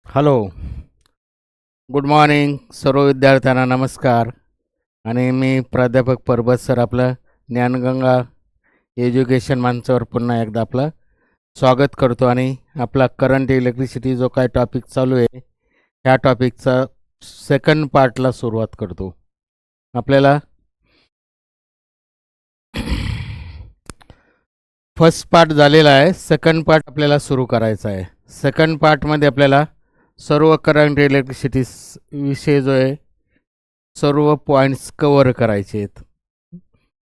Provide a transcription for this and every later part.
Hello, good morning सर्व विद्यार्थ्यांना नमस्कार. आणि मी प्राध्यापक परबत सर आपलं ज्ञानगंगा एज्युकेशन मंचावर पुन्हा एकदा आपलं स्वागत करतो. आणि आपला करंट इलेक्ट्रिसिटी जो काय टॉपिक चालू आहे ह्या टॉपिकचा सेकंड पार्टला सुरुवात करतो. आपल्याला फर्स्ट पार्ट झालेला आहे, सेकंड पार्ट आपल्याला सुरू करायचा आहे. सेकंड पार्टमध्ये आपल्याला सर्व करंट इलेक्ट्रिसिटी विषय जो आहे सर्व पॉईंट्स कव्हर करायचे आहेत.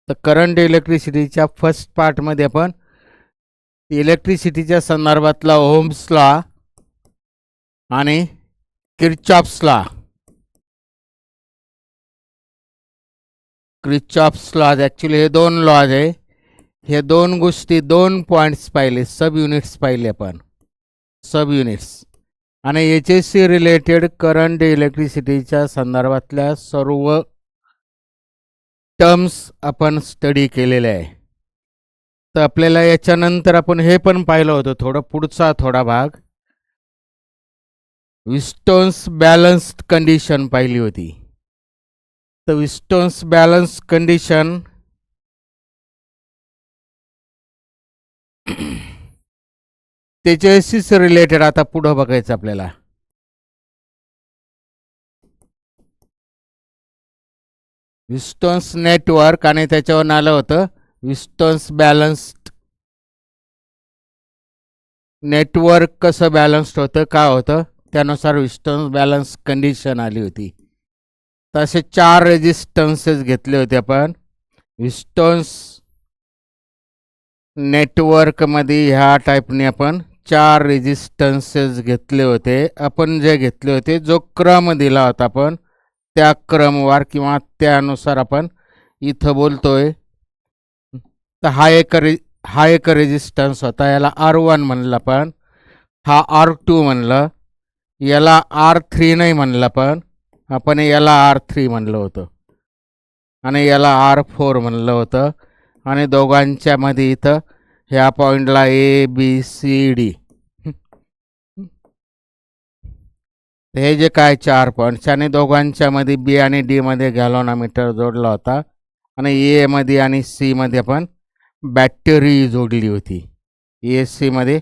तर करंट इलेक्ट्रिसिटीच्या फर्स्ट पार्टमध्ये आपण इलेक्ट्रिसिटीच्या संदर्भातला ओहम्स लॉ आणि किर्चॉफ्स लॉ ॲक्च्युली हे दोन लॉज आहे. हे दोन गोष्टी, दोन पॉईंट्स पाहिले, सब युनिट्स पाहिले आपण, सब युनिट्स, आणि याच्याशी रिलेटेड करंट इलेक्ट्रिसिटीच्या संदर्भातल्या सर्व टर्म्स आपण स्टडी केलेले आहे. तर आपल्याला याच्यानंतर आपण हे पण पाहिलं होतं, थोडं पुढचा थोडा भाग विस्टोन्स बॅलन्स्ड कंडिशन पाहिली होती. तर विस्टोन्स बॅलन्स कंडिशन त्याच्याशीच रिलेटेड आता पुढं बघायचं आपल्याला. विस्टोन्स नेटवर्क आणि त्याच्यावर आलं होतं विस्टोन्स बॅलन्स्ड नेटवर्क. कसं बॅलन्स्ड होतं, काय होतं, त्यानुसार विस्टोन्स बॅलन्स कंडिशन आली होती. तर असे 4 रेजिस्टन्सेस घेतले होते आपण विस्टोन्स नेटवर्कमध्ये. ह्या टाईपने आपण 4 रेजिस्टन्सेस घेतले होते. आपण जे घेतले होते, जो क्रम दिला होता आपण त्या क्रमवार किंवा त्यानुसार आपण इथं बोलतोय. तर हा एक रेजिस्टन्स होता, याला R1 म्हणलं आपण, हा R2 म्हणलं, याला R3 नाही म्हणलं आपण याला R3 म्हणलं होतं आणि याला R4 म्हणलं होतं. आणि दोघांच्या मध्ये इथं ह्या पॉईंटला ABCD हे जे काय 4 पॉईंट्स, आणि दोघांच्या मध्ये B आणि D मध्ये गॅल्व्हनोमीटर जोडला होता आणि A मध्ये आणि C मध्ये आपण बॅटरी जोडली होती. AC मध्ये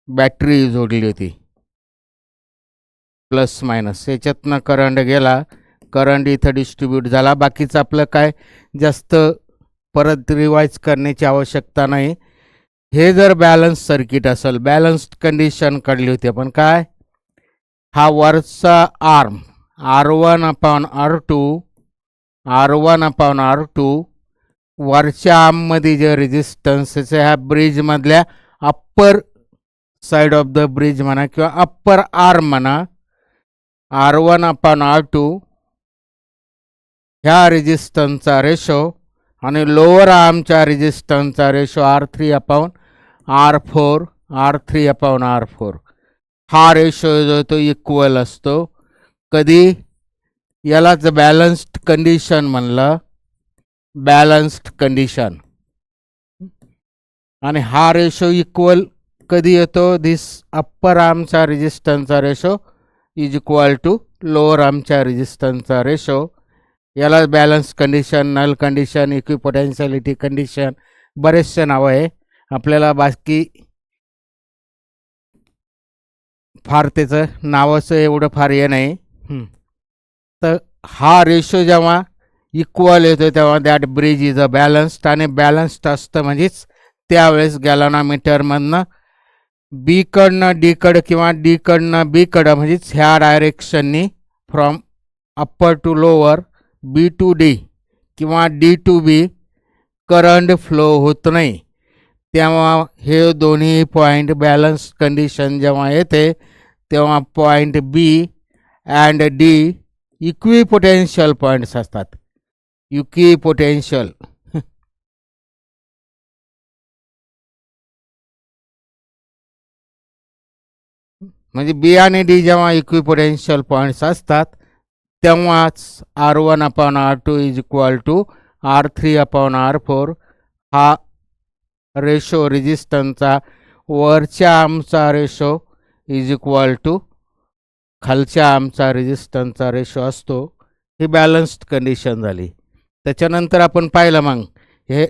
बॅटरी जोडली होती, प्लस मायनस. याच्यातनं करंट गेला, करंट इथं डिस्ट्रीब्यूट झाला. बाकीचं आपलं काय जास्त परत रिवाइज करण्याची आवश्यकता नाही. हे जर बॅलन्स सर्किट असेल, बॅलन्स्ड कंडिशन काढली होती आपण, काय, हा वरचा आर्म R1/R2 वरच्या आर्ममध्ये जे रेजिस्टन्सेस आहे, ह्या ब्रिजमधल्या upper side of the bridge म्हणा किंवा अप्पर आर्म म्हणा, R1/R2 ह्या रेजिस्टन्सचा रेशो आणि लोअर आर्मच्या रेजिस्टन्सचा रेशो R3/R4 हा रेशो जो तो इक्वल असतो. कधी यालाच बॅलन्स्ड कंडिशन म्हणलं, बॅलन्स्ड कंडिशन. आणि हा रेशो इक्वल कधी येतो, दिस अप्पर आर्मचा रेजिस्टन्सचा ratio is equal to lower आर्मच्या रेजिस्टन्सचा रेशो. याला balance condition, null condition, equipotentiality condition, बरेचसे नावं आहे. आपल्याला बाकी फार त्याचं नावाचं एवढं फार हे नाही. तर हा रेशो जेव्हा इक्वल येतो तेव्हा that bridge is a balanced. आणि बॅलन्स्ड असतं म्हणजेच त्यावेळेस गॅल्व्हनोमीटरमधनं बी कडनं डी कडं किंवा डी कडनं बी कडं, म्हणजेच ह्या डायरेक्शननी from upper to lower, B to D किंवा D to B current flow होत नाही. तेव्हा हे दोन्ही पॉईंट बॅलन्स कंडिशन जेव्हा येते तेव्हा point B and D equipotential points असतात. इक्विपोटेन्शियल म्हणजे बी आणि डी जेव्हा इक्विपोटेन्शियल पॉईंट्स असतात तेव्हाच R1/R2 is equal to R3/R4 हा रेशो रेजिस्टन्सचा वरच्या आर्मचा रेशो इज इक्वल टू खालच्या आर्मचा रेजिस्टन्सचा रेशो असतो. ही बॅलन्स्ड कंडिशन झाली. त्याच्यानंतर आपण पाहिलं मग हे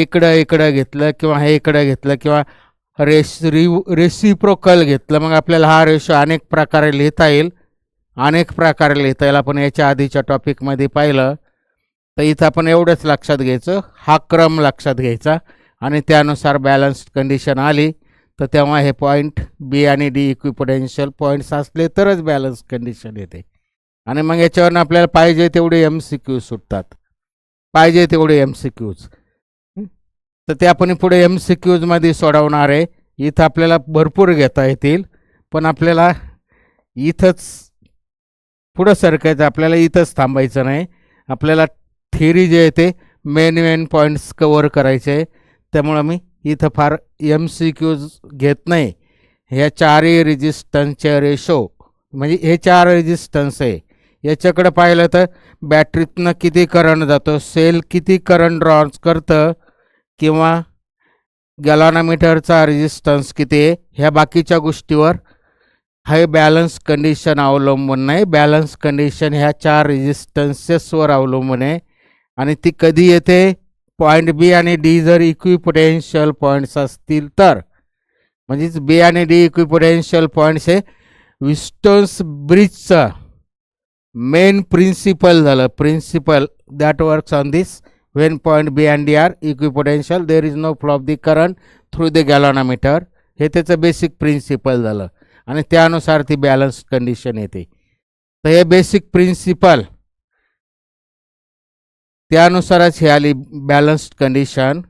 इकडं घेतलं किंवा हे इकडं घेतलं किंवा रेसिप्रोकल घेतलं, मग आपल्याला हा रेशो अनेक प्रकारे लिहिता येईल. आपण याच्या आधीच्या टॉपिकमध्ये पाहिलं. तर इथं आपण एवढंच लक्षात घ्यायचं, हा क्रम लक्षात घ्यायचा आणि त्यानुसार बॅलन्स्ड कंडिशन आली तर तेव्हा हे पॉईंट बी आणि डी इक्विपोटेन्शियल पॉईंट्स असले तरच बॅलन्स कंडिशन येते. आणि मग याच्यावरून आपल्याला पाहिजे तेवढे MCQ सुटतात, पाहिजे तेवढे MCQज. तर ते आपण पुढे MCQजमध्ये सोडवणार आहे. इथं आपल्याला भरपूर घेता येतील, पण आपल्याला इथंच पुढं सरकायचं, आपल्याला इथंच थांबायचं नाही. आपल्याला थिअरी जे आहे ते मेन पॉईंट्स कवर करायचे आहे. त्यामुळं मी इथं फार MCQज घेत नाही. ह्या चारही रेजिस्टन्सचे रेशो म्हणजे हे 4 रेजिस्टन्स आहे. याच्याकडे पाहिलं तर बॅटरीतनं किती करंट जातो, सेल किती करंट ड्रॉज करतं किंवा गॅलॉनोमीटरचा रेजिस्टन्स किती आहे, ह्या बाकीच्या गोष्टीवर हे बॅलन्स कंडिशन अवलंबून नाही. बॅलन्स कंडिशन ह्या 4 रेजिस्टन्सेसवर अवलंबून आहे. आणि ती कधी येते, पॉईंट बी आणि डी जर इक्विपोटेन्शियल पॉईंट्स असतील तर. म्हणजेच बी आणि डी इक्विपोटेन्शियल पॉईंट्स हे विस्टोन्स ब्रिजचं मेन प्रिन्सिपल झालं. Principle that works on this when point B and D are equipotential, there is no flow of the current through the galvanometer. हे त्याचं बेसिक प्रिन्सिपल झालं आणि त्यानुसार ती बॅलन्स कंडिशन येते. तर हे बेसिक प्रिन्सिपल त्यानुसारच हे आली बॅलन्स्ड कंडिशन.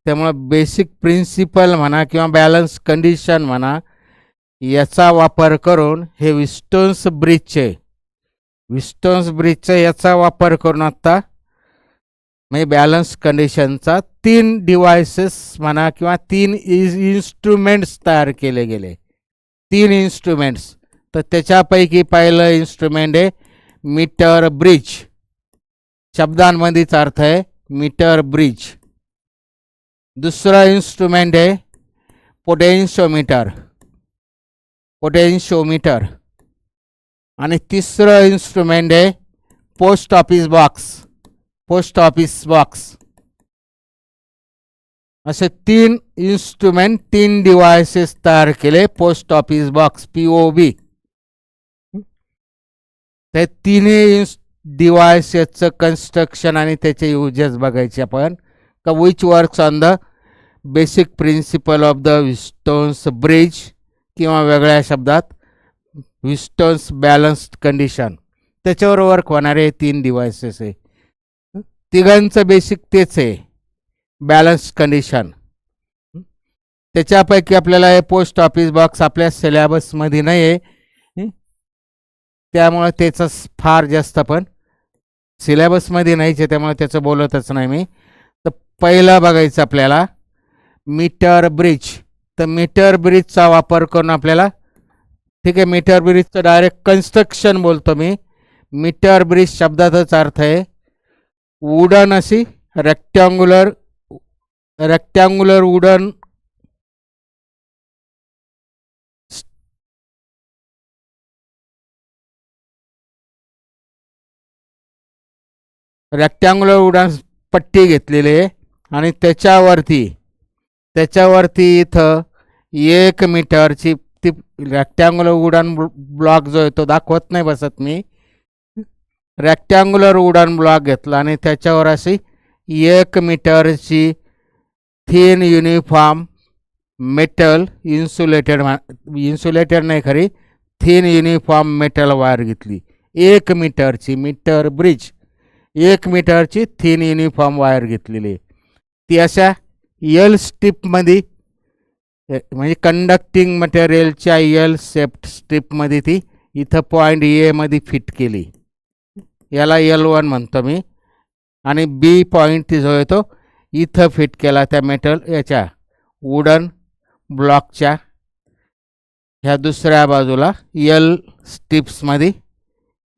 त्यामुळं बेसिक प्रिन्सिपल म्हणा किंवा बॅलन्स कंडिशन म्हणा, याचा वापर करून हे विस्टोन्स ब्रिजचे याचा वापर करून आत्ता म्हणजे बॅलन्स कंडिशनचा 3 डिव्हायसेस म्हणा किंवा 3 इन्स्ट्रुमेंट्स तयार केले गेले. 3 इन्स्ट्रुमेंट्स. तर त्याच्यापैकी पहिलं इन्स्ट्रुमेंट आहे मीटर ब्रिज. शब्दांमध्येच अर्थ आहे मीटर ब्रिज. दुसरं इन्स्ट्रुमेंट आहे पोटेन्शिओमीटर. आणि तिसरं इन्स्ट्रुमेंट आहे पोस्ट ऑफिस बॉक्स. असे 3 इन्स्ट्रुमेंट 3 डिव्हायसेस तयार केले. Post office box POB. ते तिन्ही डिव्हायसेसचं कन्स्ट्रक्शन आणि त्याचे युजेस बघायचे आपण. का which works on the basic principle of the Wheatstone's bridge किंवा वेगळ्या शब्दात विस्टोन्स बॅलन्स्ड कंडिशन. त्याच्यावर वर्क होणारे 3 डिव्हायसेस आहे. तिघांचं बेसिक तेच आहे बॅलन्स कंडिशन. त्याच्यापैकी आपल्याला हे पोस्ट ऑफिस बॉक्स आपल्या सिलेबसमध्ये नाही आहे, त्यामुळे त्याचं फार जास्त पण सिलेबसमध्ये नाहीच आहे, त्यामुळे त्याचं बोलतच नाही मी. तर पहिलं बघायचं आपल्याला मीटर ब्रिज. तर मीटर ब्रिजचा वापर करून आपल्याला, ठीक आहे, मीटर ब्रिजचं डायरेक्ट कन्स्ट्रक्शन बोलतो मी. मीटर ब्रिज शब्दाचाच अर्थ आहे वुडन अशी रेक्टँग्युलर वुडन पट्टी घेतलेली आहे आणि त्याच्यावरती इथं 1 मीटरची ती रेक्टँग्युलर वुडन ब्लॉक जो आहे तो दाखवत नाही बसत मी. रेक्टँग्युलर वुडन ब्लॉक घेतला आणि त्याच्यावर अशी 1 मीटरची थिन युनिफॉर्म मेटल इन्सुलेटेड नाही खरी, थिन युनिफॉर्म मेटल वायर घेतली. 1 मीटरची मीटर ब्रिज 1 मीटरची थिन युनिफॉर्म वायर घेतलेली. ती अशा L स्ट्रिपमध्ये म्हणजे कंडक्टिंग मटेरियलच्या L शेप्ड स्ट्रिपमध्ये ती इथं पॉईंट A मध्ये फिट केली. याला L1 म्हणतो मी. आणि B पॉईंट जो आहे तो इथं फिट केला त्या मेटल याच्या वुडन ब्लॉकच्या ह्या दुसऱ्या बाजूला L स्ट्रिप्समध्ये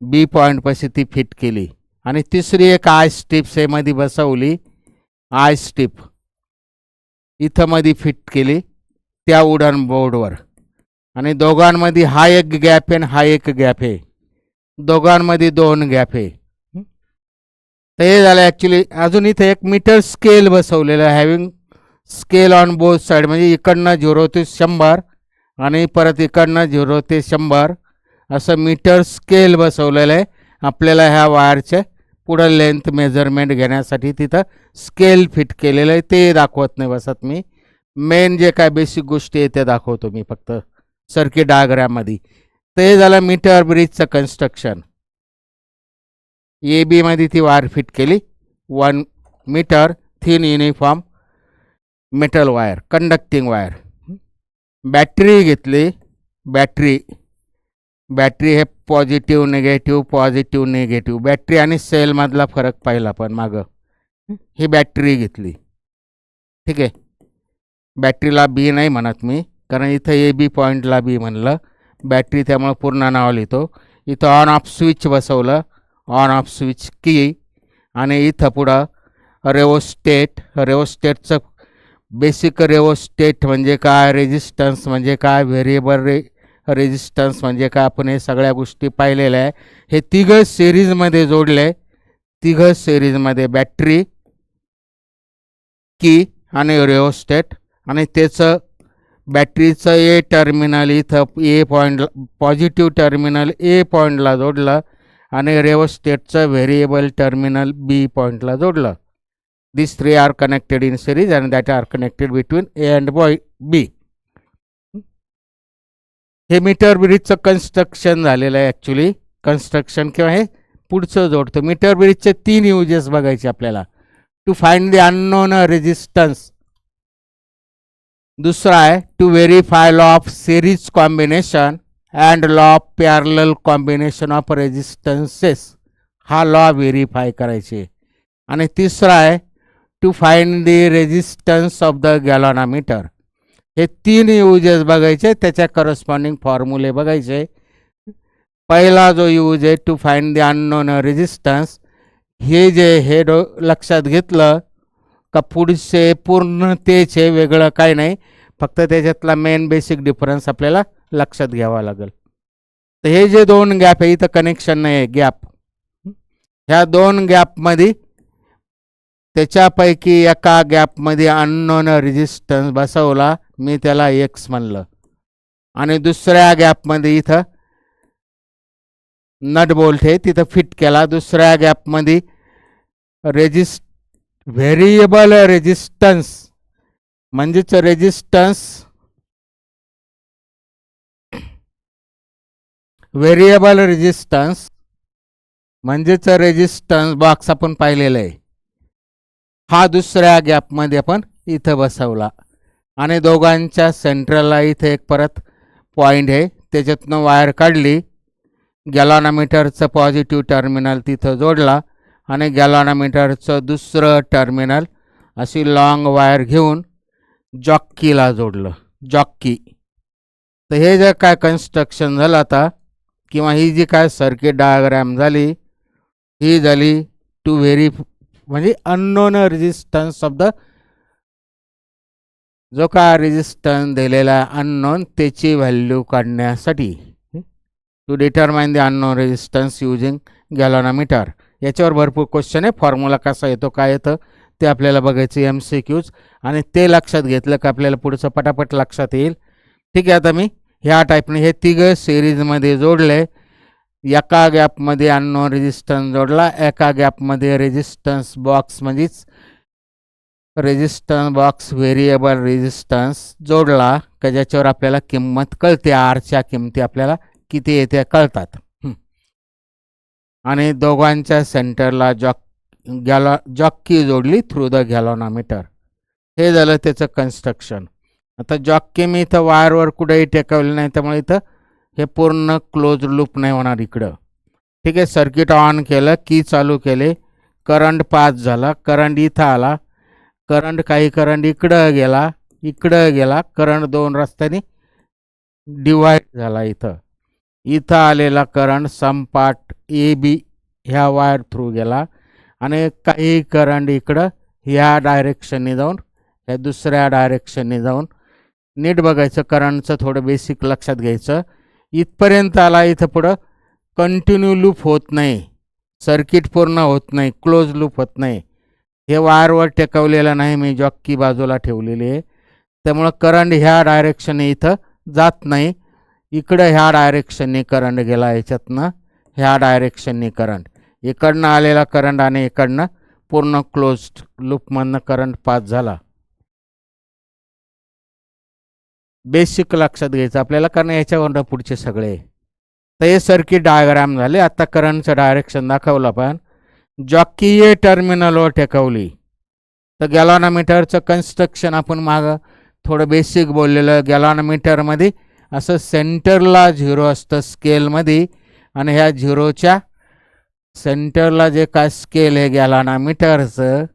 B पॉईंटपाशी ती फिट केली. आणि तिसरी एक आय स्ट्रिप्स मध्ये बसवली. आय स्ट्रिप इथं मध्ये फिट केली त्या वुडन बोर्डवर, आणि दोघांमध्ये हा एक गॅप आहे आणि हा एक गॅप आहे, दोघांमध्ये 2 गॅप आहे. तर हे झालं ॲक्च्युली. अजून इथे एक मीटर स्केल बसवलेलं आहे, having scale on both side, म्हणजे इकडनं 0 ते 100 आणि परत इकडनं 0 ते 100 असं मीटर स्केल बसवलेलं आहे. आपल्याला ह्या वायरचे पुढं लेंथ मेजरमेंट घेण्यासाठी तिथं स्केल फिट केलेलं आहे. ते दाखवत नाही बसत मी, मेन जे काय बेसिक गोष्टी आहे ते दाखवतो मी फक्त सर्किट डायग्राममध्ये. ते झालं मीटर ब्रिजचं कन्स्ट्रक्शन. ए बीमध्ये ती वायर फिट केली, 1 metre thin uniform metal wire, conducting wire. Battery घेतली. बॅटरी हे पॉझिटिव्ह निगेटिव्ह. बॅटरी आणि सेलमधला फरक पाहिला पण मागं. ही बॅटरी घेतली. ठीक आहे, बॅटरीला बी नाही म्हणत मी, कारण इथं ए बी पॉईंटला बी म्हणलं, बॅटरी त्यामुळे पूर्ण नाव लिहितो. इथं ऑन ऑफ स्विच बसवलं, ऑन ऑफ स्विच की, आणि इथं पुढं रेओस्टेटचं बेसिक रेओस्टेट म्हणजे काय, रेजिस्टन्स म्हणजे काय, व्हेरिएबल रेजिस्टन्स म्हणजे काय, आपण हे सगळ्या गोष्टी पाहिलेल्या आहे. हे तिघं सिरीजमध्ये जोडले, तिघं सिरीजमध्ये, बॅटरी, की आणि रेओस्टेट. आणि त्याचं बॅटरीचं ए टर्मिनल इथं ए पॉईंट, पॉझिटिव्ह टर्मिनल ए पॉईंटला जोडलं, आणि रेओस्टेटचं व्हेरिएबल टर्मिनल बी पॉईंटला जोडलं. These 3 are connected in series and that are connected between A and B. हे मीटर ब्रिजचं कन्स्ट्रक्शन झालेलं आहे ॲक्च्युली. कन्स्ट्रक्शन किंवा हे पुढचं जोडतं. मीटर ब्रिजचे 3 युजेस बघायचे आपल्याला. To find the unknown resistance. दुसरा आहे to verify law of series combination and law of parallel combination of resistances. हा लॉ व्हेरीफाय करायचे. आणि तिसरा आहे to find the resistance of the galvanometer. हे 3 युजेस बघायचे, त्याच्या करस्पॉन्डिंग फॉर्म्युले बघायचे. पहिला जो यूज आहे to find the unknown resistance, हे जे हे लक्षात घेतलं का पुढचे पूर्ण तेच आहे, वेगळं काही नाही, फक्त त्याच्यातला मेन बेसिक डिफरन्स आपल्याला लक्षात घ्यावा लागेल. तर हे जे 2 गॅप आहे, इथं कनेक्शन नाही आहे, गॅप, ह्या 2 गॅपमध्ये त्याच्यापैकी एका गॅपमध्ये अननोन रेजिस्टन्स बसवला, मी त्याला एक्स म्हणलं. आणि दुसऱ्या गॅपमध्ये इथं नट बोल्ट आहे, तिथं फिट केला. दुसऱ्या गॅपमध्ये व्हेरिएबल रेजिस्टन्स म्हणजेच रेजिस्टन्स बॉक्स आपण पाहिलेलं आहे, हा दुसऱ्या गॅपमध्ये आपण इथं बसवला. आणि दोघांच्या सेंट्रलला इथे एक परत पॉईंट आहे, त्याच्यातनं वायर काढली, गॅलॉनोमीटरचं पॉझिटिव्ह टर्मिनल तिथं जोडला, आणि गॅलॉनोमीटरचं दुसरं टर्मिनल अशी लॉंग वायर घेऊन जॉक्कीला जोडलं, जॉक्की. तर हे जे काय कन्स्ट्रक्शन झालं आता, किंवा ही जी काय सर्किट डायग्राम झाली, ही झाली टू म्हणजे अननोन रेजिस्टन्स ऑफ द, जो काय रेजिस्टन्स दिलेला अननोन त्याची व्हॅल्यू काढण्यासाठी. To determine the unknown resistance using galvanometer. याच्यावर भरपूर क्वेश्चन आहे, फॉर्म्युला कसा येतो, काय येतं ते आपल्याला बघायचं, MCQs, आणि ते लक्षात घेतलं का आपल्याला पुढचं पटापट लक्षात येईल. ठीक आहे, आता मी ह्या टाईपने हे तिघं सिरीजमध्ये जोडले. एका गॅपमध्ये अननोन रेजिस्टन्स जोडला, एका गॅपमध्ये रेजिस्टन्स बॉक्स म्हणजेच रेजिस्टन्स बॉक्स व्हेरिएबल रेजिस्टन्स जोडला, का ज्याच्यावर आपल्याला किंमत कळते, आरच्या किमती आपल्याला किती येते कळतात. आणि दोघांच्या सेंटरला जॉक्की जोडली थ्रू द गॅलॉनोमीटर. हे झालं त्याचं कन्स्ट्रक्शन. आता जॉक्की मी इथं वायरवर कुठेही टेकवलं नाही, त्यामुळे इथं हे पूर्ण क्लोज लूप नाही होणार इकडं. ठीक आहे, सर्किट ऑन केलं, की चालू केले, करंट पास झाला, करंट इथं आला, काही करंट इकडं गेला, करंट 2 रस्त्याने डिवाइड झाला. इथं आलेला करंट संपाट AB ह्या वायर थ्रू गेला, आणि काही करंट इकडं ह्या डायरेक्शनने जाऊन, ह्या दुसऱ्या डायरेक्शनने जाऊन नीट बघायचं, करंटचं थोडं बेसिक लक्षात घ्यायचं. इथपर्यंत आला, इथं पुढं कंटिन्यू लूप होत नाही, सर्किट पूर्ण होत नाही, क्लोज लूप होत नाही. हे वायरवर टेकवलेलं नाही, मी जॉकी बाजूला ठेवलेली आहे. त्यामुळं करंट ह्या डायरेक्शनने इथं जात नाही. इकडं ह्या डायरेक्शनने करंट गेला, याच्यातनं ह्या डायरेक्शनने करंट, इकडनं आलेला करंट आणि इकडनं पूर्ण क्लोज्ड लूपमधनं करंट पास झाला. बेसिक लक्षात घ्यायचं आपल्याला, कारण याच्यावरनं पुढचे सगळे. तर हे सर्किट डायग्राम झाले. आता करंटचं डायरेक्शन दाखवलं आपण. जॉकी ए टर्मिनलवर टेकवली तर गॅलॉनोमीटरचं कन्स्ट्रक्शन आपण मागं थोडं बेसिक बोललेलं. गॅलॉनोमीटरमध्ये असं सेंटरला झिरो असतं स्केलमध्ये, आणि ह्या झिरोच्या सेंटरला जे काय स्केल आहे गॅलॉनोमीटरचं,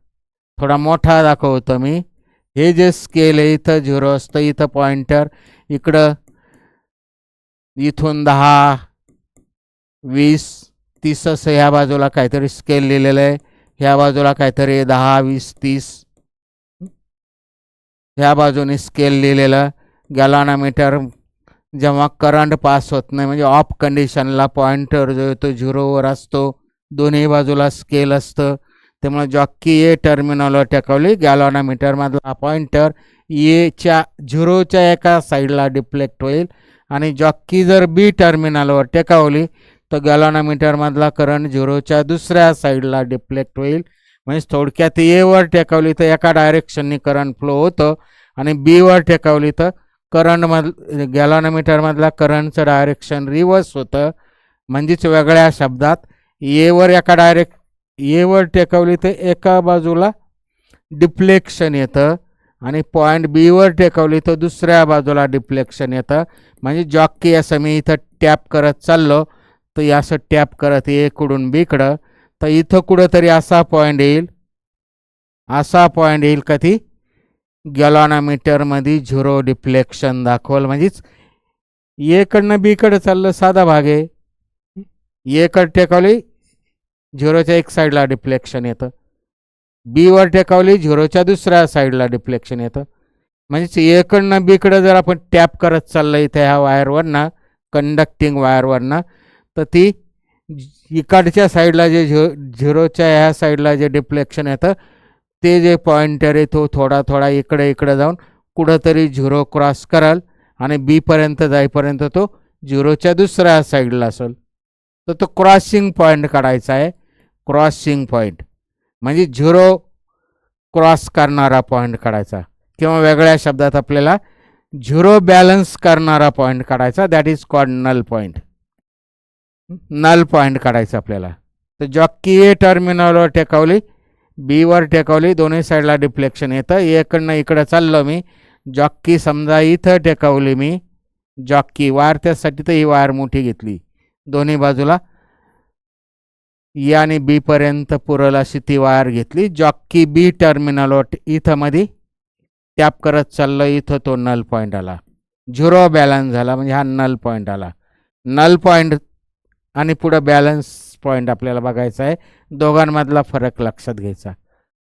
थोडा मोठा दाखवतो मी. हे जे स्केल आहे इथं झिरो असतं, इथं पॉइंटर, इकडं इथून 10, 20, 30 असं ह्या बाजूला काहीतरी स्केल लिहिलेलं आहे. ह्या बाजूला काहीतरी 10, 20, 30 ह्या बाजूने स्केल लिहिलेलं. गॅलॉनोमीटर जेव्हा करंट पास होत नाही, म्हणजे ऑफ कंडिशनला, पॉइंटर जो आहे तो झिरोवर असतो, दोन्ही बाजूला स्केल असतं. त्यामुळे जॉकी ए टर्मिनलवर टेकवली, गॅलॉनोमीटरमधला पॉइंटर एच्या झिरोच्या एका साईडला डिफ्लेक्ट होईल, आणि जॉकी जर बी टर्मिनलवर टेकवली तर गॅलॉनोमीटरमधला करंट झिरोच्या दुसऱ्या साईडला डिफ्लेक्ट होईल. म्हणजे थोडक्यात एवर टेकवली तर एका डायरेक्शनने करंट फ्लो होतं, आणि बीवर टेकवली तर गॅलॉनोमीटरमधला करंटचं डायरेक्शन रिव्हर्स होतं. म्हणजेच वेगळ्या शब्दात एवर एवर टेकवली तर एका बाजूला डिफ्लेक्शन येतं, आणि पॉईंट बीवर टेकवली तर दुसऱ्या बाजूला डिफ्लेक्शन येतं. म्हणजे जॉकी असं मी इथं टॅप करत चाललो तर असं टॅप करत एकडून बीकडं, तर इथं कुठंतरी असा पॉईंट येईल, असा पॉईंट येईल का ती गॅलॉनोमीटरमध्ये झिरो डिफ्लेक्शन दाखवलं. म्हणजेच एकडनं बीकडं चाललं, साधा भाग आहे. एकडं टेकवली झिरोच्या एक साईडला डिफ्लेक्शन येतं, बीवर टेकवली झिरोच्या दुसऱ्या साईडला डिफ्लेक्शन येतं. म्हणजेच एकडनं बीकडं जर आपण टॅप करत चाललं इथं ह्या वायरवरनं, कंडक्टिंग वायरवरनं, तर ती इकडच्या साईडला जे झिरोच्या ह्या साईडला जे डिफ्लेक्शन येतं, ते जे पॉइंटर आहे तो थोडा थोडा इकडे जाऊन कुठंतरी झिरो क्रॉस कराल, आणि बीपर्यंत जाईपर्यंत तो झिरोच्या दुसऱ्या साईडला असेल. तर तो क्रॉसिंग पॉईंट काढायचा आहे. क्रॉसिंग पॉईंट म्हणजे झिरो क्रॉस करणारा पॉईंट काढायचा, किंवा वेगळ्या शब्दात आपल्याला झिरो बॅलन्स करणारा पॉईंट काढायचा. That is called null point. Null point काढायचा आपल्याला. तर जॉकी ए टर्मिनलवर टेकवली, बीवर टेकवली, दोन्ही साईडला डिफ्लेक्शन येतं. एकडनं इकडं चाललो मी, जॉकी समजा इथं टेकवली मी, जॉकी वायर, त्यासाठी तर ही वायर मोठी घेतली, दोन्ही बाजूला आणि बी पर्यंत पुरल अशी ती वायर घेतली. जॉकी बी टर्मिनलवर इथं मध्ये टॅप करत चाललं, इथं तो नल पॉईंट आला, झिरो बॅलन्स झाला, म्हणजे हा नल पॉईंट आला. नल पॉईंट आणि पुढं बॅलन्स पॉईंट आपल्याला बघायचा आहे, दोघांमधला फरक लक्षात घ्यायचा.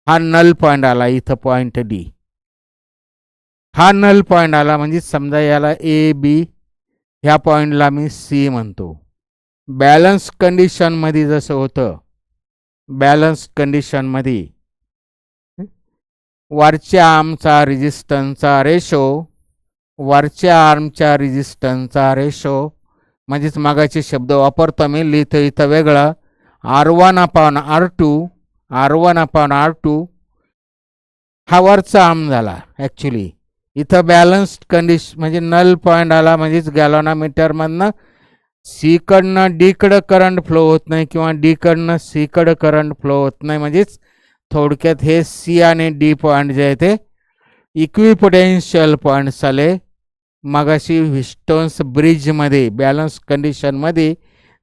हा नल पॉईंट आला, इथं पॉईंट डी, हा नल पॉईंट आला. म्हणजे समजा याला ए बी, ह्या पॉईंटला मी सी म्हणतो. बॅलन्स कंडिशनमध्ये जसं होतं, बॅलन्स कंडिशनमध्ये वरच्या आर्मचा रेजिस्टन्सचा रेशो, वरच्या आर्मच्या रेजिस्टन्सचा रेशो, म्हणजेच मागाचे शब्द वापरतो मी, लिहितो इथं वेगळं, R1/R2, R1/R2 हा वरचा आर्म झाला. ॲक्च्युली इथं बॅलन्स्ड कंडिशन म्हणजे नल पॉईंट आला. म्हणजेच गॅलॉनोमीटरमधनं सीकडनं डीकडं करंट फ्लो होत नाही, किंवा डीकडनं सीकडं करंट फ्लो होत नाही. म्हणजेच थोडक्यात हे सी आणि डी पॉईंट जे आहे ते इक्विपोटेन्शियल पॉईंट्स आले. मगाशी व्हिस्टोन्स ब्रिजमध्ये बॅलन्स कंडिशनमध्ये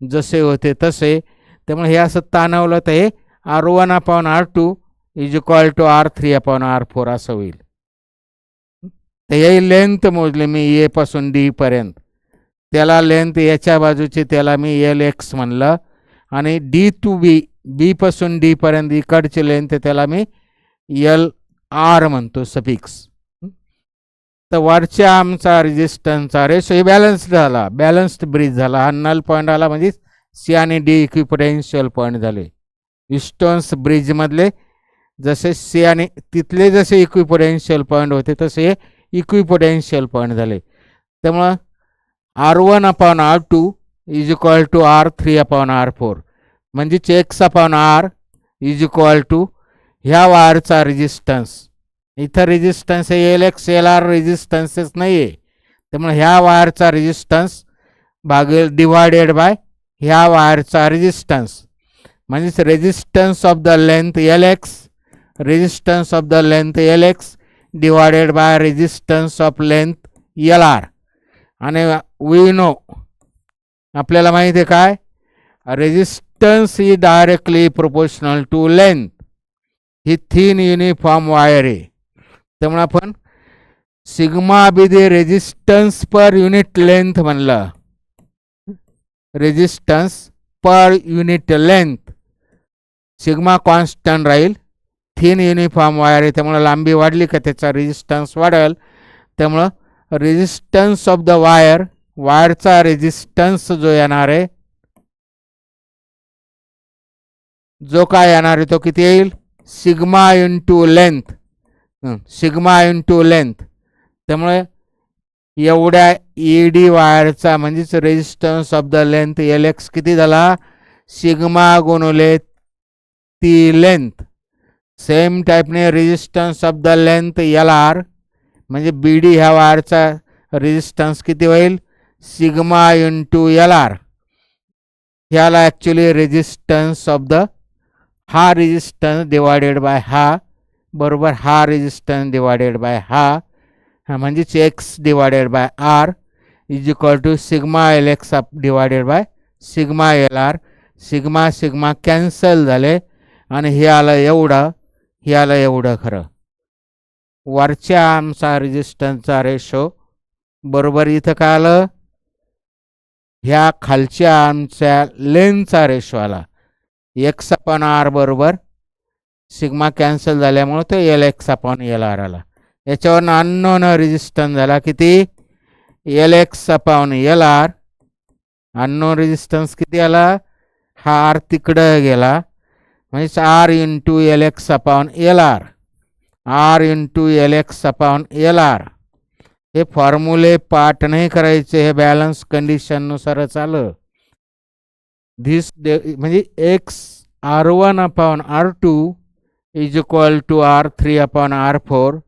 जसे होते तसे. त्यामुळे हे असं ताणवलं तर हे R1/R2 is equal to R3/R4 असं होईल. तर हे लेंथ मोजली मी ए पासून डी पर्यंत, त्याला लेंथ याच्या बाजूची त्याला मी LX म्हणलं, आणि डी टू बी, बी पासून डी पर्यंत इकडची लेंथ त्याला मी LR म्हणतो, सफिक्स. तर वरच्या आर्मचा रेजिस्टन्सचा रेशो बॅलन्स्ड झाला, बॅलन्स्ड ब्रिज झाला. हा नल पॉईंट आला म्हणजे सी आणि डी इक्विपोटेन्शियल पॉईंट झाले. विस्टोन्स ब्रिजमधले जसे सी आणि तिथले जसे इक्विपोटेन्शियल पॉईंट होते तसे इक्विपोटेन्शियल पॉईंट झाले. त्यामुळं R1/R2 is equal to R3/R4 म्हणजेच X/R इज इक्वल टू ह्या वायरचा रेजिस्टन्स. इथं रेजिस्टन्स आहे LX LR रेजिस्टन्सेस नाही आहे. त्यामुळे ह्या वायरचा रेजिस्टन्स भागेल डिवायडेड बाय ह्या वायरचा रेजिस्टन्स म्हणजेच resistance of the length LX, resistance of the length LX divided by resistance of length LR. आणि वी नो आपल्याला माहिती आहे काय, रेजिस्टन्स ही डायरेक्टली प्रोपोर्शनल टू लेंथ. ही थिन युनिफॉर्म वायर आहे. त्यामुळे आपण sigma be the resistance per unit length म्हणलं, resistance per unit length. Sigma constant राहील, थिन युनिफॉर्म वायर आहे त्यामुळे लांबी वाढली का त्याचा रेजिस्टन्स वाढेल. त्यामुळं रेजिस्टन्स ऑफ द वायर, वायरचा रेजिस्टन्स जो येणार आहे, जो काय येणार आहे तो किती येईल, sigma into length, sigma into length. त्यामुळे एवढ्या ED वायरचा म्हणजेच resistance of the length LX किती झाला, सिग्मा गुणुले ती लेंथ. सेम टाईपने resistance of the length LR म्हणजे BD ह्या वायरचा रेजिस्टन्स किती होईल, सिग्मा इंटू LR. ह्याला ॲक्च्युली रेजिस्टन्स ऑफ द, हा रेजिस्टन्स डिवायडेड बाय हा बरोबर हा रेजिस्टन्स डिवायडेड बाय हा म्हणजेच X divided by R is equal to sigma LX divided by sigma LR. Sigma sigma cancel झाले आणि हे आलं एवढं, हे आलं एवढं. खरं वरच्या आर्मचा रेजिस्टन्सचा रेशो बरोबर इथं काय आलं, ह्या खालच्या आर्मच्या लेंथचा रेशो आला. X/R बरोबर सिग्मा कॅन्सल झाल्यामुळे तो LX/LR आला. याच्यावरून अननोन रेजिस्टन्स झाला किती, LX/LR. अननोन रेजिस्टन्स किती आला, हा R तिकडं गेला म्हणजे R into LX/LR, R into LX/LR. हे फॉर्म्युले पाठ नाही करायचे, हे बॅलन्स कंडिशननुसारच आलं. धिस म्हणजे R1/R2 is equal to R3/R4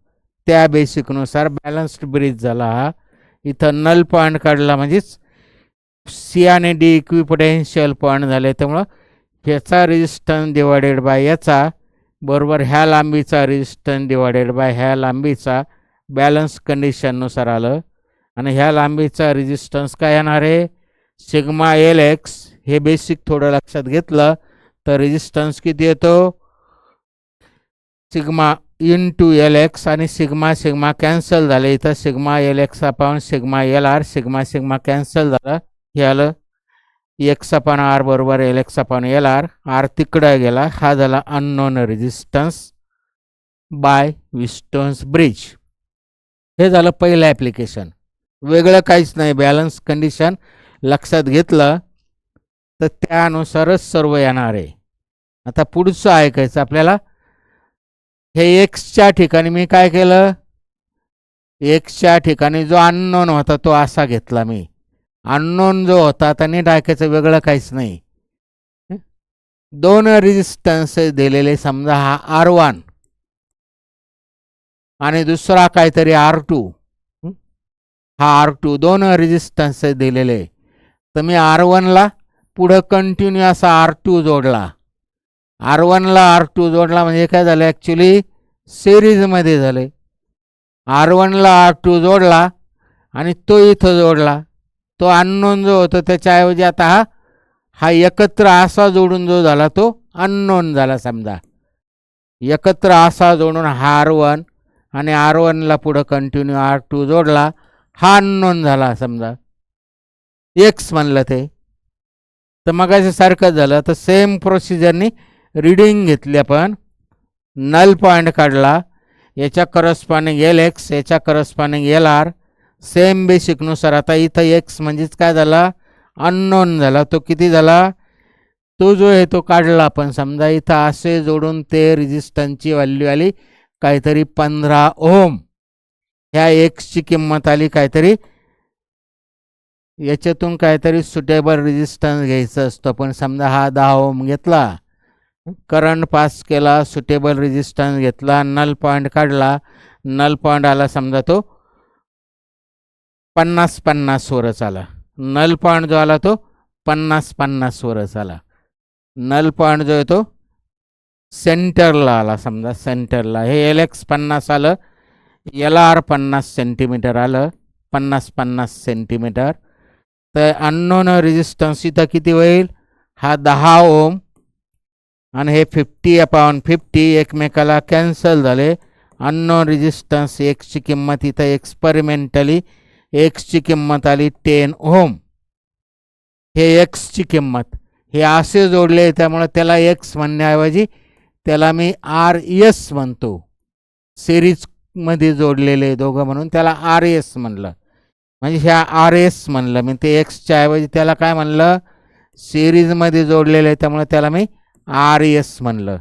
त्या बेसिकनुसार बॅलन्स्ड ब्रिज झाला. हा इथं नल पॉईंट काढला म्हणजेच सी आणि डी इक्विपोटेन्शियल पॉईंट झाले. त्यामुळं ह्याचा रेजिस्टन्स डिवायडेड बाय याचा बरोबर ह्या लांबीचा रेजिस्टन्स डिवायडेड बाय ह्या लांबीचा बॅलन्स कंडिशननुसार आलं. आणि ह्या लांबीचा रेजिस्टन्स काय येणार आहे, सिग्मा LX. हे बेसिक थोडं लक्षात घेतलं तर रेजिस्टन्स किती येतो, सिग्मा इंटू LX आणि सिग्मा सिग्मा कॅन्सल झाले. इथं सिग्मा LX/सिग्मा LR, सिग्मा सिग्मा कॅन्सल झालं. हे आलं X/R बरोबर LX/LR. R तिकडं गेला, हा झाला अननोन रेजिस्टन्स बाय विस्टोन्स ब्रिज. हे झालं पहिलं ॲप्लिकेशन. वेगळं काहीच नाही, बॅलन्स कंडिशन लक्षात घेतलं तर त्यानुसारच सर्व येणार आहे. आता पुढचं ऐकायचं आपल्याला. हे Xच्या ठिकाणी मी काय केलं, Xच्या ठिकाणी जो अननोन होता तो असा घेतला मी. अननोन जो होता त्याने टाकायचं, वेगळं काहीच नाही. दोन रेजिस्टन्स दिलेले, समजा हा R1 आणि दुसरा काहीतरी R2. हा R2, दोन रेजिस्टन्स दिलेले. तर मी R1ला पुढं कंटिन्यू असा R2 जोडला. R1ला R2 जोडला म्हणजे काय झालं, ॲक्च्युली सिरीजमध्ये झाले. R1ला R2 जोडला आणि तो इथं जोडला. तो अननोन जो होता त्याच्याऐवजी आता हा एकत्र असा जोडून जो झाला तो अननोन झाला. समजा एकत्र असा जोडून हा R1 आणि R1ला पुढं कंटिन्यू R2 जोडला, हा अननोन झाला. समजा X म्हणलं ते. तर मग सारखंच झालं. तर सेम प्रोसिजरनी रीडिंग घेतली आपण, नल पॉईंट काढला, याच्या करस्पॉन्डिंग एल एक्स, याच्या करस्पॉन्डिंग एल आर. सेम बेसिकनुसार आता इथं एक्स म्हणजेच काय झाला, अननोन झाला. तो किती झाला, तो जो आहे तो काढला आपण. समजा इथं असे जोडून ते रेजिस्टन्सची व्हॅल्यू आली काहीतरी 15 ओम. ह्या एक्सची किंमत आली काहीतरी, याच्यातून काहीतरी सुटेबल रेजिस्टन्स घ्यायचं असतं. पण समजा हा 10 ओम घेतला, करंट पास केला, सुटेबल रेजिस्टन्स घेतला, नल पॉईंट काढला. नल पॉईंट आला समजा तो 50-50 वरच आला. नल पॉईंट जो आला तो 50-50 वरच आला. नल पॉईंट जो आहे तो सेंटरला आला. समजा सेंटरला हे एल एक्स 50 आलं, एल आर 50 सेंटीमीटर आलं, 50-50 सेंटीमीटर. तर अननोन रेजिस्टन्स इथं किती होईल, हा 10 ओम आणि हे 50/50 एकमेकाला कॅन्सल झाले. अननोन रेजिस्टन्स एक्सची किंमत इथं एक्सपेरिमेंटली एक्सची किंमत आली 10 ओम. हे एक्सची किंमत, हे असे जोडले त्यामुळे त्याला एक्स म्हणण्याऐवजी त्याला मी आर एस म्हणतो. सिरीजमध्ये जोडलेले दोघं म्हणून त्याला आर एस म्हणलं. म्हणजे ह्या आर एस म्हणलं मी, ते एक्सच्या ऐवजी त्याला काय म्हणलं, सिरीजमध्ये जोडलेले, त्यामुळे त्याला मी आर एस म्हणलं.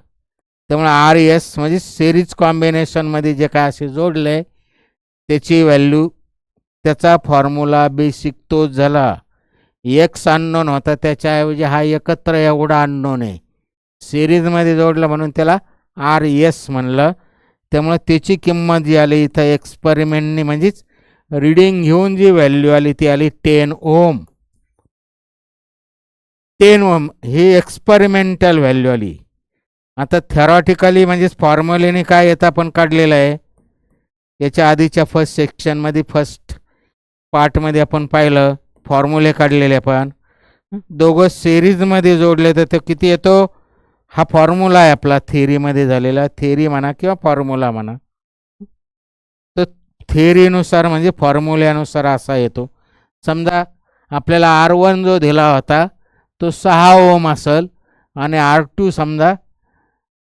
त्यामुळे आर एस म्हणजे सिरीज कॉम्बिनेशनमध्ये जे काय असे जोडले त्याची व्हॅल्यू, त्याचा फॉर्म्युला बेसिक तोच झाला. एक्स अननोन होता, त्याच्याऐवजी हा एकत्र एवढा अननोन आहे, सिरीजमध्ये जोडलं म्हणून त्याला आर एस म्हणलं. त्यामुळे त्याची किंमत जी आली इथं एक्सपेरिमेंटनी म्हणजेच रीडिंग घेऊन जी व्हॅल्यू आली ती आली 10 ओम. 10 ओम ही एक्सपेरिमेंटल व्हॅल्यू आली. आता थेरॉटिकली म्हणजेच फॉर्म्युलेने काय येतं आपण काढलेलं आहे, याच्या आधीच्या फर्स्ट सेक्शनमध्ये फर्स्ट पार्टमध्ये आपण पाहिलं, फॉर्म्युले काढलेले आपण. दोघं सिरीजमध्ये जोडले तर ते किती येतो, हा फॉर्म्युला आहे आपला थेरीमध्ये झालेला, थेरी म्हणा किंवा फॉर्म्युला म्हणा. तर थेरीनुसार म्हणजे फॉर्म्युल्यानुसार असा येतो. समजा आपल्याला R1 जो दिला होता तो 6 ओम असेल आणि R2 समजा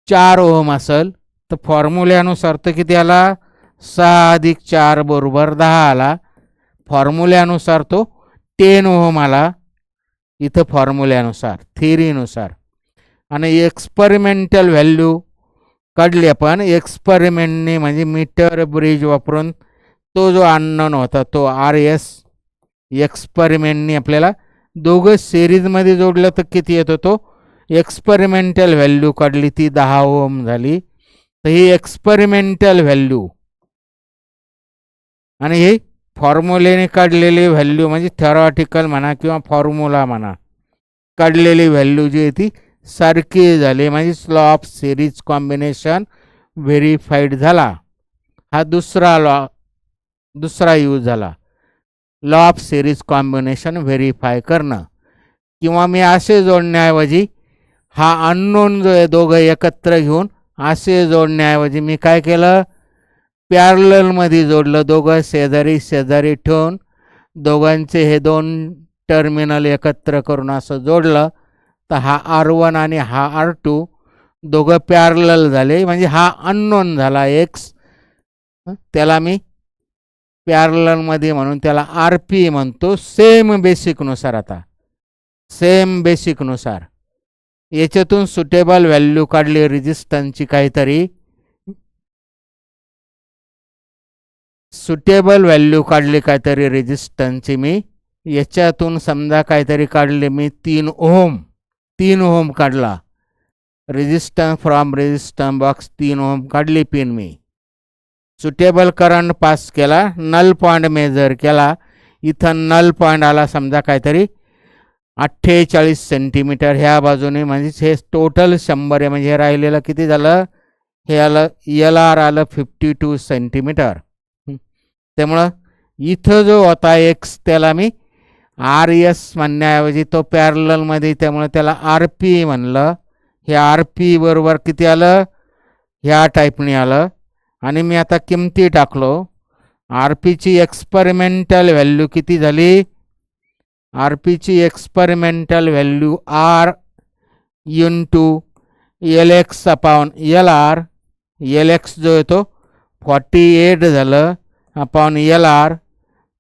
4 ओम असेल, तर फॉर्म्युल्यानुसार तर किती आला, 6 + 4 = 10 आला. फॉर्म्युल्यानुसार तो 10 ओम आला इथं फॉर्म्युल्यानुसार, थेरीनुसार. आणि एक्सपेरिमेंटल व्हॅल्यू काढली आपण एक्सपेरिमेंटने, म्हणजे मीटर ब्रिज वापरून तो जो अननोन होता तो आर एस. एक्सपेरिमेंटनी आपल्याला दोघं सिरीजमध्ये जोडलं तर किती येतो, तो एक्सपेरिमेंटल व्हॅल्यू काढली ती 10 ओम झाली. तर ही एक्सपेरिमेंटल व्हॅल्यू आणि ही फॉर्म्युलेने काढलेली व्हॅल्यू म्हणजे थेरॉटिकल म्हणा किंवा फॉर्म्युला म्हणा, काढलेली व्हॅल्यू जी आहे ती सारखी झाली. म्हणजे law of series combination verified झाला. हा दुसरा यूज झाला, law of series combination verify करणं. किंवा मी असे जोडण्याऐवजी हा अननोन जो आहे दोघं एकत्र घेऊन असे जोडण्याऐवजी मी काय केलं, पॅरललमध्ये जोडलं. दोघं शेजारी शेजारी ठेवून दोघांचे हे 2 टर्मिनल एकत्र करून असं जोडलं. तर हा R1 आणि हा R2 दोघं पॅरलल झाले. म्हणजे हा अननोन झाला एक्स, त्याला मी पॅरललमध्ये म्हणून त्याला RP म्हणतो. सेम बेसिकनुसार, आता सेम बेसिकनुसार याच्यातून सुटेबल व्हॅल्यू काढली रेजिस्टन्सची, काहीतरी सुटेबल व्हॅल्यू काढली काहीतरी रेजिस्टन्सची मी. याच्यातून समजा काहीतरी काढले मी 3 ओम काढला. रेजिस्टन्स फ्रॉम रेजिस्टन्स बॉक्स 3 ओम काढली पिन मी. सुटेबल करंट पास केला, नल पॉईंट मेजर केला. इथं नल पॉईंट आला समजा काहीतरी 48 सेंटीमीटर ह्या बाजूने, म्हणजे हे टोटल 100 आहे. म्हणजे हे राहिलेलं किती झालं, हे आलं एल आर आलं 52 सेंटीमीटर. त्यामुळं इथं जो होता एक्स त्याला मी आर एस म्हणण्याऐवजी तो पॅरललमध्ये, त्यामुळे त्याला आर पी म्हणलं. हे आर पी बरोबर किती आलं, ह्या टाईपने आलं. आणि मी आता किमती टाकलो. आर पीची एक्सपेरिमेंटल व्हॅल्यू किती झाली, आर पीची experimental value R into L X upon L R. L X जो आहे तो 48 झालं अपॉन LR,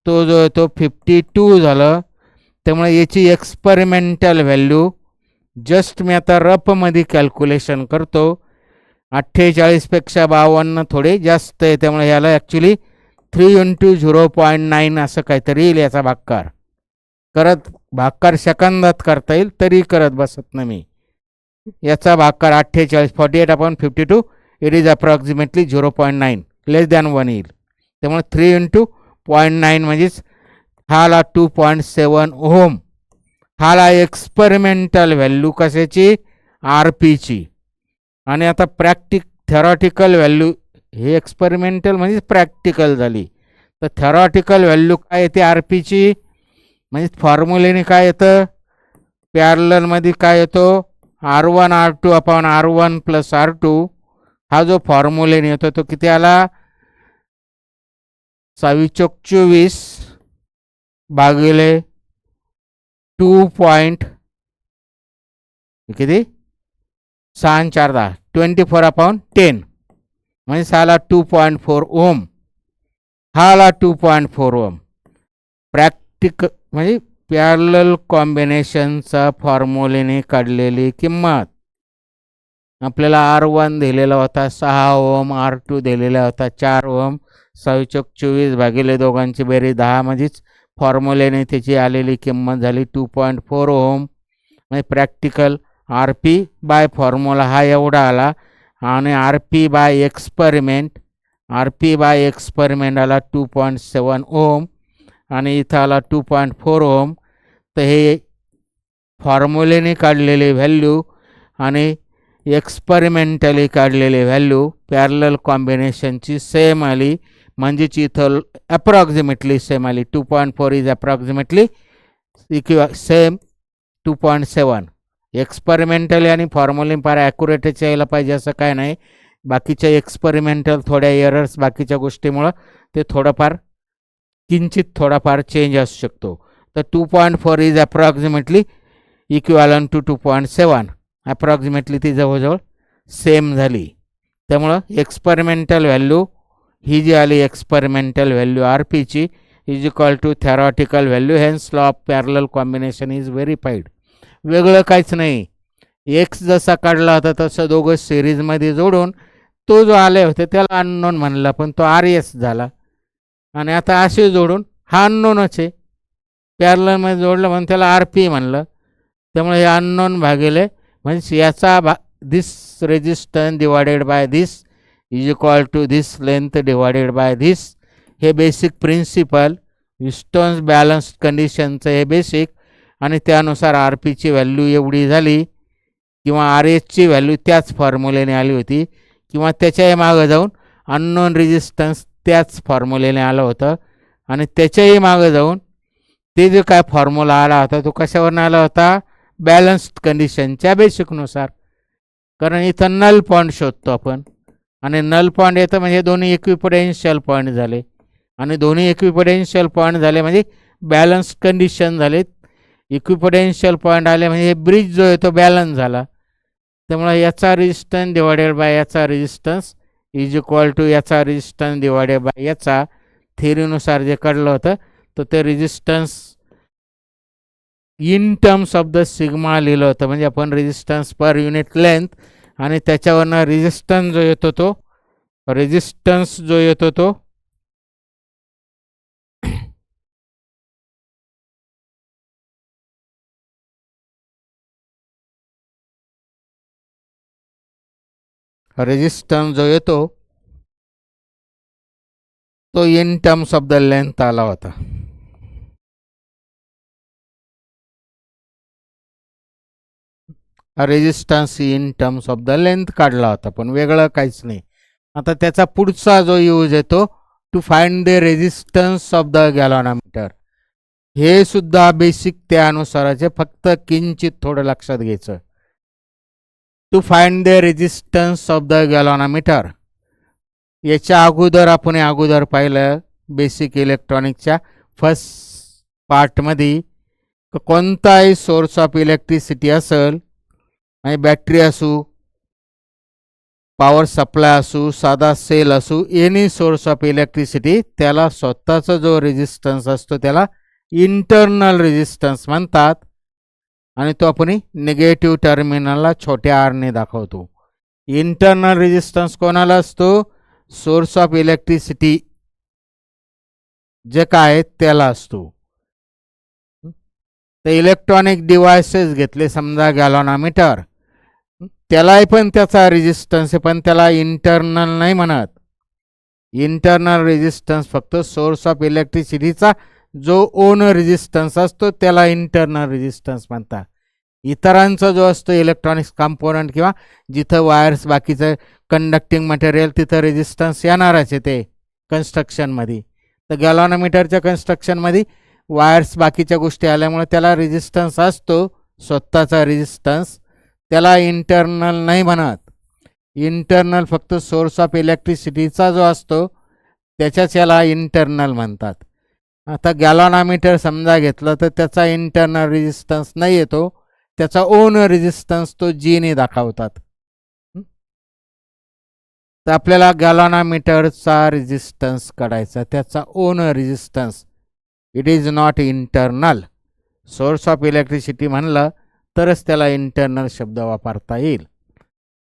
तो जो आहे तो 52 झालं. त्यामुळे याची एक्सपेरिमेंटल व्हॅल्यू जस्ट मी आता रफमध्ये कॅल्क्युलेशन करतो. 48पेक्षा 52 थोडे जास्त आहे, त्यामुळे याला ॲक्च्युली 3 × 0.9 असं काहीतरी येईल याचा भागाकार. भागाकार सेकंदात करता येईल, तरी करत बसत नाही मी. याचा भागाकार 48/52 it is approximately 0.9 less than 1 येईल. त्यामुळे 3 × 0.9 म्हणजेच हाला 2.7 ओहम. हाला एक्सपेरिमेंटल व्हॅल्यू कशाची? RPची. आणि आता थेरॉटिकल व्हॅल्यू, हे एक्सपेरिमेंटल म्हणजे प्रॅक्टिकल झाली, तर थेरॉटिकल व्हॅल्यू काय येते RPची? म्हणजे फॉर्म्युलेने काय येतं? पॅरललमध्ये काय येतो? R1 R2 upon R1 + R2. हा जो फॉर्म्युलेने येतो तो किती आला? 24 भागिले 2 पॉईंट किती? 6 × 4 = 24/10 म्हणजे साला 2.4 ओम. हाला 2.4 ओम. म्हणजे पॅरलल कॉम्बिनेशनचा फॉर्म्युलेने काढलेली किंमत. आपल्याला R1 दिलेला होता 6 ओम, R2 दिलेला होता 4 ओम. 24 भागिले दोघांची बेरीज 10 म्हणजेच फॉर्म्युलेने त्याची आलेली किंमत झाली 2.4 ओम. म्हणजे प्रॅक्टिकल RP बाय फॉर्म्युला हा एवढा आला. आणि RP बाय एक्सपेरिमेंट आला 2.7 ओम आणि इथं आला 2.4 ओम. तर हे फॉर्म्युलेने काढलेले व्हॅल्यू आणि एक्सपेरिमेंटली काढलेले व्हॅल्यू पॅरलल कॉम्बिनेशनची सेम आली. म्हणजेच इथं अप्रॉक्सिमेटली सेम आली. 2.4 इज अप्रॉक्सिमेटली सेम 2.7. एक्सपेरिमेंटली आणि फॉर्म्युले फार ॲक्युरेटच यायला पाहिजे असं काय नाही. बाकीच्या एक्सपेरिमेंटल थोड्या एरर्स बाकीच्या गोष्टीमुळं ते किंचित थोडाफार चेंज असू शकतो. तर 2.4 is approximately equivalent to 2.7. Approximately ती जवळजवळ सेम झाली. त्यामुळं एक्सपेरिमेंटल व्हॅल्यू ही जी आली एक्सपेरिमेंटल व्हॅल्यू RPची is equal to theoretical value. Hence law of parallel combination is verified. वेगळं काहीच नाही. एक्स जसा काढला होता तसं दोघं सिरीजमध्ये जोडून तो जो आले होते त्याला अननोन म्हणला, पण तो RS झाला. आणि आता असे जोडून हा अननोनच आहे, पॅरललमध्ये जोडलं म्हणून त्याला RP म्हणलं. त्यामुळे हे अननोन भागिले म्हणजे याचा this resistance divided by this is equal to this length divided by this. हे बेसिक प्रिन्सिपल विस्टोन्स बॅलन्स कंडिशनचं हे बेसिक. आणि त्यानुसार RPची व्हॅल्यू एवढी झाली किंवा RSची व्हॅल्यू त्याच फॉर्म्युलेने आली होती किंवा त्याच्याही मागं जाऊन अननोन रेजिस्टन्स त्याच फॉर्म्युलेने आलं होतं. आणि त्याच्याही मागं जाऊन ते जो काय फॉर्म्युला आला होता तो कशावरून आला होता? बॅलन्स्ड कंडिशनच्या बेसिकनुसार. कारण इथं नल पॉईंट शोधतो आपण आणि नल पॉईंट येतं म्हणजे दोन्ही इक्विपोटेन्शियल पॉईंट झाले. आणि दोन्ही इक्विपोटेन्शियल पॉईंट झाले म्हणजे बॅलन्स्ड कंडिशन झाले. इक्विपोटेन्शियल पॉईंट आले म्हणजे हे ब्रिज जो आहे तो बॅलन्स झाला. त्यामुळे याचा रेजिस्टन्स डिवायडेड बाय याचा रेजिस्टन्स इज इक्वल टू याचा रेजिस्टन्स डिवायडेड बाय याचा. थेरीनुसार जे काढलं होतं तर ते resistance in terms of the sigma लिहिलं होतं. म्हणजे आपण रेजिस्टन्स पर युनिट लेंथ आणि त्याच्यावरनं रेजिस्टन्स जो येतो तो रेजिस्टन्स जो येतो तो in terms of the length आला होता. Resistance in terms of the length काढला होता, पण वेगळं काहीच नाही. आता त्याचा पुढचा जो यूज येतो to find the resistance of the galvanometer. हे सुद्धा बेसिक त्यानुसाराचे, फक्त किंचित थोडं लक्षात घ्यायचं. To find the resistance of the galvanometer याच्या अगोदर पाहिलं बेसिक इलेक्ट्रॉनिकच्या फर्स्ट पार्टमध्ये. कोणताही सोर्स ऑफ इलेक्ट्रिसिटी असेल, बॅटरी असू पॉवर सप्लाय असू, साधा सेल असू, एनी सोर्स ऑफ इलेक्ट्रिसिटी, त्याला स्वतःचा जो रेजिस्टन्स असतो त्याला इंटरनल रेजिस्टन्स म्हणतात. आणि तो आपण निगेटिव्ह टर्मिनलला छोट्या आरने दाखवतो. इंटरनल रेजिस्टन्स कोणाला असतो? सोर्स ऑफ इलेक्ट्रिसिटी जे काय आहे त्याला असतो. तर इलेक्ट्रॉनिक डिव्हायसेस घेतले समजा गॅलॉनोमीटर, त्यालाही पण त्याचा रेजिस्टन्स आहे, पण त्याला इंटरनल नाही म्हणत. इंटरनल रेजिस्टन्स फक्त सोर्स ऑफ इलेक्ट्रिसिटीचा जो ओन रेजिस्टन्स असतो त्याला इंटरनल रेजिस्टन्स म्हणतात. इतरांचा जो असतो इलेक्ट्रॉनिक्स कंपोनंट किंवा जिथं वायर्स बाकीचं कंडक्टिंग मटेरियल तिथं रेजिस्टन्स येणारच आहे ते कन्स्ट्रक्शनमध्ये. तर गॅलॉनोमीटरच्या कन्स्ट्रक्शनमध्ये वायर्स बाकीच्या गोष्टी आल्यामुळे त्याला रेजिस्टन्स असतो, स्वतःचा रेजिस्टन्स, त्याला इंटरनल नाही म्हणत. इंटरनल फक्त सोर्स ऑफ इलेक्ट्रिसिटीचा जो असतो त्याच्याच याला इंटरनल म्हणतात. आता गॅलॉनोमीटर समजा घेतलं तर त्याचा इंटरनल रेजिस्टन्स नाही येतो, त्याचा ओन रेजिस्टन्स तो जीने दाखवतात. तर आपल्याला गॅलॉनोमीटरचा रेजिस्टन्स काढायचा, त्याचा on resistance. It is not internal. Source of electricity म्हणलं तरच त्याला इंटरनल शब्द वापरता येईल.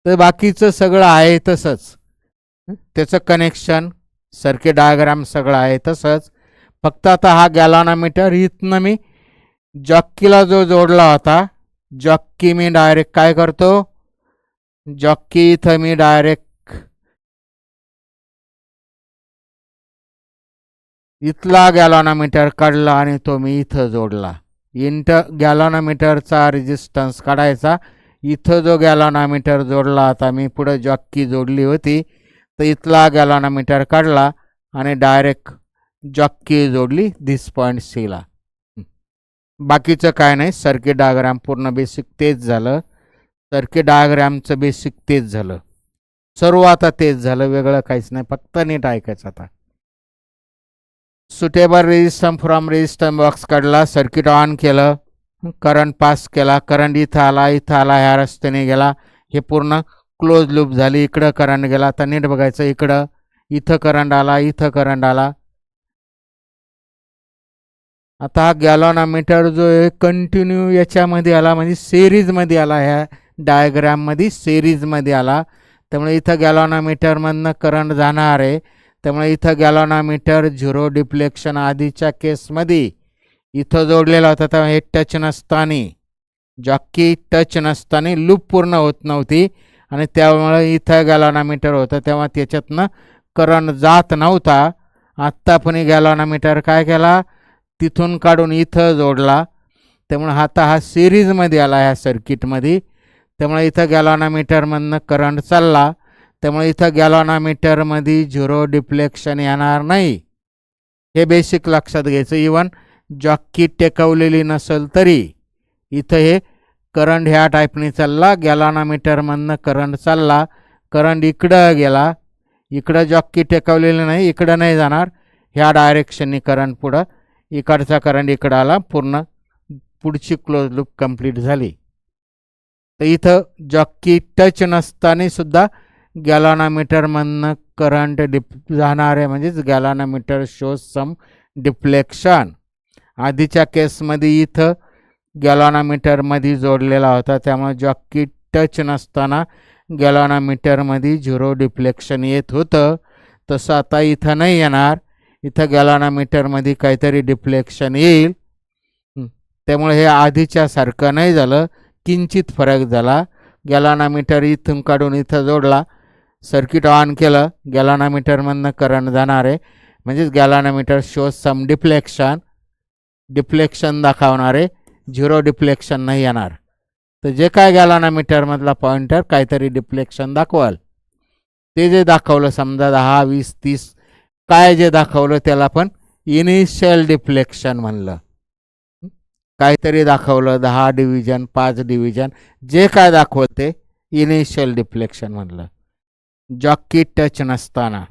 तर बाकीचं सगळं आहे तसंच, त्याचं कनेक्शन सर्किट डायग्राम सगळं आहे तसंच. फक्त आता हा गॅलॉनोमीटर इथनं मी जॉकीला जो जोडला होता, जॉकी मी डायरेक्ट काय करतो, जॉकी इथं मी डायरेक्ट इथला गॅलॉनोमीटर काढला आणि तो मी इथं जोडला. गॅलॉनोमीटरचा रेजिस्टन्स काढायचा, इथं जो गॅलॉनोमीटर जोडला आता मी पुढे जॉकी जोडली होती, तर इथला गॅलॉनोमीटर काढला आणि डायरेक्ट जॉकी जोडली दिस पॉईंट सीला. बाकीचं काय नाही, सर्किट डायग्राम पूर्ण बेसिक तेच झालं. सर्किट डायग्रामचं बेसिक तेच झालं, सर्व आता तेच झालं, वेगळं काहीच नाही, फक्त नीट ऐकायचं. आता suitable resistance from resistance box काढला, सर्किट ऑन केलं, करंट पास केला, करंट इथं आला, इथं आला, ह्या रस्त्याने गेला, हे पूर्ण क्लोज लूप झाली. इकडं करंट गेला, आता नीट बघायचं, इकडं इथं करंट आला, इथं करंट आला. आता हा गॅलॉनोमीटर जो आहे कंटिन्यू याच्यामध्ये आला, म्हणजे सिरीजमध्ये आला, ह्या डायग्राममध्ये सिरीजमध्ये आला. त्यामुळे इथं गॅलॉनोमीटरमधनं करंट जाणार आहे, त्यामुळे इथं गॅलॉनोमीटर झिरो डिफ्लेक्शन आधीच्या केसमध्ये इथं जोडलेला होता, तेव्हा हे टच नसताना, जॉकी टच नसताना लूप पूर्ण होत नव्हती आणि त्यामुळे इथं गॅलॉनोमीटर होतं तेव्हा त्याच्यातनं करंट जात नव्हता. आत्ता पण गॅलॉनोमीटर काय केला, तिथून काढून इथं जोडला, त्यामुळे आता हा सिरीजमध्ये आला ह्या सर्किटमध्ये. त्यामुळे इथं गॅलॉनोमीटरमधनं करंट चालला, त्यामुळे इथं गॅलॉनोमीटरमध्ये झिरो डिफ्लेक्शन येणार नाही, हे बेसिक लक्षात घ्यायचं. इवन जॉकी टेकवलेली नसेल तरी इथं हे करंट ह्या टाईपने चालला, गॅलॉनोमीटरमधनं करंट चालला, करंट इकडं गेला, इकडं जॉकी टेकवलेली नाही, इकडं नाही जाणार, ह्या डायरेक्शनने करंट पुढं, इकडचा करंट इकडं आला, पूर्ण पुढची क्लोज लूप कंप्लीट झाली. तर इथं जॉकी टच नसताना सुद्धा गॅलॉनोमीटरमधनं करंट जाणार आहे, म्हणजेच गॅलॉनोमीटर शोज सम डिफ्लेक्शन. आधीच्या केसमध्ये इथं गॅलॉनोमीटरमध्ये जोडलेला होता, त्यामुळे जॉकी टच नसताना गॅलॉनोमीटरमध्ये झिरो डिफ्लेक्शन येत होतं. तसं आता इथं नाही येणार, इथं गॅलॉनोमीटरमध्ये काहीतरी डिफ्लेक्शन येईल. त्यामुळे हे आधीच्या सारखं नाही झालं, किंचित फरक झाला. गॅलॉनोमीटर इथून काढून इथं जोडला, सर्किट ऑन केलं, गॅलॉनोमीटरमधनं करंट जाणार आहे, म्हणजेच गॅलॉनोमीटर शोज सम डिफ्लेक्शन, डिफ्लेक्शन दाखवणारे, झिरो डिफ्लेक्शन नाही येणार. तर जे काय गॅलॉनोमीटरमधला पॉइंटर काहीतरी डिफ्लेक्शन दाखवाल, ते जे दाखवलं समजा 10, 20, 30 काय जे दाखवलं त्याला पण इनिशियल डिफ्लेक्शन म्हणलं. काहीतरी दाखवलं 10 डिव्हिजन 5 डिव्हिजन जे काय दाखवलं ते इनिशियल डिफ्लेक्शन म्हणलं, जॉकी टच नसताना.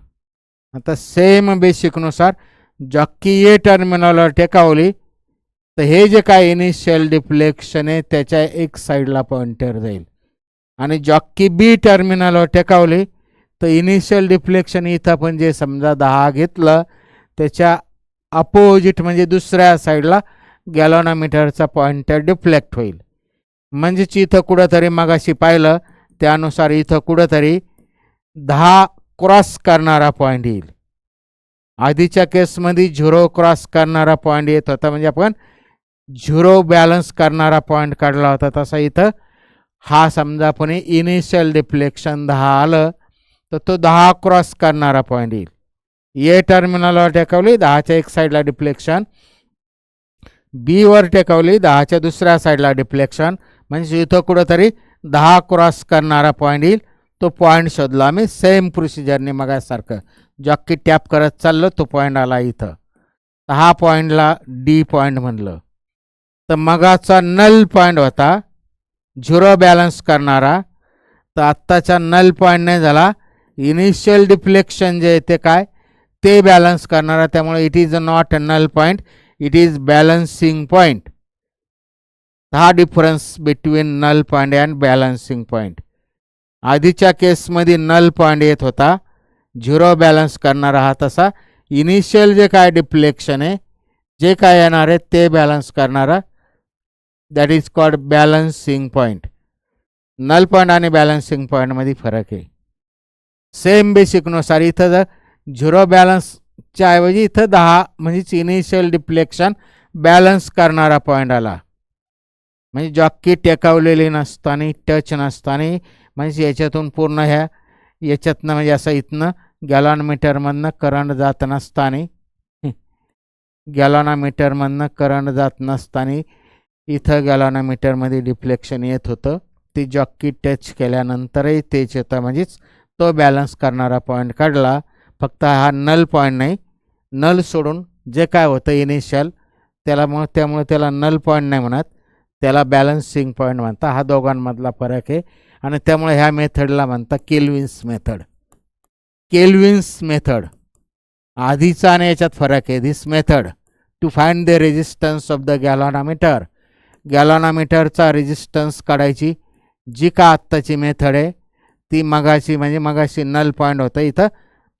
आता सेम बेसिकनुसार जॉकी ए टर्मिनलवर टेकावली तर हे जे काय इनिशियल डिफ्लेक्शन आहे त्याच्या एक साईडला पॉइंटर जाईल, आणि जॉकी बी टर्मिनलवर टेकावली तर इनिशियल डिफ्लेक्शन इथं आपण जे समजा 10 घेतलं त्याच्या अपोजिट म्हणजे दुसऱ्या साईडला गॅलॉनोमीटरचा पॉइंटर डिफ्लेक्ट होईल. म्हणजेच इथं कुठंतरी मगाशी पाहिलं त्यानुसार इथं कुठंतरी 10 क्रॉस करणारा पॉईंट येईल. आधीच्या केसमध्ये 0 क्रॉस करणारा पॉईंट येत होता म्हणजे आपण 0 बॅलन्स करणारा पॉईंट काढला होता. तसा इथं हा समजा आपण इनिशियल डिफ्लेक्शन 10 आलं तर तो 10 क्रॉस करणारा पॉईंट येईल. ए टर्मिनलवर टेकवली 10च्या एक साईडला डिफ्लेक्शन, बी वर टेकवली 10च्या दुसऱ्या साईडला डिफ्लेक्शन, म्हणजे इथं कुठंतरी 10 क्रॉस करणारा पॉईंट येईल. तो पॉईंट शोधला आम्ही सेम प्रोसिजरने मगासारखं जॉकी टॅप करत चाललो तो पॉईंट आला इथं. तर हा पॉईंटला डी पॉईंट म्हणलं. तर मगाचा नल पॉईंट होता 0 बॅलन्स करणारा, तर आत्ताचा नल पॉईंट नाही झाला. इनिशियल डिफ्लेक्शन जे ते काय ते बॅलन्स करणारा, त्यामुळे it is not a null point, it is balancing point. हा difference between null point and balancing point. आधीच्या केसमध्ये नल पॉईंट येत होता 0 बॅलन्स करणारा, हा तसा इनिशियल जे काय डिफ्लेक्शन आहे जे काय येणार आहे ते बॅलन्स करणारा, that is called balancing point. Null point आणि बॅलन्सिंग पॉईंटमध्ये फरक आहे. सेम बेसिकनुसार इथं जर 0 बॅलन्सच्या ऐवजी इथं 10 म्हणजेच इनिशियल डिफ्लेक्शन बॅलन्स करणारा पॉईंट आला. म्हणजे जॉकी टेकावलेली नसताना टच नसताना म्हणजे याच्यातून पूर्ण ह्या याच्यातनं म्हणजे असं इथनं गॅलॉनमीटरमधनं करंट जात नसताना गॅलॉनमीटरमधनं करंट जात नसताना इथं गॅलॉनमीटरमध्ये डिफ्लेक्शन येत होतं. ते जॉकी टच केल्यानंतरही तेच येतं, म्हणजेच तो बॅलन्स करणारा पॉईंट काढला. फक्त हा नल पॉईंट नाही, नल सोडून जे काय होतं इनिशियल त्याला मग त्यामुळे त्याला नल पॉईंट नाही म्हणत, त्याला बॅलन्सिंग पॉईंट म्हणतात. हा दोघांमधला फरक आहे आणि त्यामुळे ह्या मेथडला म्हणतात केल्विन्स मेथड. केल्विन्स मेथड आधीचा आणि याच्यात फरक आहे. This method to find the resistance of the galvanometer, गॅलॉनोमीटरचा रेजिस्टन्स काढायची जी का आत्ताची मेथड आहे ती मगाशी म्हणजे मगाशी नल पॉईंट होतं, इथं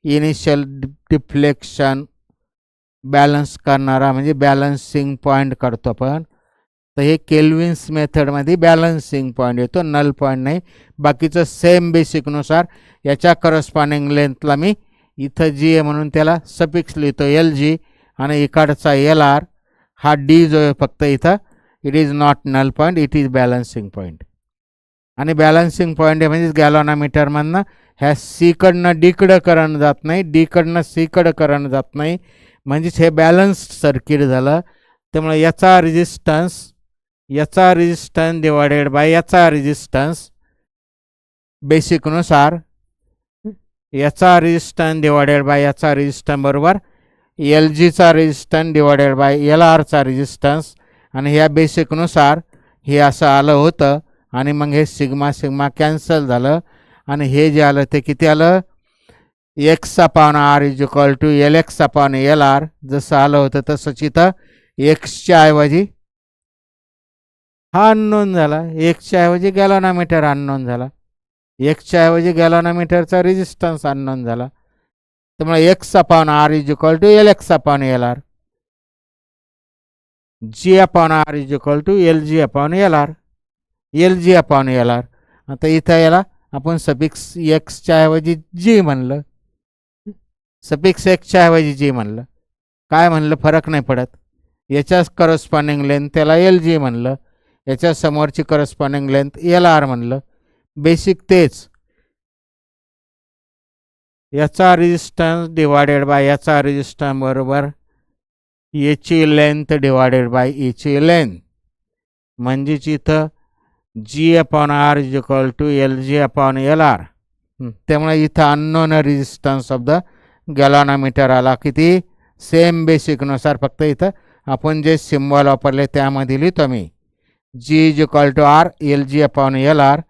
इनिशियल डिफ्लेक्शन बॅलन्स करणारा म्हणजे बॅलन्सिंग पॉईंट काढतो आपण. तर हे केल्विन्स मेथडमध्ये बॅलन्सिंग पॉईंट येतो, नल पॉईंट नाही. बाकीचं सेम बेसिकनुसार याच्या करस्पॉन्डिंग लेंथला मी इथं जी आहे म्हणून त्याला सफिक्स लिहितो एल जी आणि इकडचा एल आर. हा डी जो आहे फक्त इथं it is not null point, it is balancing point. आणि बॅलन्सिंग पॉईंट आहे म्हणजेच गॅलॉनोमीटरमधनं ह्या सीकडनं डीकडं करंट जात नाही, डीकडनं सीकडं करंट जात नाही, म्हणजेच हे बॅलन्स्ड सर्किट झालं. त्यामुळे याचा रेजिस्टन्स डिवायडेड बाय याचा रेजिस्टन्स बेसिकनुसार याचा रेजिस्टन्स डिवायडेड बाय याचा रेजिस्टन्स बरोबर एल जीचा रेजिस्टन्स डिवायडेड बाय एल आरचा रेजिस्टन्स. आणि ह्या बेसिकनुसार हे असं आलं होतं आणि मग हे सिग्मा सिग्मा कॅन्सल झालं आणि हे जे आलं ते किती आलं, X upon R is equal to L X upon L R. जसं आलं होतं तसंच इथं एक्सच्या ऐवजी हा अननोन झाला, एक्सच्या ऐवजी गॅलॉनोमीटर अननोन झाला, एक्सच्या ऐवजी गॅलॉनोमीटरचा रेजिस्टन्स अननोन झाला. त्यामुळे X upon R is equal to L X upon L R, G upon R is equal to L G upon L R, L G upon L R. आता इथं याला आपण सफिक्स एक्सच्या ऐवजी जी म्हणलं, सफिक्स एक्सच्या ऐवजी जी म्हणलं, काय म्हणलं फरक नाही पडत. याच्याच करस्पॉन्डिंग लेंथ त्याला एल जी म्हणलं, याच्या समोरची करस्पॉन्डिंग लेंथ एल आर म्हणलं. बेसिक तेच, याचा रेजिस्टन्स डिवायडेड बाय याचा रेजिस्टन्स बरोबर याची लेंथ डिवायडेड बाय याची लेंथ, म्हणजेच इथं G upon R is equal to L G upon L R. त्यामुळे इथं unknown resistance of the galvanometer आला किती, सेम बेसिकनुसार फक्त इथं आपण जे सिम्बॉल वापरले त्यामध्ये लिहितो मी, G is equal to R L G upon L R.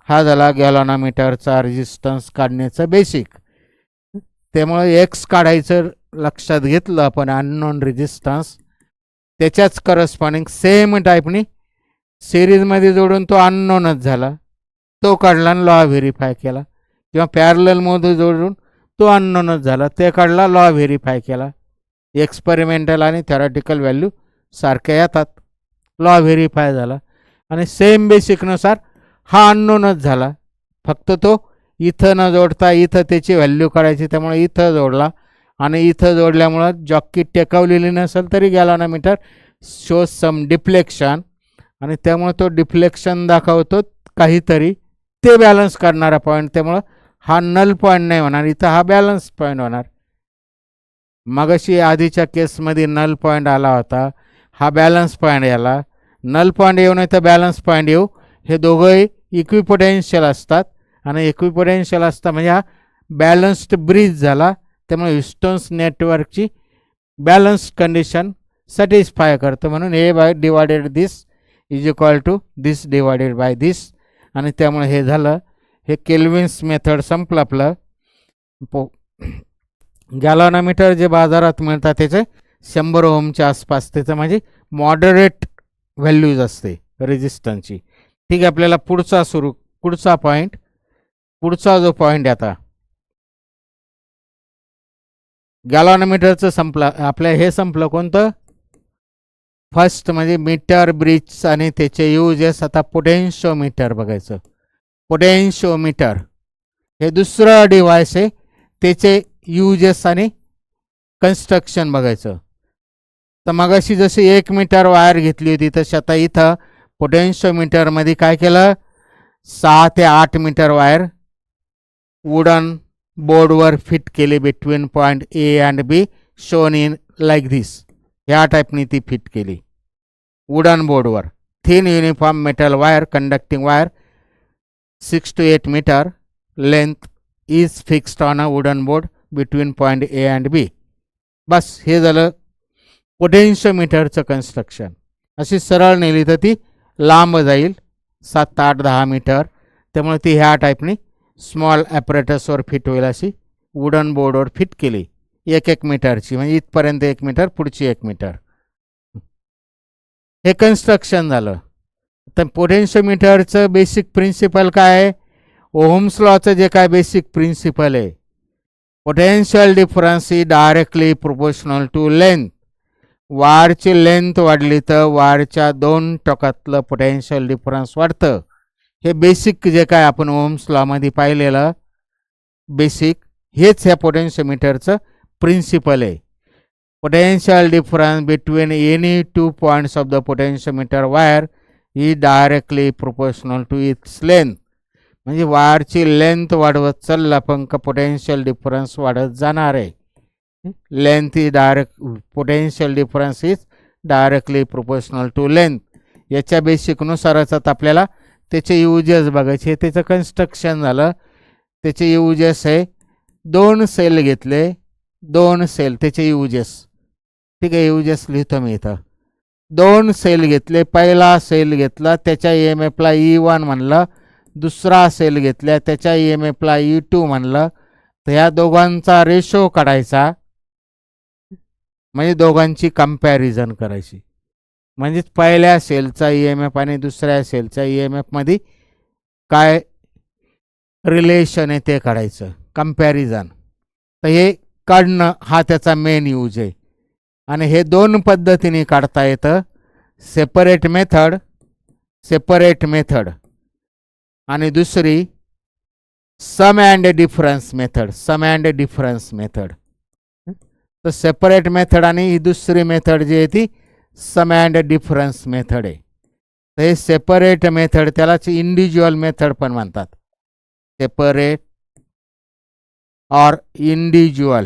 हा झाला गॅलॉनोमीटरचा रेजिस्टन्स काढण्याचं बेसिक. त्यामुळे एक्स काढायचं लक्षात घेतलं आपण अननोन रेजिस्टन्स, त्याच्याच करस्पॉन्डिंग सेम टाईपनी सिरीजमध्ये जोडून तो अननोनच झाला. तो काढला आणि लॉ व्हेरीफाय केला, किंवा पॅरललमध्ये जोडून तो अननोनच झाला, ते काढला, लॉ व्हेरीफाय केला. एक्सपेरिमेंटल आणि थेरॉटिकल व्हॅल्यू सारख्या येतात, लॉ व्हेरीफाय झाला. आणि सेम बेसिकनुसार हा अननोनच झाला, फक्त तो इथं न जोडता इथं त्याची व्हॅल्यू काढायची, त्यामुळे इथं जोडला. आणि इथं जोडल्यामुळं जॉकी टेकवलेली नसेल तरी गॅल्व्हनोमीटर शोज सम डिफ्लेक्शन, आणि त्यामुळे तो डिफ्लेक्शन दाखवतो काहीतरी, ते बॅलन्स करणारा पॉईंट. त्यामुळं हा नल पॉईंट नाही होणार, इथं हा बॅलन्स पॉईंट होणार. मगाशी आधीच्या केसमध्ये नल पॉईंट आला होता, हा बॅलन्स पॉईंट याला. नल पॉईंट येऊ नाही तर बॅलन्स पॉईंट येऊ, हे दोघंही इक्विपोटेन्शियल असतात, आणि इक्विपोटेन्शियल असतात म्हणजे हा बॅलन्स्ड ब्रिज झाला. त्यामुळे ह्युस्टन्स नेटवर्कची बॅलन्स्ड कंडिशन सॅटिस्फाय करतं, म्हणून हे by divided this is equal to this divided by this. आणि त्यामुळे हे झालं, हे केल्विन्स मेथड संपलं आपलं. गॅल्व्हनोमीटर जे बाजारात मिळतात त्याचे 100 ओमच्या आसपास, त्याचं म्हणजे मॉडरेट व्हॅल्यूज असते रेजिस्टन्सची. ठीक आहे, आपल्याला पुढचा पॉईंट, पुढचा जो पॉईंट आता गॅल्व्हनोमीटरचं संपलं आपल्या. हे संपलं कोणतं, फर्स्ट म्हणजे मीटर ब्रिज आणि त्याचे युजेस. आता पोटेन्शिओमीटर बघायचं. पोटेन्शिओमीटर हे दुसरं डिव्हाइस आहे, त्याचे युजेस आणि कन्स्ट्रक्शन बघायचं. तर मगाशी जशी 1 मीटर वायर घेतली होती, तशी आता इथं पोटेन्शिओमीटरमध्ये काय केलं, 6 ते 8 मीटर वायर वुडन बोर्डवर फिट केली between point A and B, shown in like this. ह्या टाईपनी ती फिट केली वुडन बोर्डवर. Thin uniform metal wire, conducting wire 6 to 8 meter length is fixed on a wooden board between point A and B. बस हे झालं पोटेन्शिओमीटरचं construction. अशी सरळ नेली तर ती लांब जाईल 7, 8, 10 मीटर. त्यामुळे ती ह्या टाईपनी स्मॉल ॲपरेटसवर फिट होईल, अशी वुडन बोर्डवर फिट केली 1-1 मीटरची, म्हणजे इथपर्यंत 1 मीटर, पुढची 1 मीटर. हे कन्स्ट्रक्शन झालं. तर पोटेन्शिओमीटरचं बेसिक प्रिन्सिपल काय आहे, ओहम्स लॉचं जे काय बेसिक प्रिन्सिपल आहे, potential difference is directly proportional to length. वायरची लेंथ वाढली तर वायरच्या 2 टोकातलं पोटेन्शियल डिफरन्स वाढतं. हे बेसिक जे काय आपण ओहम्स लॉमध्ये पाहिलेलं बेसिक, हेच ह्या पोटेन्शिओमीटरचं प्रिन्सिपल आहे. potential difference between any 2 points of the potentiometer wire is directly proportional to its length. म्हणजे वायरची लेंथ वाढवत चालला पण पोटेन्शियल डिफरन्स वाढत जाणार आहे. Length is direct, potential difference is directly proportional to length. याच्या बेसिकनुसारच आता आपल्याला त्याचे युजेस बघायचे. त्याचं कन्स्ट्रक्शन झालं, त्याचे युजेस आहे 2 सेल घेतले, 2 सेल त्याचे युजेस. ठीक आहे, युजेस लिहितो मी इथं. 2 सेल घेतले, पहिला सेल घेतला त्याच्या EMFला E1 म्हणलं, दुसरा सेल घेतल्या त्याच्या EMFला E2 म्हणलं. तर ह्या दोघांचा रेशो काढायचा, म्हणजे दोघांची कंपॅरिझन करायची. म्हणजे पहिल्या सेलचा EMF आणि दुसऱ्या सेलच्या EMF मध्ये काय रिलेशन आहे ते काढायचं, कंपॅरिझन. तर हे काढणं हा त्याचा मेन यूज आहे. आणि हे 2 पद्धतीने काढता येतं, सेपरेट मेथड आणि दुसरी सम अँड डिफरन्स मेथड. तर सेपरेट मेथड आणि ही दुसरी मेथड जी आहे ती सम अँड डिफरन्स मेथड आहे. तर हे सेपरेट मेथड त्यालाच इंडिव्हिज्युअल मेथड पण म्हणतात. सेपरेट और इंडिव्हिज्युअल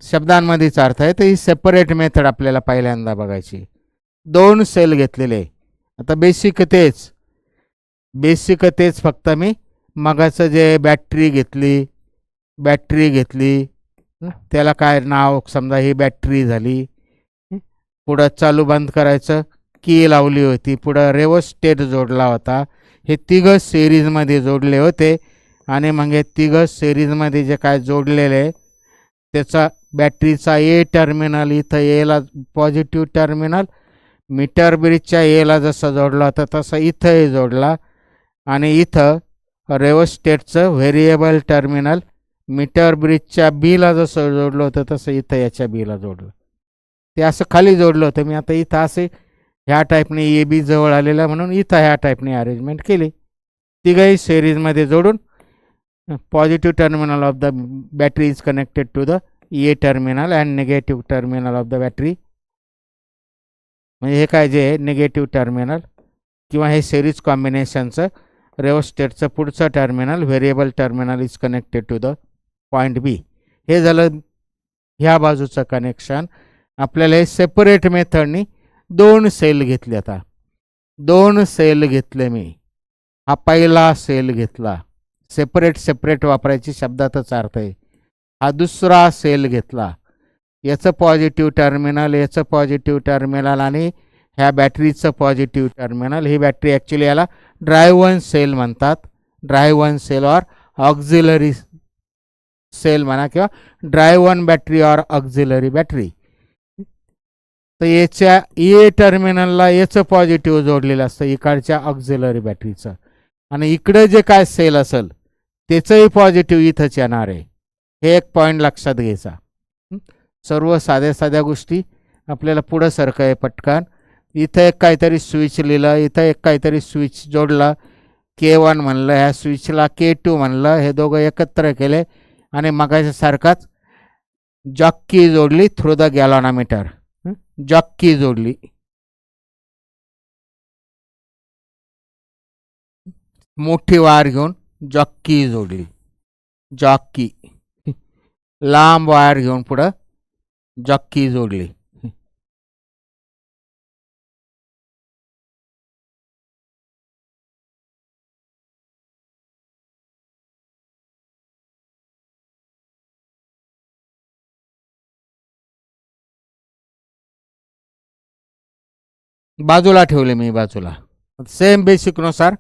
शब्दांमध्येच अर्थ आहे. तर ही सेपरेट मेथड आपल्याला पहिल्यांदा बघायची. 2 सेल घेतलेले. आता बेसिक तेच फक्त मी मगाचं जे बॅटरी घेतली त्याला काय नाव, समजा ही बॅटरी झाली. पुढं चालू बंद करायचं की लावली होती, पुढं रेवोस्टेट जोडला होता. हे तिघं सिरीजमध्ये जोडले होते. आणि मग हे तिघं सिरीजमध्ये जे काय जोडलेले त्याचा बॅटरीचा ए टर्मिनल इथं एला पॉझिटिव्ह टर्मिनल, मीटर ब्रिजच्या एला जसा जोडला होता तसा इथंही जोडला. आणि इथं रेओस्टेटचं व्हेरिएबल टर्मिनल मीटर ब्रिजच्या बीला जसं जोडलं होतं तसं इथं याच्या बीला जोडलं. ते असं खाली जोडलं होतं मी. आता इथं असे ह्या टाईपने ए बी जवळ आलेला म्हणून इथं ह्या टाईपने अरेंजमेंट केली. तिघही सिरीजमध्ये जोडून positive terminal of the battery is connected to the A terminal and negative terminal of the battery. म्हणजे हे काय जे आहे निगेटिव्ह टर्मिनल किंवा हे सिरीज कॉम्बिनेशनचं रेओस्टेटचं पुढचं terminal variable terminal is connected to the point B. हे झालं ह्या बाजूचं कनेक्शन. आपल्याला हे सेपरेट मेथडनी 2 सेल घेतले. आता 2 सेल घेतले मी. हा पहिला सेल घेतला. सेपरेट वापरायची शब्दातच अर्थ आहे. हा दुसरा सेल घेतला. याचं पॉझिटिव्ह टर्मिनल, याचं पॉझिटिव्ह टर्मिनल आणि ह्या बॅटरीचं पॉझिटिव्ह टर्मिनल. ही बॅटरी ॲक्च्युली याला ड्राईव्ह वन सेल म्हणतात. Driven cell or auxiliary cell म्हणा किंवा driven battery or auxiliary battery. तर याच्या ए टर्मिनलला याचं पॉझिटिव्ह जोडलेलं असतं इकडच्या ऑक्झिलरी बॅटरीचं आणि इकडं जे काय सेल असेल त्याचंही पॉझिटिव्ह इथंच येणार आहे. हे एक पॉईंट लक्षात घ्यायचा. सर्व साध्या गोष्टी आपल्याला पुढं सरकं आहे पटकन. इथं एक काहीतरी स्विच लिहिलं, इथं एक काहीतरी स्विच जोडलं, K1 म्हणलं, ह्या स्विचला K2 म्हणलं. हे दोघं एकत्र केले आणि मगाच्यासारखाच जॉकी जोडली थ्रू द गॅलॉनोमीटर. जॉकी जोडली. मोठी वायर घेऊन जॉकी जोडली. जॉकी लांब वायर घेऊन पुढं जॉकी जोडली. बाजूला ठेवले मी बाजूला. सेम बेसिकनुसार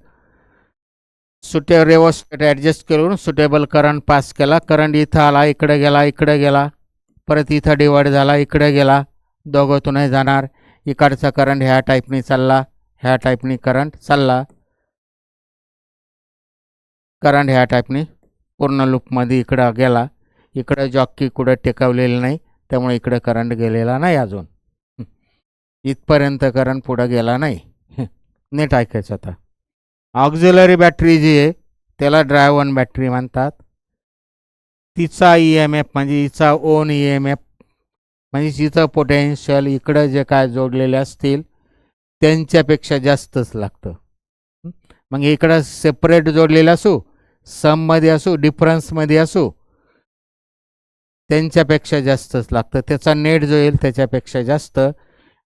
रेओस्टेट ॲडजस्ट करून सुटेबल करंट पास केला. करंट इथं आला, इकडे गेला, परत इथं डिवाइड झाला, इकडे गेला, दोघातूनही जाणार. इकडचा करंट ह्या टाईपनी चालला, ह्या टाईपनी करंट चालला. करंट ह्या टाईपनी पूर्ण लूपमध्ये इकडं गेला. इकडं जॉकी कुठं टेकवलेलं नाही त्यामुळे इकडं करंट गेलेला नाही. अजून इथपर्यंत करंट पुढं गेला नाही. नीट ऐकायचं. आता ऑक्झिलरी बॅटरी जी आहे त्याला ड्राईव्ह वन बॅटरी म्हणतात. तिचा EMF म्हणजे हिचा ओन EMF म्हणजे हिचं पोटेन्शियल इकडं जे काय जोडलेले असतील त्यांच्यापेक्षा जास्तच लागतं. मग इकडं सेपरेट जोडलेलं असू, सममध्ये असू, डिफरन्समध्ये असू, त्यांच्यापेक्षा जास्तच लागतं. त्याचा नेट जो येईल त्याच्यापेक्षा जास्त.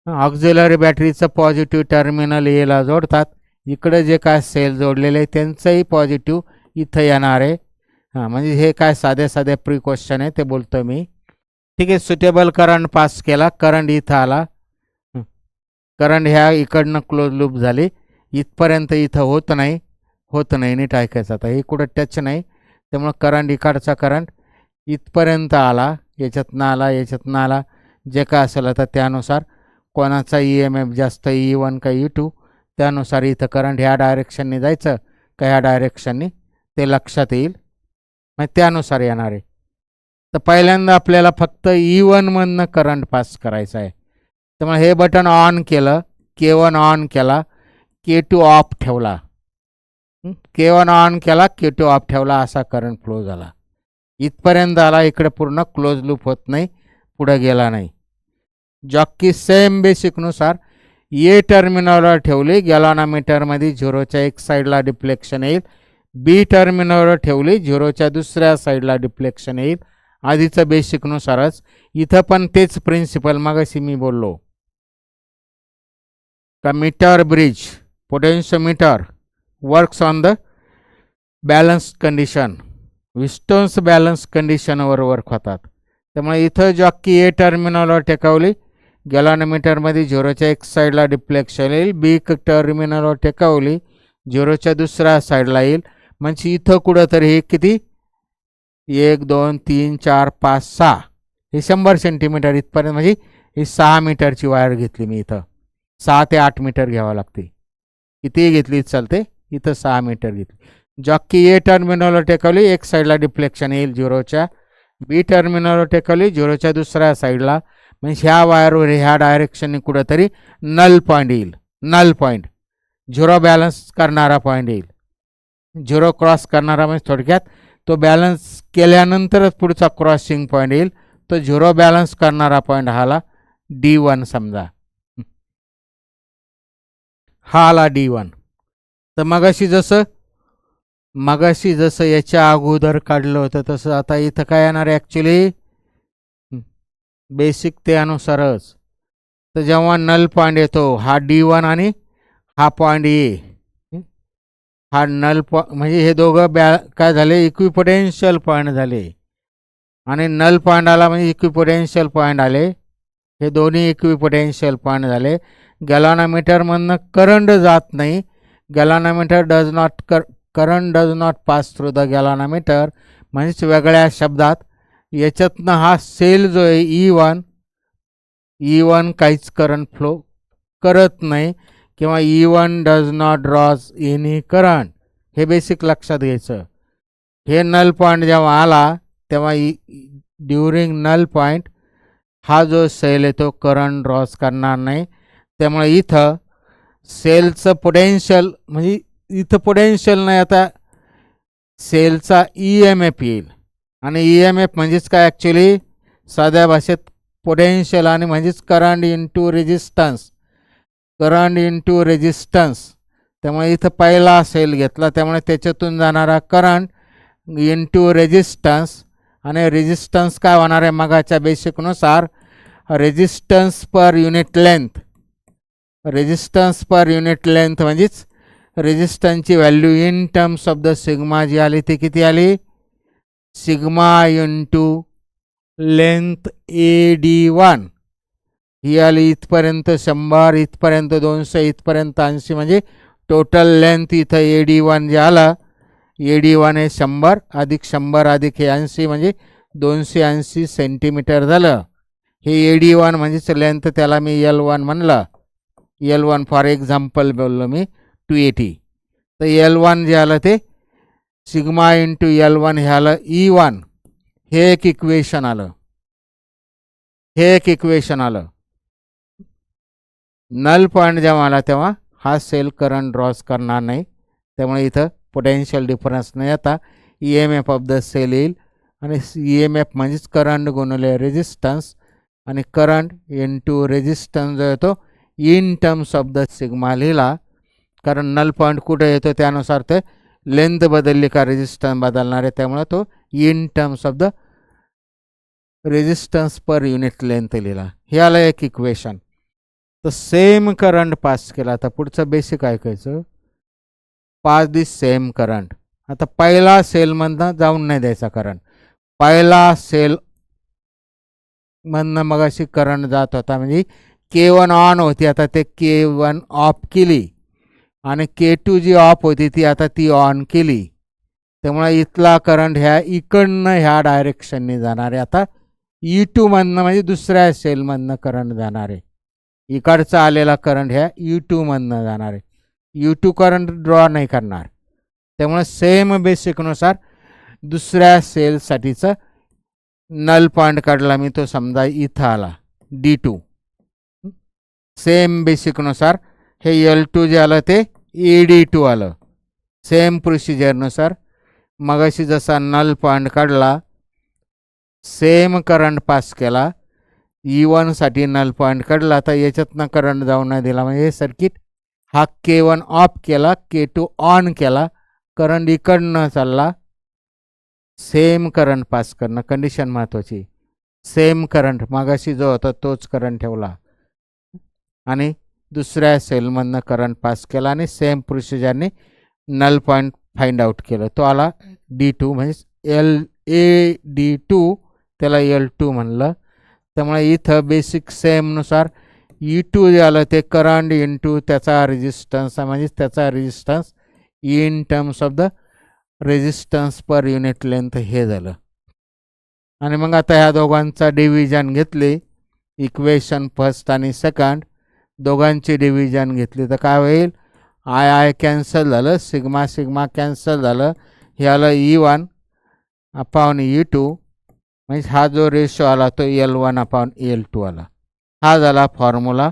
ऑक्झिलरी बॅटरीचं पॉझिटिव्ह टर्मिनल एला जोडतात. इकडे जे काय सेल जोडलेले आहे त्यांचंही पॉझिटिव्ह इथं येणार आहे. म्हणजे हे काय साधे प्रिकॉशन आहे ते बोलतो मी. ठीक आहे. सुटेबल करंट पास केला. करंट इथं आला. करंट ह्या इकडनं क्लोज लूप झाली. इथपर्यंत इथं होत नाही. नीट ऐकायचं. आता हे कुठं टच नाही त्यामुळं करंट इकडचा करंट इथपर्यंत आला, याच्यातनं आला. जे काय असेल आता त्यानुसार कोणाचा EMF जास्त E1 का E2 त्यानुसार इथं करंट ह्या डायरेक्शनने जायचं का ह्या डायरेक्शनने ते लक्षात येईल. मग त्यानुसार येणार आहे. तर पहिल्यांदा आपल्याला फक्त E1 मधनं करंट पास करायचं आहे. त्यामुळे हे बटन ऑन केलं, K1 ऑन केला, K2 ऑफ ठेवला. K1 ऑन केला, K2 ऑफ ठेवला, असा करंट फ्लो झाला. इथपर्यंत आला. इकडे पूर्ण क्लोज लूप होत नाही, पुढे गेला नाही. जॉकी सेम बेसिकनुसार ए टर्मिनलवर ठेवली. गॅलॉनोमीटरमध्ये 0च्या एक साईडला डिफ्लेक्शन येईल. बी टर्मिनलवर ठेवली, 0च्या दुसऱ्या साईडला डिफ्लेक्शन येईल. आधीचं बेसिकनुसारच इथं पण तेच प्रिन्सिपल मगाशी मी बोललो का meter bridge potentiometer works on the balance condition. Wheatstone's balance कंडिशनवर वर्क होतात. त्यामुळे इथं जॉकी ए टर्मिनलवर टेकवली. गॅलॉनोमीटरमध्ये 0च्या एक साईडला डिफ्लेक्शन येईल. बी टर्मिनलवर टेकवली, 0च्या दुसऱ्या साईडला येईल. म्हणजे इथं कुठंतरी हे किती 1 2 3 4 5 6 हे 100 सेंटीमीटर इथपर्यंत म्हणजे ही 6 मीटरची वायर घेतली मी. इथं 6 ते 8 मीटर घ्यावं लागते. कितीही घेतली चालते, इथं 6 मीटर घेतली. जॉकी ए टर्मिनलवर टेकवली, एक साईडला डिफ्लेक्शन येईल 0च्या, बी टर्मिनलवर टेकवली 0च्या दुसऱ्या साईडला, म्हणजे ह्या वायरवर ह्या डायरेक्शनने कुठंतरी नल पॉईंट येईल. नल पॉईंट 0 बॅलन्स करणारा पॉईंट येईल. 0 क्रॉस करणारा म्हणजे थोडक्यात तो बॅलन्स केल्यानंतरच पुढचा क्रॉसिंग पॉईंट येईल. तो 0 बॅलन्स करणारा पॉईंट हाला D1 समजा. हा आला D1. तर मगाशी जसं याच्या अगोदर काढलं होतं तसं आता इथं काय येणार आहे ॲक्च्युली बेसिक ते अनुसारच. तर जेव्हा नल पॉईंट येतो हा D1 आणि हा पॉईंट ए, हा नल म्हणजे हे दोघं काय झाले इक्विपोटेन्शियल पॉईंट झाले, आणि नल पॉईंट आला म्हणजे इक्विपोटेन्शियल पॉईंट आले. हे दोन्ही इक्विपोटेन्शियल पॉईंट झाले. गॅलॉनोमीटरमधनं करंट जात नाही. Galvanometer current does not pass through the galvanometer. म्हणजेच वेगळ्या शब्दात याच्यातनं हा सेल जो आहे E1 काहीच करंट फ्लो करत नाही, किंवा E1 does not draws any current. हे बेसिक लक्षात घ्यायचं. हे नल पॉईंट जेव्हा आला तेव्हा ड्युरिंग नल पॉईंट हा जो सेल आहे तो करंट ड्रॉज करणार नाही. त्यामुळे इथं सेलचं पोटेन्शियल म्हणजे इथं पोटेन्शियल नाही, आता सेलचा EMF येईल. आणि EMF म्हणजेच काय ॲक्च्युली साध्या भाषेत पोटेन्शियल आणि म्हणजेच current into resistance. Current into resistance. त्यामुळे इथं पहिला सेल घेतला त्यामुळे त्याच्यातून जाणारा करंट इंटू रेजिस्टन्स, आणि रेजिस्टन्स काय होणार आहे मगाच्या बेसिकनुसार resistance per unit length. Resistance per unit length म्हणजेच रेजिस्टन्सची value in terms of the sigma जी आली ती किती आली, सिग्मा इंटू लेंथ AD1 ही आली इथपर्यंत 100, इथपर्यंत 200, इथपर्यंत 80, म्हणजे टोटल लेंथ इथं AD1 जे आलं, AD1 हे 100 अधिक 100 अधिक हे 80 म्हणजे 280 सेंटीमीटर झालं. हे AD1 म्हणजेच लेंथ, त्याला मी L1 म्हणलं. L1 फॉर एक्झाम्पल बोललो मी 280. तर L1 जे आलं ते सिग्मा इंटू L1 हे आलं E1. हे एक इक्वेशन आलं. नल पॉईंट जेव्हा आला तेव्हा हा सेल करंट ड्रॉज करणार नाही, त्यामुळे इथं पोटेन्शियल डिफरन्स नाही. आता EMF ऑफ द सेल येईल, आणि EMF म्हणजेच करंट गुणिले रेजिस्टन्स, आणि करंट इंटू रेजिस्टन्स जो येतो in terms of the sigma लिहिला, कारण नल पॉईंट कुठे येतो त्यानुसार ते लेंथ बदलली का रेजिस्टन्स बदलणार आहे, त्यामुळे तो in terms of the resistance per unit length लिहिला. हे आलं एक इक्वेशन. तर सेम करंट पास केला. आता पुढचं बेसिक ऐकायचं. पास दिस सेम करंट. आता पहिला सेलमधनं जाऊन नाही द्यायचा करंट. पहिला सेल मधनं मग अशी करंट जात होता, म्हणजे K1 ऑन होती, आता ते K1 ऑफ केली, आणि K2 जी ऑफ होती ती आता ती ऑन केली. त्यामुळे इथला करंट ह्या इकडनं ह्या डायरेक्शनने जाणार आहे. आता E2 मधनं म्हणजे दुसऱ्या सेलमधनं करंट जाणार आहे. इकडचा आलेला करंट ह्या E2 मधनं जाणार आहे. U2 करंट ड्रॉ नाही करणार. त्यामुळे सेम बेसिकनुसार दुसऱ्या सेलसाठीचं नल पॉईंट काढला मी, तो समजा इथं आला D2. सेम बेसिकनुसार हे L2 जे आलं ते AD2 आलं. सेम प्रोसिजरनुसार मगाशी जसा नल पॉईंट काढला, सेम करंट पास केला, E1 साठी नल पॉईंट काढला, तर याच्यातनं करंट जाऊ नाही दिला, म्हणजे हे सर्किट हा K1 ऑफ केला, K2 ऑन केला, करंट इकडनं चालला. सेम करंट पास करणं कंडिशन महत्त्वाची. सेम करंट मगाशी जो होता तोच करंट ठेवला, आणि दुसऱ्या सेलमधनं करंट पास केला, आणि सेम प्रोसिजरने नल पॉईंट फाइंड आउट केलं. तो आला D2, म्हणजे AD2, त्याला L2 म्हणलं. त्यामुळे इथं बेसिक सेमनुसार E2 जे आलं ते करंट इंटू त्याचा रेजिस्टन्स, म्हणजे त्याचा resistance in terms of the resistance per unit length हे झालं. आणि मग आता ह्या दोघांचा डिव्हिजन घेतले, इक्वेशन फर्स्ट आणि सेकंड दोघांची डिव्हिजन घेतली, तर काय होईल, आय कॅन्सल झालं, सिग्मा सिग्मा कॅन्सल झालं, हे आलं E1 अपॉन E2, म्हणजे हा जो रेशो आला तो L1 अपॉन L2 आला. हा झाला फॉर्म्युला.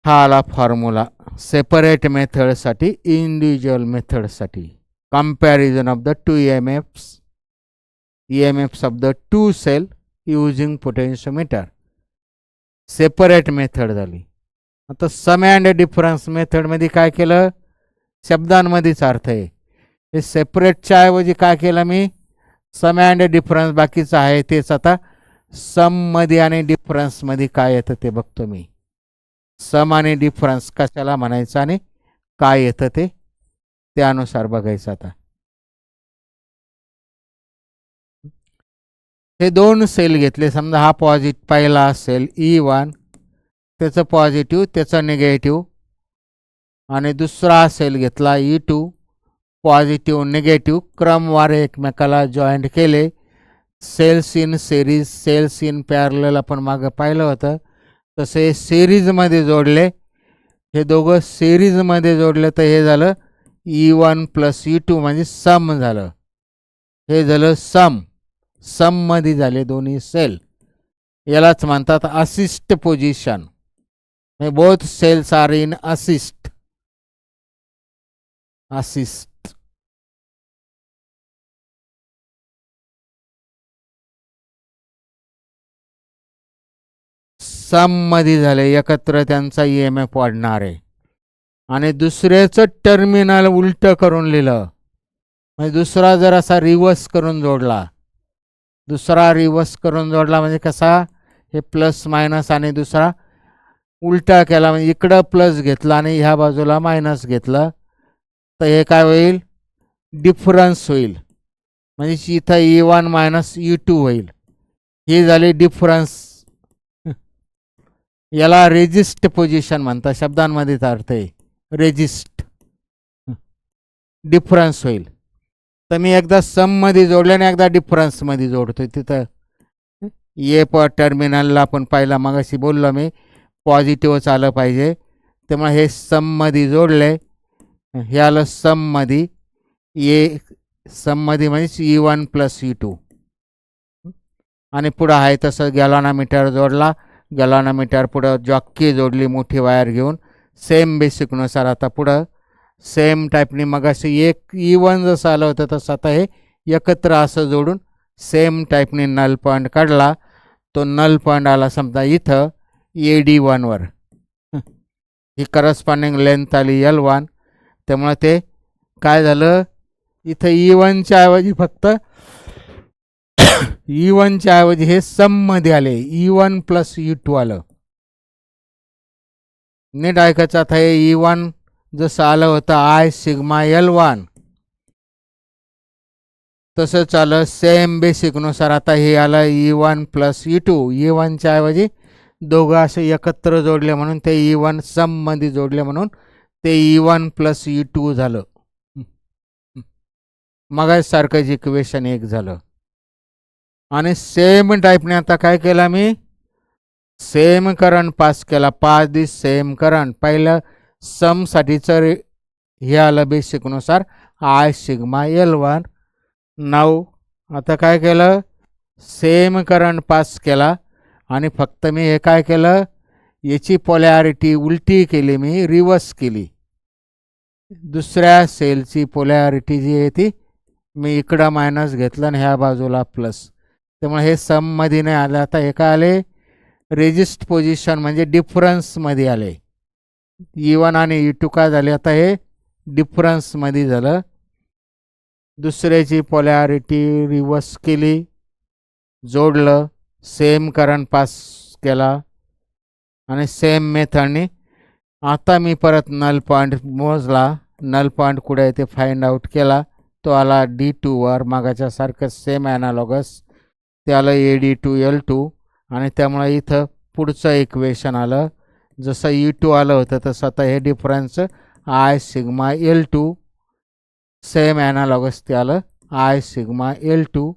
हा आला फॉर्म्युला सेपरेट मेथडसाठी, इंडिव्हिज्युअल मेथडसाठी. Comparison of the two EMFs of the two cell using potentiometer. Separate method झाली. आता सम अँड डिफरन्स मेथडमध्ये काय केलं, शब्दांमध्येच अर्थ आहे. हे सेपरेटच्या ऐवजी काय केलं मी, सम अँड डिफरन्स बाकीचं आहे तेच आता सममध्ये आणि डिफरन्समध्ये काय येतं ते बघतो मी. सम आणि डिफरन्स कशाला म्हणायचं आणि काय येतं ते त्यानुसार बघायचं. आता हे दोन सेल घेतले, समजा हा पॉझिटिव्ह पहिला असेल E1, त्याचं पॉझिटिव्ह त्याचं निगेटिव्ह, आणि दुसरा सेल घेतला E2, पॉझिटिव्ह निगेटिव्ह, क्रमवार एकमेकाला जॉईंट केले. Cells in series, cells in parallel आपण मागं पाहिलं होतं तसे सिरीजमध्ये जोडले. हे दोघं सिरीजमध्ये जोडले तर हे झालं E1 प्लस E2 म्हणजे सम झालं. हे झालं सममध्ये झाले दोन्ही सेल. यालाच म्हणतात assist position. Both cells are in assist. सममध्ये झाले, एकत्र त्यांचा EMF वाढणार आहे. आणि दुसऱ्याचं टर्मिनल उलट करून लिहिलं, म्हणजे दुसरा जर असा रिव्हर्स करून जोडला, म्हणजे कसा, हे प्लस मायनस आणि दुसरा उलटा केला, म्हणजे इकडं प्लस घेतला आणि ह्या बाजूला मायनस घेतलं, तर हे काय होईल, डिफरन्स होईल. म्हणजे इथं E1 मायनस E2 होईल. ही झाली डिफरन्स. याला रेजिस्ट पोझिशन म्हणतात, शब्दांमध्येच अर्थ आहे रेजिस्ट. डिफरन्स होईल. तर मी एकदा सममध्ये जोडले आणि एकदा डिफरन्समध्ये जोडतोय. तिथं टर्मिनलला आपण पाहिला, मग अशी बोललो मी, पॉझिटिव्हच आलं पाहिजे. त्यामुळे हे सममध्ये जोडले, हे आलं सममध्ये, सममध्ये म्हणजे E1 प्लस E2. आणि पुढं आहे तसं गॅलॉनोमीटर जोडला, गॅलॉनोमीटर पुढं जॉकी जोडली मोठी वायर घेऊन, सेम बेसिकनुसार. आता पुढं सेम टाईपनी मग असे एक E1 जसं आलं होतं तसं आता हे एकत्र असं जोडून सेम टाईपनी नल पॉईंट काढला. तो नल पॉईंट आला समजा इथं AD1 वर. ही करस्पॉन्डिंग लेंथ आली L1. त्यामुळे ते काय झालं, इथं E1च्या ऐवजी फक्त E1च्या ऐवजी हे सममध्ये आले, E1 प्लस E2 आलं. नीट ऐकायचं. आता हे E1 जसं आलं होतं I सिग्मा L1, तसंच आलं सेम बेसिकनुसार. आता हे आलं E1 प्लस E2. E1च्या ऐवजी दोघं असे एकत्र जोडले म्हणून ते E1 सममध्ये जोडले म्हणून ते E1 प्लस E2 झालं. मगासारखंच इक्वेशन एक झालं. आणि सेम टाईपने आता काय केला मी, सेम करंट पास केला. पास दिस सेम करंट. पहिलं समसाठीचं हे आलं बेसिकनुसार I सिग्मा L1. नाव आता काय केलं, सेम करंट पास केला आणि फक्त मी हे काय केलं, याची पोलॅरिटी उलटी केली, मी रिव्हर्स केली. दुसऱ्या सेलची पोलॅरिटी जी आहे ती मी इकडं मायनस घेतलं आणि ह्या बाजूला प्लस. त्यामुळे हे सममध्ये नाही आलं. आता हे काय आले, रेजिस्ट पोझिशन म्हणजे डिफरन्समध्ये आले. E1 आणि E2 काय झाले, आता हे डिफरन्समध्ये झालं. दुसऱ्याची पोलॅरिटी रिव्हर्स केली, जोडलं, सेम करंट पास केला आणि सेम मेथडने. आता मी परत नल पॉईंट मोजला, नल पॉईंट कुठे आहे ते फाइंड आउट केला. तो आला D2 वर, मागाच्या सारखं सेम ॲनालॉगस. ते आलं AD2 L2. आणि त्यामुळे इथं पुढचं इक्वेशन आलं, जसं E2 आलं होतं तसं आता हे difference I sigma L2. Same analogous ते आलं I सिग्मा L2.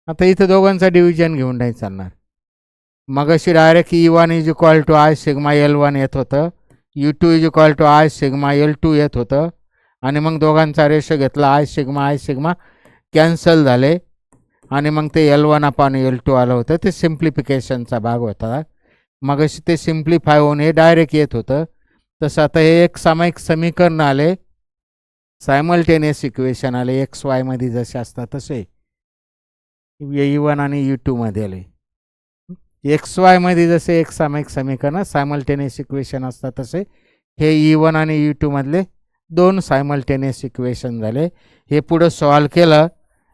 आता इथं दोघांचं डिव्हिजन घेऊन नाही चालणार. मग अशी direct E1 is equal to I sigma L1 येत होतं. U2 is equal to I sigma L2 येत होतं आणि मग दोघांचा रेशो घेतला आय सिग्मा कॅन्सल झाले आणि मग ते L1 अपॉन L2 आलं होतं. ते सिम्प्लिफिकेशनचा भाग होता. मग अशी ते सिम्प्लिफाय होऊन हे डायरेक्ट येत होतं. तसं आता हे एक सामायिक समीकरण आले, सायमल्टेनियस इक्वेशन आले एक्स वायमध्ये जसे असतात तसे E1 आणि U2 मध्ये आले. एक्स वायमध्ये जसे एक सामायिक समीकरण सायमल्टेनियस इक्वेशन असतात तसे हे E1 आणि U2 मधले दोन सायमल्टेनियस इक्वेशन झाले. हे पुढं सॉल्व केलं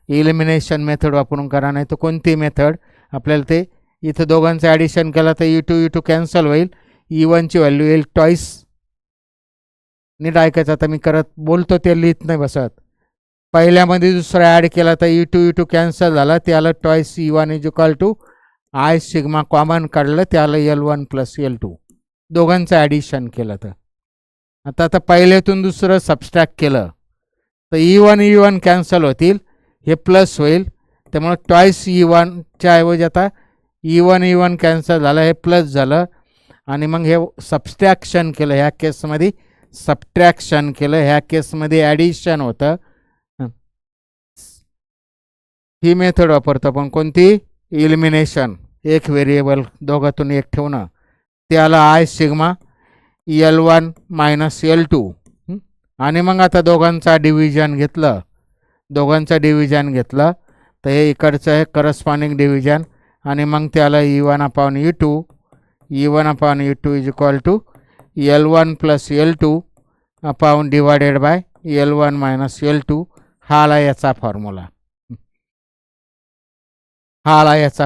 इलिमिनेशन मेथड वापरून करा, नाही तर कोणती मेथड आपल्याला ते इथं दोघांचं ॲडिशन केलं तर U2 कॅन्सल होईल. E1ची व्हॅल्यू येईल टॉईस. नीट ऐकायचं, आता मी करत बोलतो ते लिहित नाही बसत. पहिल्यामध्ये दुसरा ॲड केला तर U2 कॅन्सल झाला, ते आलं twice E1 is equal to I sigma common काढलं, ते आलं L1 प्लस L2. दोघांचं ॲडिशन केलं तर आता पहिल्यातून दुसरं सबस्ट्रॅक्ट केलं तर E1 कॅन्सल होतील, हे प्लस होईल. त्यामुळे टॉईस E1च्या ऐवजी आता E1 कॅन्सल झालं, हे प्लस झालं आणि मग हे सबस्ट्रॅक्शन केलं. ह्या केसमध्ये सबट्रॅक्शन केलं, ह्या केसमध्ये ॲडिशन होतं. ही मेथड वापरतो आपण कोणती, इलिमिनेशन. एक व्हेरिएबल दोघातून एक ठेवणं, त्याला I sigma L1 minus L2. आणि मग आता दोघांचा डिव्हिजन घेतलं तर हे इकडचं आहे करस्पॉन्डिंग डिव्हिजन आणि मग त्याला E1 upon U2 is equal to L1 plus L2 upon divided by L1 minus L2. हा आला याचा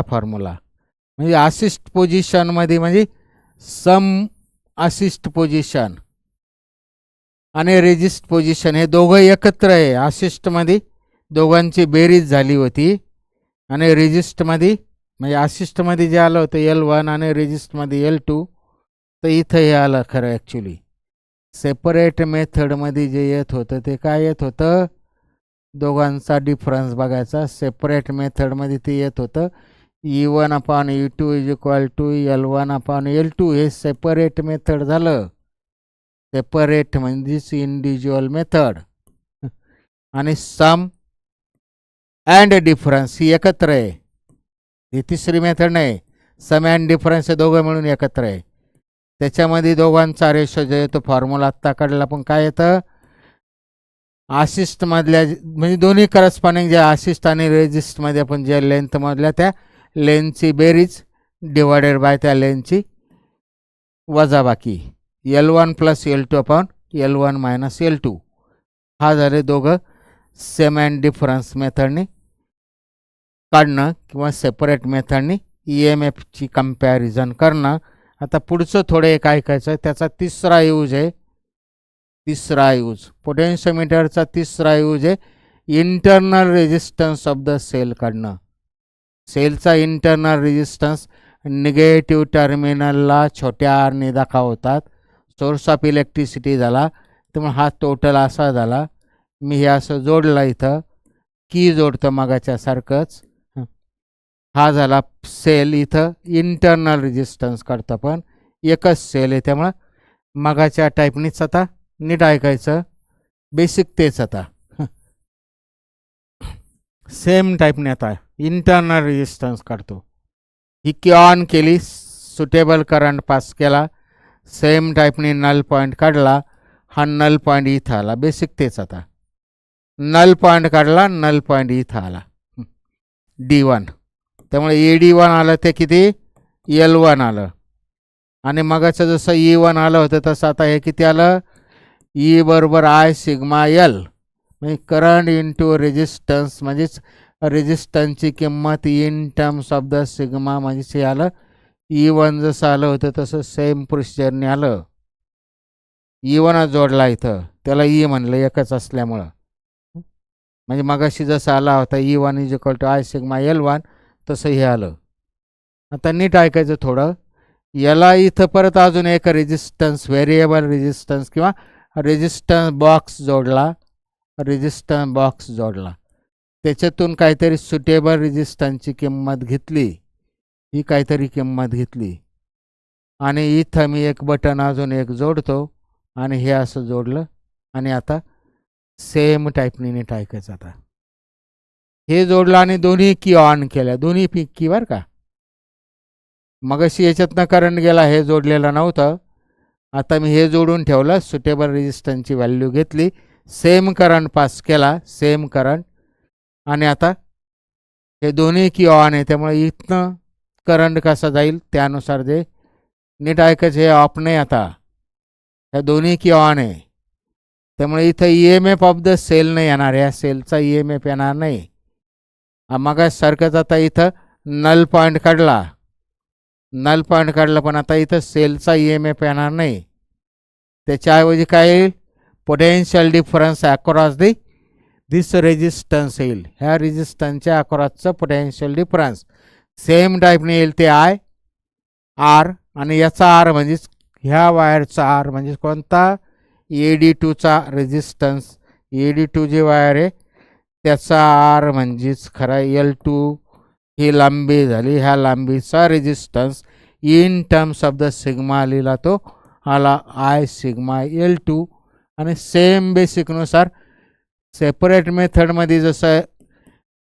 फॉर्म्युला. म्हणजे असिस्ट पोझिशनमध्ये म्हणजे सम असिस्ट पोझिशन आणि रेजिस्ट पोझिशन हे दोघं एकत्र आहे. असिस्टमध्ये दोघांची बेरीज झाली होती आणि रेजिस्टमध्ये म्हणजे असिस्टमध्ये जे आलं होतं L1 आणि रेजिस्टमध्ये L2, तर इथं हे आलं खरं ॲक्च्युली. सेपरेट मेथडमध्ये जे येत होतं ते काय येत होतं, दोघांचा डिफरन्स बघायचा. सेपरेट मेथडमध्ये ते येत होतं E1 upon U2 is equal to L1 upon L2. हे सेपरेट मेथड झालं. सेपरेट म्हणजेच इंडिव्हिज्युअल मेथड. आणि सम अँड डिफरन्स ही एकत्र आहे. ही तिसरी मेथड नाही, सम अँड डिफरन्स हे दोघं मिळून एकत्र आहे. त्याच्यामध्ये दोघांचा रेशो जे येतो फॉर्म्युला आत्ता काढला, पण काय येतं आसिस्टमधल्या म्हणजे दोन्ही करस्पॉन्डिंग जे आसिस्ट आणि रेजिस्टमध्ये आपण ज्या लेंथमधल्या त्या लेंथची बेरीज डिवायडेड बाय त्या लेंथची वजाबाकी L1 plus L2 upon L1 minus L2. हा झाले दोघं सेम अँड डिफरन्स मेथडने काढणं किंवा सेपरेट मेथडने EMFची कम्पॅरिझन करणं. आता पुढचं थोडं एक ऐकायचं, त्याचा तिसरा यूज आहे. पोटेन्शियोमीटरचा तिसरा यूज आहे internal resistance of the cell काढणं. सेलचा इंटरनल रेजिस्टन्स निगेटिव्ह टर्मिनलला छोट्या आरने दाखवतात. सोर्स ऑफ इलेक्ट्रिसिटी झाला, त्यामुळे हा टोटल असा झाला. मी हे असं जोडलं, इथं की जोडतं मगाच्या सारखंच. हा झाला सेल. इथं इंटरनल रेजिस्टन्स काढतो पण एकच सेल आहे, त्यामुळं मगाच्या टाईपनीच आता नीट ऐकायचं, बेसिक तेच आता सेम टाईपने आता इंटरनल रेजिस्टन्स काढतो. ही की ऑन केली, सुटेबल करंट पास केला, सेम टाईपने नल पॉईंट काढला. हा नल पॉईंट इथं आला, बेसिक तेच आता. नल पॉईंट काढला, नल पॉईंट इथं आला D1. त्यामुळे AD1 आलं ते किती L1 आलं आणि मगाचं जसं E1 आलं होतं तसं आता हे किती आलं, E बरोबर आय सिग्मा L म्हणजे करंट इंटू रेजिस्टन्स, म्हणजेच रेजिस्टन्सची किंमत in terms of the sigma, म्हणजेच हे आलं E1 जसं आलं होतं तसं सेम प्रोसिजरने आलं. E1 जोडला इथं, त्याला E म्हणलं एकच असल्यामुळं. म्हणजे मगाशी जसं आला होता E1 is equal to I sigma L1 तसं हे आलं. आता नीट ऐकायचं थोडं, याला इथं परत अजून एक रेजिस्टन्स, व्हेरिएबल रेजिस्टन्स किंवा रेजिस्टन्स बॉक्स जोडला. त्याच्यातून काहीतरी सुटेबल रेजिस्टन्सची किंमत घेतली, ही काहीतरी किंमत घेतली आणि इथं मी एक बटन अजून एक जोडतो आणि हे असं जोडलं आणि आता सेम टाईपने नीट ऐकायचं. आता हे जोडलं आणि दोन्ही की ऑन केल्या, दोन्ही की बरं का. मगाशी याच्यातनं करंट गेला, हे जोडलेलं नव्हतं. आता मी हे जोडून ठेवलं, सुटेबल रेजिस्टन्सची व्हॅल्यू घेतली, सेम करंट पास केला, सेम करंट. आणि आता हे दोन्ही की ऑन आहे, त्यामुळे इथनं करंट कसा जाईल त्यानुसार जे नीट ऐकायचं. हे ऑफ नाही, आता ह्या दोन्ही की ऑन आहे, त्यामुळे इथं EMF ऑफ द सेल नाही येणार, ह्या सेलचा EMF येणार नाही. मग सारखंच आता इथं नल पॉईंट काढला, नल पॉईंट काढला, पण आता इथं सेलचा EMF येणार नाही. त्याच्याऐवजी काय येईल, पोटेन्शियल डिफरन्स अक्रॉस दिस रेजिस्टन्स येईल. ह्या रेजिस्टन्सच्या अक्रॉसचं पोटेन्शियल डिफरन्स सेम टाईपने येईल, ते आर. आणि याचा आर म्हणजेच ह्या वायरचा आर म्हणजे कोणता, AD2चा रेजिस्टन्स. AD2 जी वायर आहे त्याचा आर म्हणजेच खरा L2. ही लांबी झाली, ह्या लांबीचा resistance in terms of the sigma लिहिला, तो आला I सिग्मा L2. आणि सेम बेसिकनुसार सेपरेट मेथडमध्ये जसं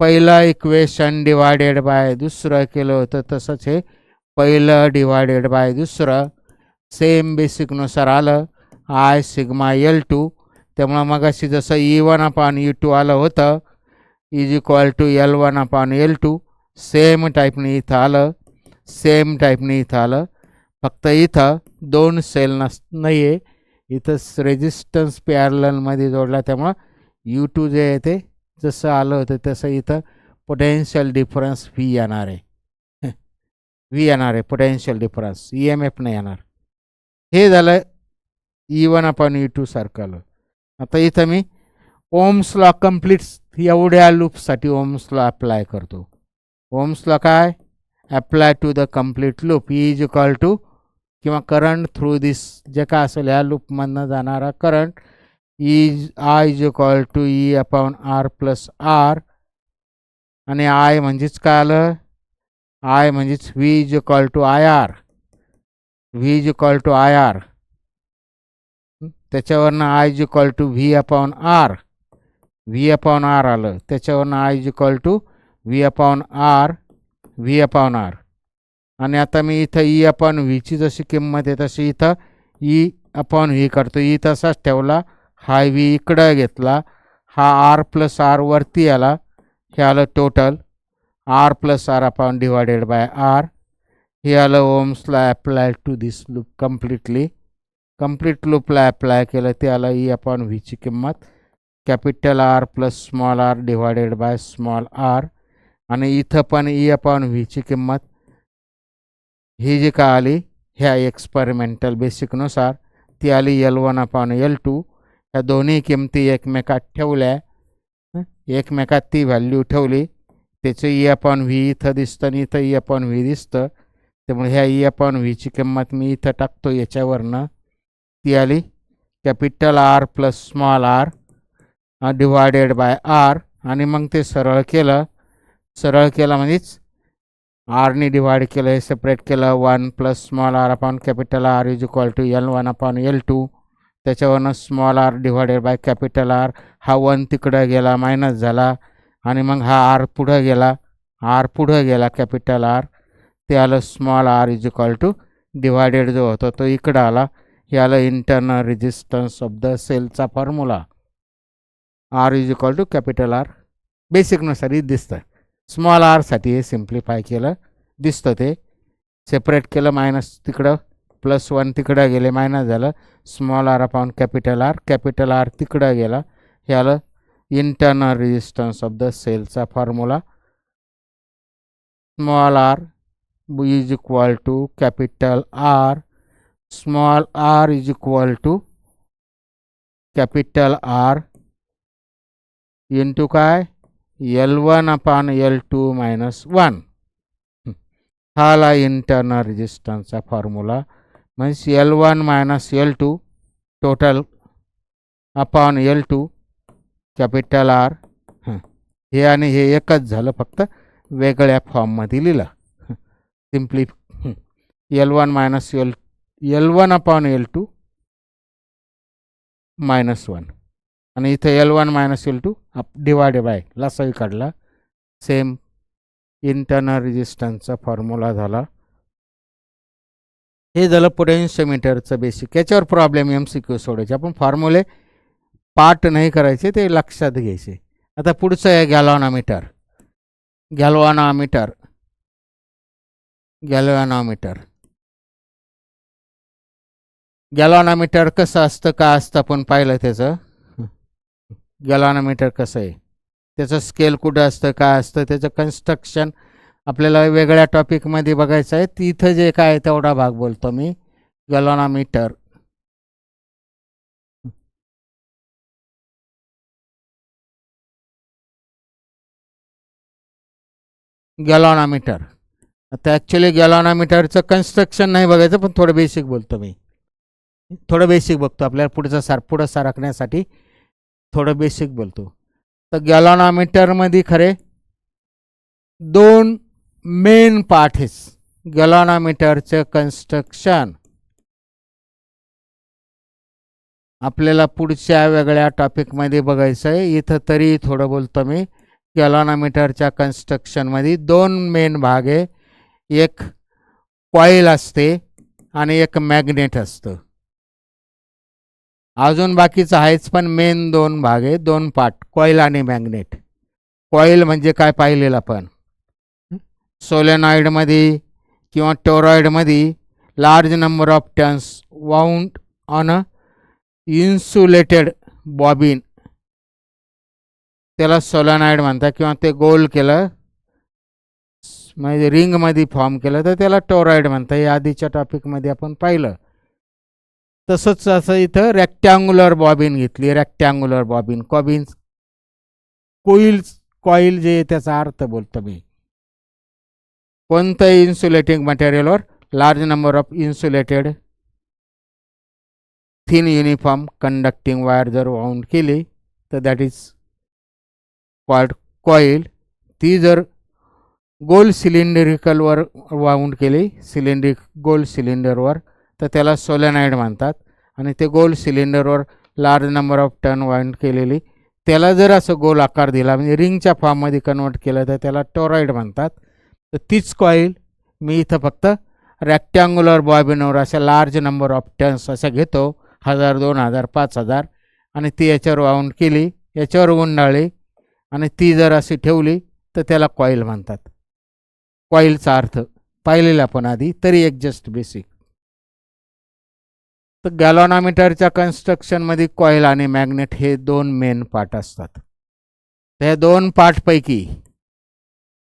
पहिलं इक्वेशन डिवायडेड बाय दुसरं केलं होतं, तसंच हे पहिलं डिवायडेड बाय दुसरं सेम बेसिकनुसार आलं I सिग्मा L2. त्यामुळं मगाशी जसं E1/E2 आलं होतं is equal to L1/L2, same टाईपने इथं आलं, सेम टाईपने इथं आलं. फक्त इथं दोन सेल नाही आहे, इथं रेजिस्टन्स पॅरललमध्ये जोडला, त्यामुळं U2 जे आहे ते जसं आलं होतं तसं इथं पोटेन्शियल डिफरन्स V येणार आहे. V येणार आहे पोटेन्शियल डिफरन्स, EMF नाही येणार. हे झालं E1/E2 सारखं आलं. आता इथं मी ओम्स लॉ कम्प्लीट एवढ्या लूपसाठी ओम्स लॉ अप्लाय करतो. ओम्स लॉ काय, apply to the complete loop. E is equal to किंवा करंट थ्रू दिस जे काय असेल ह्या लूपमधनं जाणारा current I is equal to E/R plus R. आणि I म्हणजेच काय आलं, I म्हणजेच V is equal to IR. V is equal to IR. त्याच्यावरनं I is equal to V/R. V/R आलं, त्याच्यावरनं I is equal to V/R. V/R. आणि आता मी इथं E/Vची जशी किंमत आहे तशी इथं E/V करतो. E तसाच ठेवला, हा V इकडं घेतला, हा R प्लस R वरती आला, हे आलं total R plus R upon divided by R. हे आलं ओम्सला apply to this loop completely. Complete लूपला अप्लाय केलं ते आलं E/Vची किंमत capital R plus small r divided by small r. आणि इथं पण E/Vची किंमत ही जी का आली ह्या एक्सपेरिमेंटल बेसिकनुसार ती आली L1/L2. ह्या दोन्ही किमती एकमेकात ठेवल्या, एकमेकात ती व्हॅल्यू ठेवली, त्याचं E/V इथं दिसतं आणि इथं E/V दिसतं. त्यामुळे ह्या E/Vची किंमत मी इथं टाकतो याच्यावरनं, ती आली capital R plus small r divided by R. आणि मग ते सरळ केलं म्हणजेच आरने डिवाइड केलं, हे सेपरेट केलं, 1 plus small r upon capital R is equal to L1/L2. त्याच्यावरनं small r divided by capital R, हा 1 तिकडं गेला मायनस झाला, आणि मग हा R पुढं गेला कॅपिटल R, ते आलं small r is equal to divided जो होता तो इकडं आला, हे आलं इंटरनल रेजिस्टन्स ऑफ द सेलचा formula. R is equal to capital R बेसिकनुसार हे दिसतं. स्मॉल r साठी हे सिम्प्लिफाय केलं, दिसतं ते सेपरेट केलं, मायनस तिकडं प्लस 1 तिकडं गेले मायनस झालं, small r upon capital R तिकडं गेला, हे आलं इंटरनल रेजिस्टन्स ऑफ द सेलचा formula. Small r is equal to capital R, small r is equal to capital R into काय L1/L2 मायनस 1. हा आला इंटरनल रेजिस्टन्सचा फॉर्म्युला. म्हणजे L1 minus L2 total upon L2 capital R. हे आणि हे एकच झालं, फक्त वेगळ्या फॉर्ममध्ये लिहिलं. Simply L1 minus L1 upon L2 -1 आणि इथे L1 - L2 डिवायडेड बाय लसावी काढला. सेम इंटरनल रेजिस्टन्सचा फॉर्म्युला झाला. हे झालं पोटेन्शियोमीटरचं बेसिक. याच्यावर प्रॉब्लेम MCQ सोडायचे. आपण फॉर्म्युले पाठ नाही करायचे, ते लक्षात घ्यायचे. आता पुढचं आहे गॅल्व्हॅनोमीटर. गॅल्व्हॅनोमीटर गॅल्व्हॅनोमीटर कसं असतं, काय असतं आपण पाहिलं त्याचं. गॅल्व्हॅनोमीटर कसं आहे, त्याचं स्केल कुठं असतं, काय असतं, त्याचं कन्स्ट्रक्शन आपल्याला वेगळ्या टॉपिकमध्ये बघायचं आहे. तिथं जे काय तेवढा भाग बोलतो मी. गॅल्व्हॅनोमीटर आता ॲक्च्युली गॅल्व्हॅनोमीटरचं कन्स्ट्रक्शन नाही बघायचं, पण थोडं बेसिक बोलतो मी. थोडं बेसिक बघतो, आपल्याला पुढं सरकण्यासाठी थोडं बेसिक बोलतो. तर गॅल्व्हॅनोमीटरमध्ये खरे 2 मेन पार्ट आहेत. गॅल्व्हॅनोमीटरचं कन्स्ट्रक्शन आपल्याला पुढच्या वेगळ्या टॉपिकमध्ये बघायचं आहे. इथं तरी थोडं बोलतो मी. गॅल्व्हॅनोमीटरच्या कन्स्ट्रक्शनमध्ये 2 मेन भाग आहे. एक कॉईल असते आणि एक मॅग्नेट असतं. अजून बाकीचं आहेच, पण मेन 2 भाग आहे, 2 पार्ट, कॉईल आणि मॅग्नेट. कॉईल म्हणजे काय पाहिलेलं आपण सोलेनॉइडमध्ये किंवा टोरॉइडमध्ये large number of turns wound on a insulated bobbin, त्याला सोलेनॉइड म्हणतात. किंवा ते गोल केलं म्हणजे रिंगमध्ये फॉर्म केलं तर त्याला टोरॉइड म्हणतात. हे आधीच्या टॉपिकमध्ये आपण पाहिलं. तसंच असं इथं रेक्टँग्युलर बॉबिन घेतली. रेक्टँग्युलर बॉबिन कॉईल जे त्याचा अर्थ बोलतो मी. कोणत्याही इन्सुलेटिंग मटेरियलवर large number of insulated thin uniform conducting wire जर वाउंड केली तर दॅट इज कॉल्ड कॉईल. ती जर गोल सिलेंड्रिकलवर वाउंड केली, गोल सिलेंडरवर, तर त्याला सोलेनॉइड म्हणतात. आणि ते गोल सिलेंडरवर large number of turn wound केलेली, त्याला जर असं गोल आकार दिला म्हणजे रिंगच्या फॉर्ममध्ये कन्वर्ट केलं तर त्याला टोरॉइड म्हणतात. तर तीच कॉईल मी इथं फक्त रेक्टँग्युलर बॉबिनवर अशा लार्ज नंबर ऑफ टर्न्स अशा घेतो, 1000, 2000, 5000, आणि ती याच्यावर वाउंड केली, याच्यावर गुंडाळली आणि ती जर अशी ठेवली तर त्याला कॉईल म्हणतात. कॉईलचा अर्थ पाहिलेला आपण आधी, तरी एक जस्ट बेसिक. तर गॅल्व्हॅनोमीटरच्या कन्स्ट्रक्शनमध्ये कॉईल आणि मॅग्नेट हे 2 मेन पार्ट असतात. त्या 2 पार्टपैकी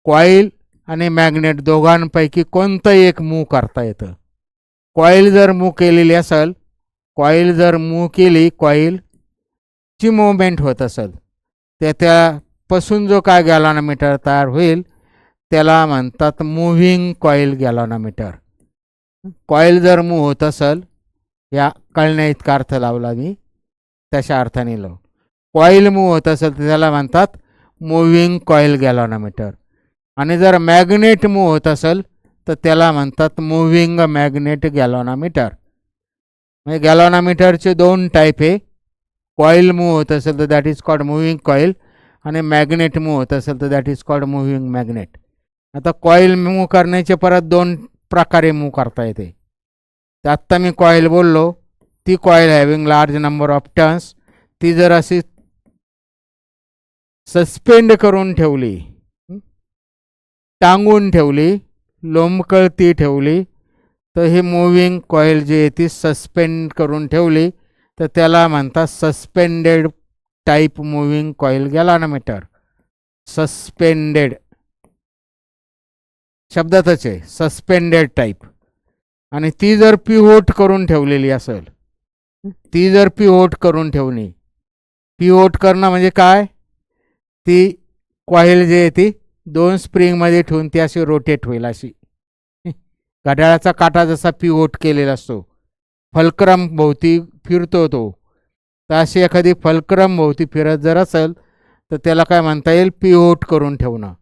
कॉईल आणि मॅग्नेट दोघांपैकी कोणतंही एक मूव्ह करता येतं. कॉईल जर मूव्ह केलेली असेल, कॉईलची मूवमेंट होत असेल, त्यापासून जो काय गॅल्व्हॅनोमीटर तयार होईल त्याला म्हणतात मूव्हिंग कॉईल गॅल्व्हॅनोमीटर. कॉईल जर मूव्ह होत असेल, या कळण्या इतका अर्थ लावला मी, तशा अर्थाने लाव. कॉईल मूव्ह होत असेल तर त्याला म्हणतात मूव्हिंग कॉईल गॅल्व्हॅनोमीटर. आणि जर मॅग्नेट मूव्ह होत असेल तर त्याला म्हणतात मूव्हिंग मॅग्नेट गॅल्व्हॅनोमीटर. म्हणजे गॅल्व्हॅनोमीटरचे 2 टाईप आहे. कॉईल मूव्ह होत असेल तर that is called moving coil, आणि मॅग्नेट मूव्ह होत असेल तर that is called moving magnet. आता कॉईल मूव्ह करण्याचे परत 2 प्रकारे मूव्ह करता येते. तर आत्ता मी कॉईल बोललो, ती coil having large number of turns, ती जर अशी सस्पेंड करून ठेवली, टांगून ठेवली, लोंबकळती ठेवली, तर हे मूव्हिंग कॉईल जी आहे ती सस्पेंड करून ठेवली तर त्याला म्हणतात suspended type moving coil galvanometer. Suspended शब्दातच आहे, सस्पेंडेड टाईप. आणि ती जर पिव्होट करून ठेवलेली असेल, पिव्होट करणं म्हणजे काय, ती कॉईल जी आहे ती 2 स्प्रिंगमध्ये ठेवून ती अशी रोटेट होईल. अशी घड्याळाचा काटा जसा पिव्होट केलेला असतो, फलक्रम भोवती फिरतो तो, तर अशी एखादी फलक्रम भोवती फिरत जर असेल तर त्याला काय म्हणता येईल, पिव्होट करून ठेवणं,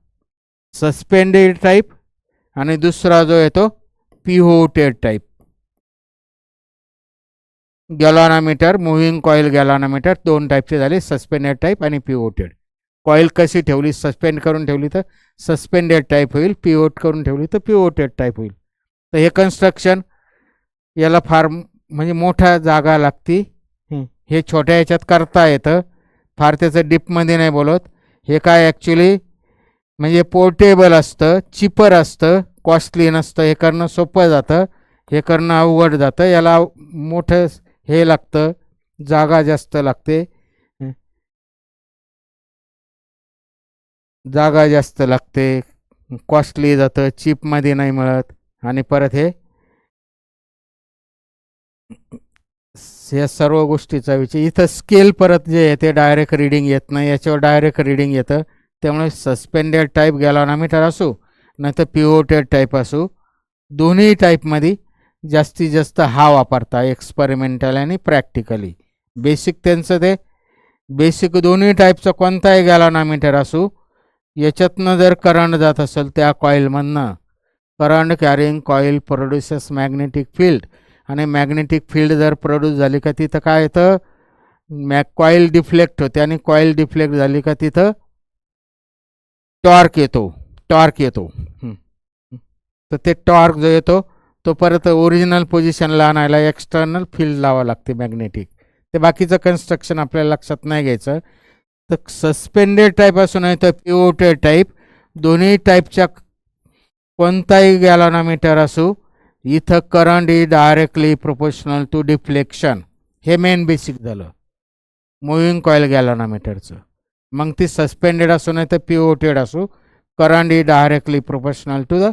सस्पेंडेड टाईप. आणि दुसरा जो येतो पिव्होटेड टाईप. गॅलॉनोमीटर, मुव्हिंग कॉईल गॅलॉनोमीटर दोन टाईपचे झाले, सस्पेंडेड टाईप आणि पिवोटेड. कॉईल कशी ठेवली, सस्पेंड करून ठेवली तर सस्पेंडेड टाईप होईल, पिवोट करून ठेवली तर पिवोटेड टाईप होईल. तर हे कन्स्ट्रक्शन याला फार म्हणजे मोठ्या जागा लागती. हे छोट्या ह्याच्यात करता येतं, फार त्याचं डीपमध्ये नाही बोलत. हे काय ॲक्च्युली म्हणजे पोर्टेबल असतं, चिपर असतं, कॉस्टली नसतं. हे करणं सोपं जातं, हे करणं अवघड जातं. याला मोठं हे लागतं, जागा जास्त लागते, जागा जास्त लागते, कॉस्टली जातं, चिपमध्ये नाही मिळत. आणि परत हे या सर्व गोष्टीचा विचार इथं स्केल परत जे आहे ते डायरेक्ट रिडिंग येत नाही, याच्यावर डायरेक्ट रिडिंग येतं. त्यामुळे सस्पेंडेड टाईप गॅलॉनोमीटर असो नाही तर पिवोटेड टाईप असो, दोन्ही टाईपमध्ये जास्तीत जास्त हा वापरता एक्सपेरिमेंटल आणि प्रॅक्टिकली. बेसिक त्यांचं ते बेसिक दोन्ही टाईपचं कोणताही गॅलॉनोमीटर असो, याच्यातनं जर करंट जात असेल त्या कॉईलमधनं, current carrying coil produces magnetic field, आणि मॅग्नेटिक फील्ड जर प्रोड्यूस झाली का तिथं काय येतं, कॉईल डिफ्लेक्ट होते, आणि कॉईल डिफ्लेक्ट झाली का तिथं टॉर्क येतो, टॉर्क येतो. तर ते टॉर्क जो येतो तो परत ओरिजिनल पोझिशनला आणायला एक्सटर्नल फील्ड लावावं लागते मॅग्नेटिक. ते बाकीचं कन्स्ट्रक्शन आपल्याला लक्षात नाही घ्यायचं. तर सस्पेंडेड टाईप असू नाही तर पिवोटेड टाईप, दोन्ही टाईपच्या कोणताही गॅलॉनोमीटर असू, इथं current is directly proportional to deflection. हे मेन बेसिक झालं मुव्हिंग कॉईल गॅलॉनोमीटरचं. मग ती सस्पेंडेड असू नाही तर पिवोटेड असू, current is directly proportional to the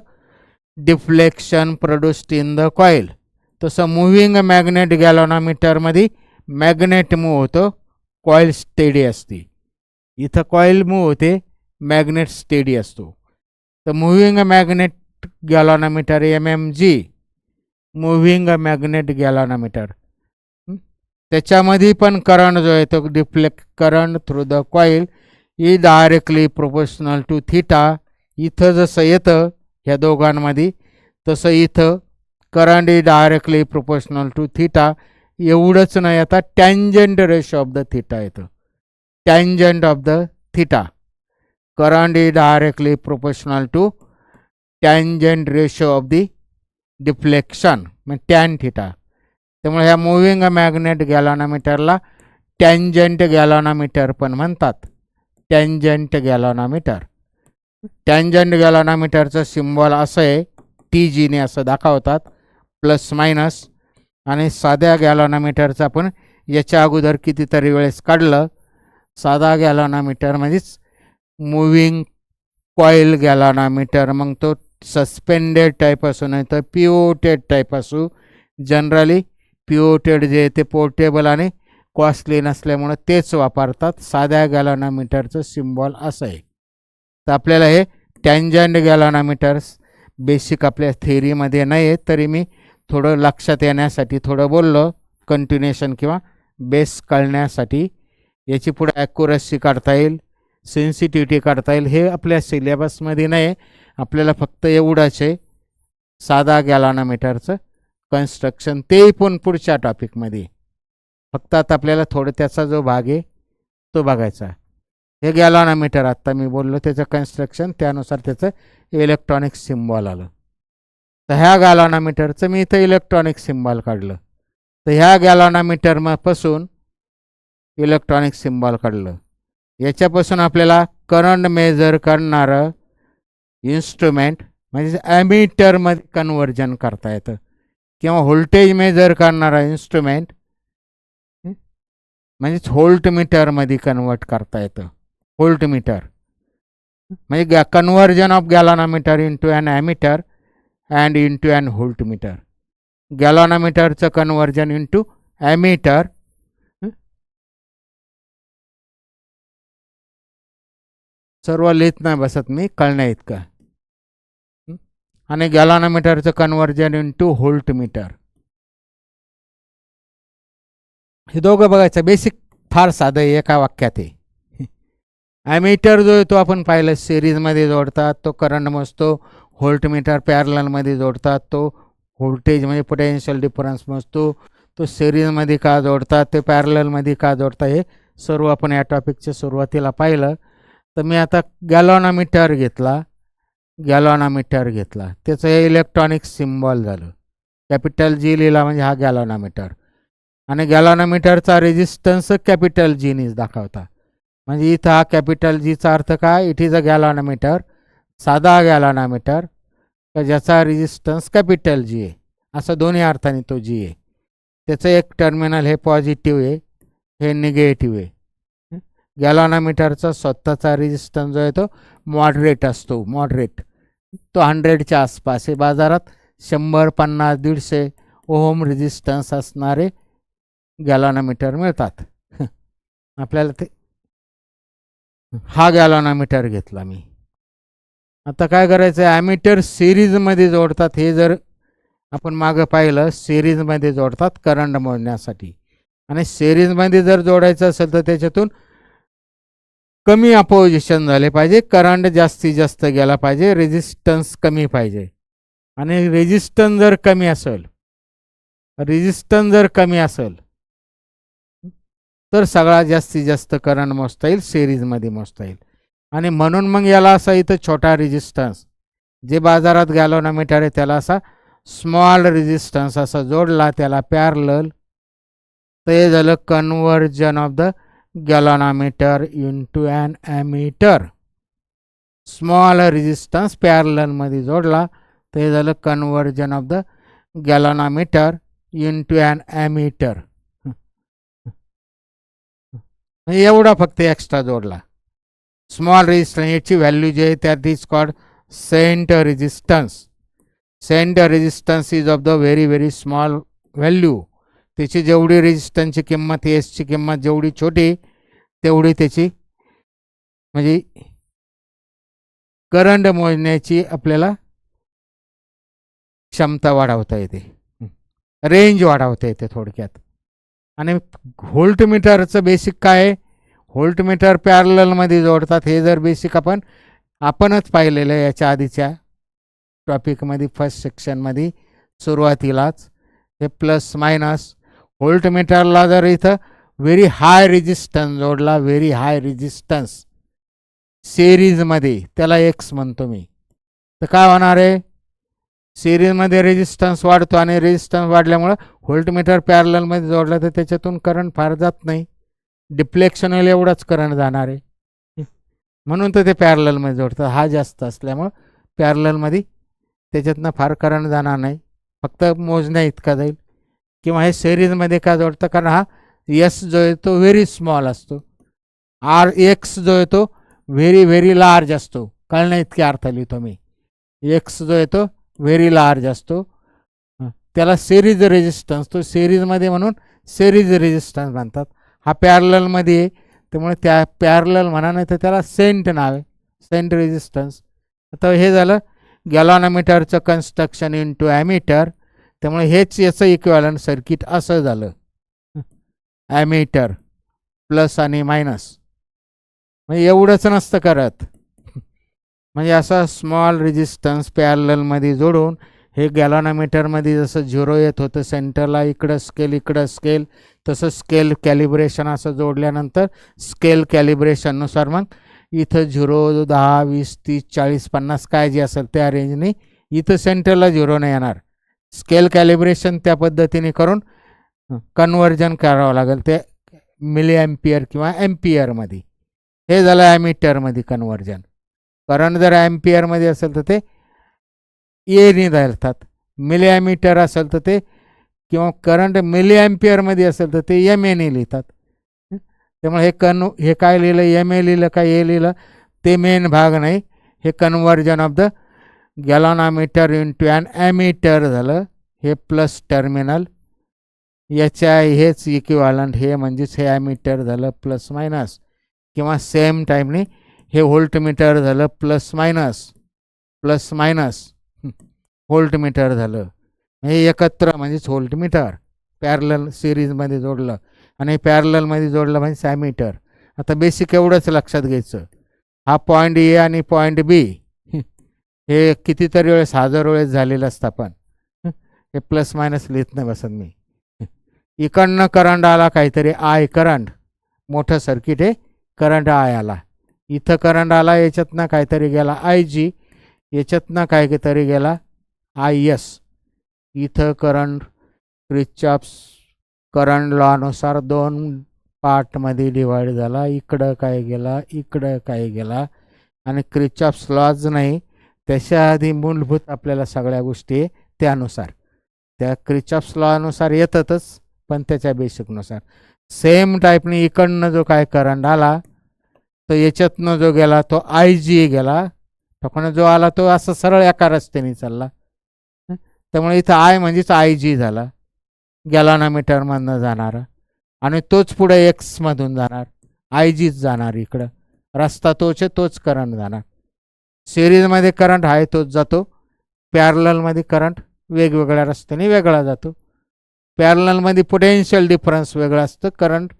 deflection produced in the coil. तसं मुव्हिंग मॅग्नेट गॅलॉनोमीटरमध्ये मॅग्नेट मूव्ह होतं, कॉईल स्टेडी असते. इथं कॉईल मूव्ह होते, मॅग्नेट स्टेडी असतो. तर moving magnet galvanometer MMG, moving magnet galvanometer, त्याच्यामध्ये पण करंट जो आहे तो deflect current through the coil is directly proportional to theta. इथं जसं येतं ह्या दोघांमध्ये तसं इथं current is directly proportional to theta. एवढंच नाही, आता tangent ratio of the theta येतं, tangent of the theta. Current is directly proportional to tangent ratio of the deflection, म्हणजे टॅन थिटा. त्यामुळे ह्या मुव्हिंग मॅग्नेट गॅलॉनोमीटरला टँजंट गॅलॉनोमीटर पण म्हणतात, टँजंट गॅलॉनोमीटर. टँजंट गॅलॉनोमीटरचं सिम्बॉल असं आहे, TG ने असं दाखवतात, प्लस मायनस. आणि साध्या गॅलॉनोमीटरचं आपण याच्या अगोदर कितीतरी वेळेस काढलं. साधा गॅलॉनोमीटरमध्येच मुव्हिंग कॉईल गॅलॉनोमीटर, मग तो सस्पेंडेड टाईप असू नाही तर पिवोटेड टाईप असू. जनरली पिवोटेड जे ते पोर्टेबल आणि कॉस्टली नसल्यामुळं तेच वापरतात. साध्या गॅलॉनोमीटरचं सिम्बॉल असं आहे. तर आपल्याला हे टँजंट गॅलॉनोमीटर्स बेसिक आपल्या थेअरीमध्ये नाही आहे, तरी मी थोडं लक्षात येण्यासाठी थोडं बोललो, कंटिन्युएशन किंवा बेस कळण्यासाठी. याची पुढे ॲक्युरसी काढता येईल, सेन्सिटिव्हिटी काढता येईल. हे आपल्या सिलेबसमध्ये नाही, आपल्याला फक्त एवढंच आहे साधा गॅलॉनोमीटरचं कन्स्ट्रक्शन, ते पण पुढच्या टॉपिकमध्ये. फक्त आता आपल्याला थोडं त्याचा जो भाग आहे तो बघायचा. हे गॅलॉनोमीटर आत्ता मी बोललो त्याचं कन्स्ट्रक्शन, त्यानुसार त्याचं इलेक्ट्रॉनिक सिम्बॉल आलं. तर ह्या गॅलॉनोमीटरचं मी इथं इलेक्ट्रॉनिक सिम्बॉल काढलं. तर ह्या गॅलॉनोमीटरपासून इलेक्ट्रॉनिक सिम्बॉल काढलं. याच्यापासून आपल्याला करंट मेजर करणारं इन्स्ट्रुमेंट म्हणजे ॲमीटरमध्ये कन्व्हर्जन करता येतं, किंवा व्होल्टेज मेजर करणारा इन्स्ट्रुमेंट म्हणजेच व्होल्ट मीटरमध्ये कन्वर्ट करता येतं. व्होल्ट मीटर म्हणजे conversion of galvanometer into an ammeter and into an volt meter. गॅलॉनोमीटरचं कन्व्हर्जन इंटू ॲमीटर, सर्व लिहित नाही बसत मी कळण्या इतकं, आणि गॅलॉनोमीटरचं कन्व्हर्जन इंटू व्होल्ट मीटर. हे दोघं बघायचं. बेसिक फार साधं आहे, एका वाक्यात आहे. ॲमीटर जो आहे तो आपण पाहिलं सिरीजमध्ये जोडतात, तो करंट मोजतो. व्होल्ट मीटर पॅरललमध्ये जोडतात, तो व्होल्टेज म्हणजे पोटेन्शियल डिफरन्स मोजतो. तो सिरीजमध्ये का जोडतात, ते पॅरललमध्ये का जोडतात, हे सर्व आपण या टॉपिकच्या सुरुवातीला पाहिलं. तर मी आता गॅलॉनोमीटर घेतला, त्याचं हे इलेक्ट्रॉनिक सिम्बॉल झालं. कॅपिटल जी लिहिला म्हणजे हा गॅलॉनोमीटर. आणि गॅलॉनोमीटरचा रेजिस्टन्स कॅपिटल जीनीच दाखवता. म्हणजे इथं हा कॅपिटल जीचा अर्थ काय, इट इज अ गॅलॉनोमीटर, साधा गॅलॉनोमीटर ज्याचा रेजिस्टन्स कॅपिटल जी आहे, असं दोन्ही अर्थाने तो जी आहे. त्याचं एक टर्मिनल हे पॉझिटिव्ह आहे, हे निगेटिव्ह आहे. गॅलॉनोमीटरचा स्वतःचा रेजिस्टन्स जो आहे तो मॉडरेट असतो, तो 100च्या आसपास आहे. बाजारात 100, 50, 150 ओहम रेजिस्टन्स असणारे गॅलॉनोमीटर मिळतात. आपल्याला ते हा गॅलॉनोमीटर घेतला मी. आता काय करायचं, ॲमीटर सिरीजमध्ये जोडतात. हे जर आपण मागं पाहिलं, सिरीजमध्ये जोडतात करंट मोजण्यासाठी. आणि सिरीजमध्ये जर जोडायचं असेल तर त्याच्यातून कमी अपोजिशन झाले पाहिजे, करंट जास्तीत जास्त गेला पाहिजे, रेजिस्टन्स कमी पाहिजे. आणि रेजिस्टन्स जर कमी असेल तर सगळा जास्तीत जास्त करंट मोजता येईल, सिरीजमध्ये मोजता येईल. आणि म्हणून मग याला असा इथं छोटा रेजिस्टन्स, जे बाजारात गॅलॉनोमीटर आहे त्याला असा स्मॉल रेजिस्टन्स असा जोडला, त्याला पॅरलल. तर हे झालं conversion of the galvanometer into an ammeter. Small resistance पॅरललमध्ये जोडला तर हे झालं conversion of the galvanometer into an ammeter. एवढा फक्त एक्स्ट्रा जोडला. स्मॉल रेजिस्टन्स याची व्हॅल्यू जी आहे त्यात is called shunt resistance is of the very very small value. त्याची जेवढी रेजिस्टन्सची किंमत, एसची किंमत जेवढी छोटी तेवढी त्याची म्हणजे करंट मोजण्याची आपल्याला क्षमता वाढवता येते, रेंज वाढवता येते थोडक्यात. आणि व्होल्टमीटरचं बेसिक काय आहे, व्होल्टमीटर पॅरललमध्ये जोडतात. हे जर बेसिक आपणच पाहिलेलं आहे याच्या आधीच्या टॉपिकमध्ये, फर्स्ट सेक्शनमध्ये सुरुवातीलाच. हे प्लस मायनस व्होल्टमीटरला जर इथं व्हेरी हाय रेजिस्टन्स जोडला, व्हेरी हाय रेजिस्टन्स सिरीजमध्ये, त्याला एक्स म्हणतो मी. तर काय होणार आहे, सिरीजमध्ये रेजिस्टन्स वाढतो आणि रेजिस्टन्स वाढल्यामुळं व्होल्टमीटर पॅरललमध्ये जोडला तर त्याच्यातून करंट फार जात नाही, डिफ्लेक्शन होईल एवढाच करंट जाणार आहे. म्हणून तर ते पॅरललमध्ये जोडतात. हा जास्त असल्यामुळं पॅरललमध्ये त्याच्यातनं फार करंट जाणार नाही, फक्त मोजण्या इतका जाईल. किंवा हे सिरीजमध्ये का जोडतं, कारण हा एस जो आहे तो व्हेरी स्मॉल असतो, एक्स जो आहे तो व्हेरी व्हेरी लार्ज असतो. कळण्या इतके अर्थ लिहितो मी. एक्स जो आहे तो व्हेरी लार्ज असतो, त्याला सिरीज रेजिस्टन्स, तो सिरीजमध्ये म्हणून सिरीज रेजिस्टन्स म्हणतात. हा पॅरललमध्ये आहे त्यामुळे त्या पॅरलल म्हणा, नाही तर त्याला सेंट नाव आहे, सेंट रेजिस्टन्स. आता हे झालं गॅलॉनोमीटरचं कन्स्ट्रक्शन इंटू ॲमीटर. त्यामुळे हेच याचं इक्विव्हॅलंट सर्किट असं झालं, ॲमीटर प्लस आणि मायनस. म्हणजे एवढंच नसतं करत, म्हणजे असा स्मॉल रेजिस्टन्स पॅरललमध्ये जोडून हे गॅलॉनोमीटरमध्ये जसं 0 येत होतं सेंटरला, इकडं स्केल, तसं स्केल कॅलिब्रेशन असं जोडल्यानंतर स्केल कॅलिब्रेशननुसार मग इथं 0, 10, 20, 30, 40, 50 काय जे असेल त्या रेंजने इथं सेंटरला 0 नाही येणार. स्केल कॅलिब्रेशन त्या पद्धतीने करून कन्व्हर्जन करावं लागेल ते मिली ॲम्पियर किंवा ॲम्पियरमध्ये. हे झालं ॲमीटरमध्ये कन्व्हर्जन. करंट जर ॲम्पियरमध्ये असेल तर ते एने धरतात, मिली ॲमीटर असेल तर ते, किंवा करंट मिली ॲम्पियरमध्ये असेल तर ते एम एने लिहितात. त्यामुळे हे काय लिहिलं, एम ए लिहिलं का ए लिहिलं ते मेन भाग नाही. हे conversion of the galvanometer into an ammeter झालं. हे प्लस टर्मिनल, याच्या हेच इक्विव्हॅलंट हे म्हणजेच हे ॲमीटर झालं प्लस मायनस. किंवा सेम टाईमने हे व्होल्टमीटर झालं प्लस मायनस व्होल्टमीटर झालं. हे एकत्र म्हणजेच व्होल्टमीटर पॅरलल सिरीजमध्ये जोडलं, आणि पॅरललमध्ये जोडलं म्हणजे ॲमीटर. आता बेसिक एवढंच लक्षात घ्यायचं, हा पॉईंट ए आणि पॉईंट बी हे कितीतरी वेळेस, 1000 वेळेस झालेलं असतं. पण हे प्लस मायनस लिहित नाही बसत मी, इकडनं करंट आला काहीतरी आय करंट, मोठं सर्किट आहे, करंट आय आला. इथं करंट आला, याच्यातनं काहीतरी गेला आय जी, याच्यातनं काहीतरी गेला आय एस. इथं करंट क्रिचॉफ्स करंट लॉनुसार 2 पार्टमध्ये डिवाइड झाला. इकडं काय गेला, इकडं काय गेला. आणि क्रिचॉफ्स लॉज नाही, त्याच्या आधी मूलभूत आपल्याला सगळ्या गोष्टी त्यानुसार, त्या क्रिचॉफ्स लॉनुसार येतातच, पण त्याच्या बेसिकनुसार. सेम टाईपने इकडनं जो काय करंट आला, तर याच्यातनं जो गेला तो आय जी गेला. टोकानं जो आला तो असं सरळ एका रस्त्याने चालला. त्यामुळे इथं आय म्हणजेच आय जी झाला, गॅलॉनोमीटरमधनं जाणारा. आणि तोच पुढे एक्समधून जाणार, आय जीच जाणार. इकडं रस्ता तोच आहे, तोच करंट जाणार. सिरीजमध्ये करंट आहे तोच जातो, पॅरललमध्ये करंट वेगवेगळ्या रस्त्याने वेगळा जातो. पॅरललमध्ये पोटेन्शियल डिफरन्स वेगळं असतं, करंट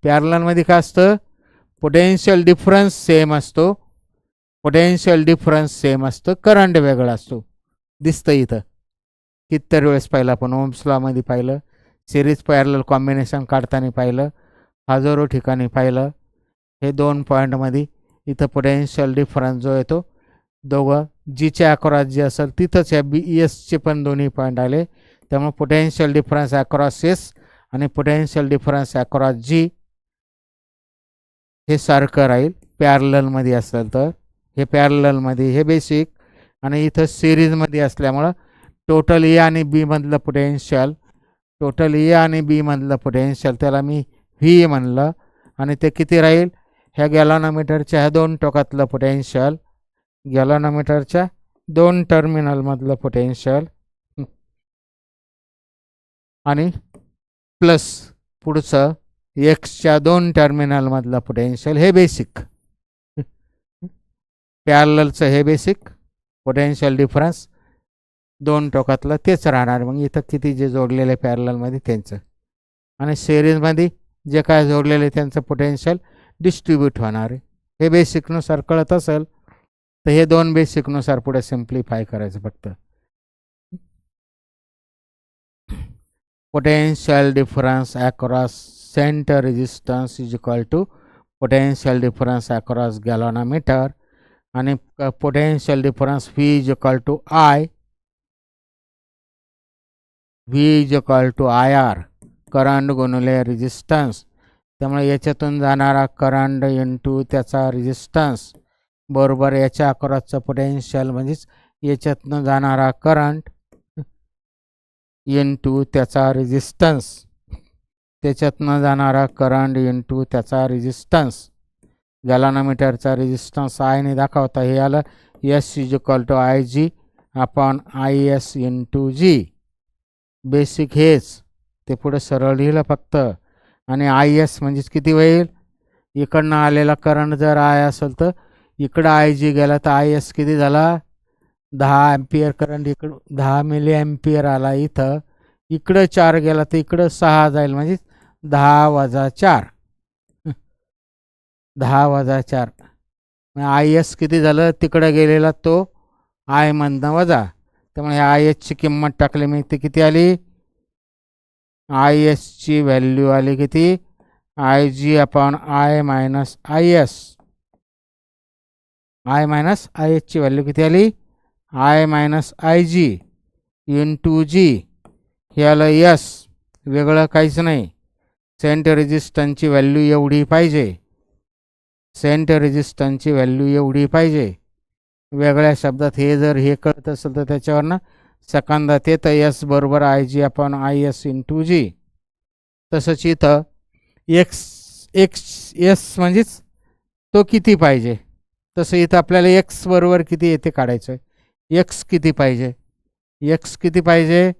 पॅरललमध्ये काय असतं, पोटेन्शियल डिफरन्स सेम असतो, पोटेन्शियल डिफरन्स सेम असतं, करंट वेगळा असतो. दिसतं इथं कितीतरी वेळेस पाहिलं आपण, ओम्स लॉमध्ये पाहिलं, सिरीज पॅरलल कॉम्बिनेशन काढताना पाहिलं, हजारो ठिकाणी पाहिलं. हे 2 पॉईंटमध्ये इथं पोटेन्शियल डिफरन्स जो येतो, दोघं जीच्या अक्रॉस जी असेल तिथंच या बी एसचे पण दोन्ही पॉईंट आले. त्यामुळे पोटेन्शियल डिफरन्स अक्रॉस एस आणि पोटेन्शियल डिफरन्स अक्रॉस जी हे सारखं राहील पॅरललमध्ये असेल तर. हे पॅरललमध्ये हे बेसिक, आणि इथं सिरीजमध्ये असल्यामुळं टोटल ए आणि बी मधलं पोटेन्शियल, टोटल ए आणि बी मधलं पोटेन्शियल त्याला मी व्ही म्हणलं. आणि ते किती राहील, ह्या गॅलॉनोमीटरच्या ह्या 2 टोकातलं पोटेन्शियल, गॅलॉनोमीटरच्या 2 टर्मिनलमधलं पोटेन्शियल, आणि प्लस पुढचं एक्सच्या 2 टर्मिनलमधलं पोटेन्शियल. हे बेसिक पॅरललचं, हे बेसिक पोटेन्शियल डिफरन्स 2 टोकातलं तेच राहणार. मग इथं किती जे जोडलेले पॅरललमध्ये त्यांचं, आणि सिरीजमध्ये जे काय जोडलेले त्यांचं पोटेन्शियल डिस्ट्रीब्यूट होणार आहे. हे बेसिकनुसार कळत असेल तर हे 2 बेसिकनुसार पुढे सिम्प्लिफाय करायचं फक्त. Potential difference across centre resistance is equal to potential difference across galvanometer, आणि potential difference V is equal to I, V is equal to I R, current गुणिले रेजिस्टन्स. त्यामुळे याच्यातून जाणारा करंट इंटू त्याचा रेजिस्टन्स बरोबर याच्या अक्रॉसचं पोटेन्शियल, म्हणजेच याच्यातून जाणारा करंट इंटू त्याचा रेजिस्टन्स, त्याच्यातनं जाणारा करंट इंटू त्याचा रेजिस्टन्स. गॅलॉनोमीटरचा रेजिस्टन्स आयने दाखवता, हे आलं S is equal to I G upon I S into G. Basic हेच, ते पुढे सरळ लिहिलं फक्त. आणि आय एस म्हणजेच किती होईल, इकडनं आलेला करंट जर आय असेल तर इकडं आय जी गेला तर आय एस किती झाला, 10 ॲम्पियर करंट इकडं 10 मिली ॲम्पियर आला. इथं इकडं 4 गेला तर इकडं 6 जाईल, म्हणजे 10 वजा 4, 10 वजा 4. आय एस किती झालं, तिकडं गेलेला तो आय मधनं वजा. त्यामुळे आय एसची किंमत टाकली मी, ती किती आली, आय एसची व्हॅल्यू आली किती, I G upon I minus I S. I minus I एसची व्हॅल्यू किती आली, I minus I G into G. हे आलं एस, वेगळं काहीच नाही. सेंट रेजिस्टन्सची व्हॅल्यू एवढी पाहिजे, सेंट रेजिस्टन्सची व्हॅल्यू एवढी पाहिजे. वेगळ्या शब्दात हे जर हे कळत असेल तर त्याच्यावरनं सेकंदात येतं एस बरोबर I G upon I S into G. तसंच इथं एक्स एस म्हणजेच तो किती पाहिजे, तसं इथं आपल्याला एक्स बरोबर किती येते काढायचं. एक्स किती पाहिजे, एक्स किती पाहिजे,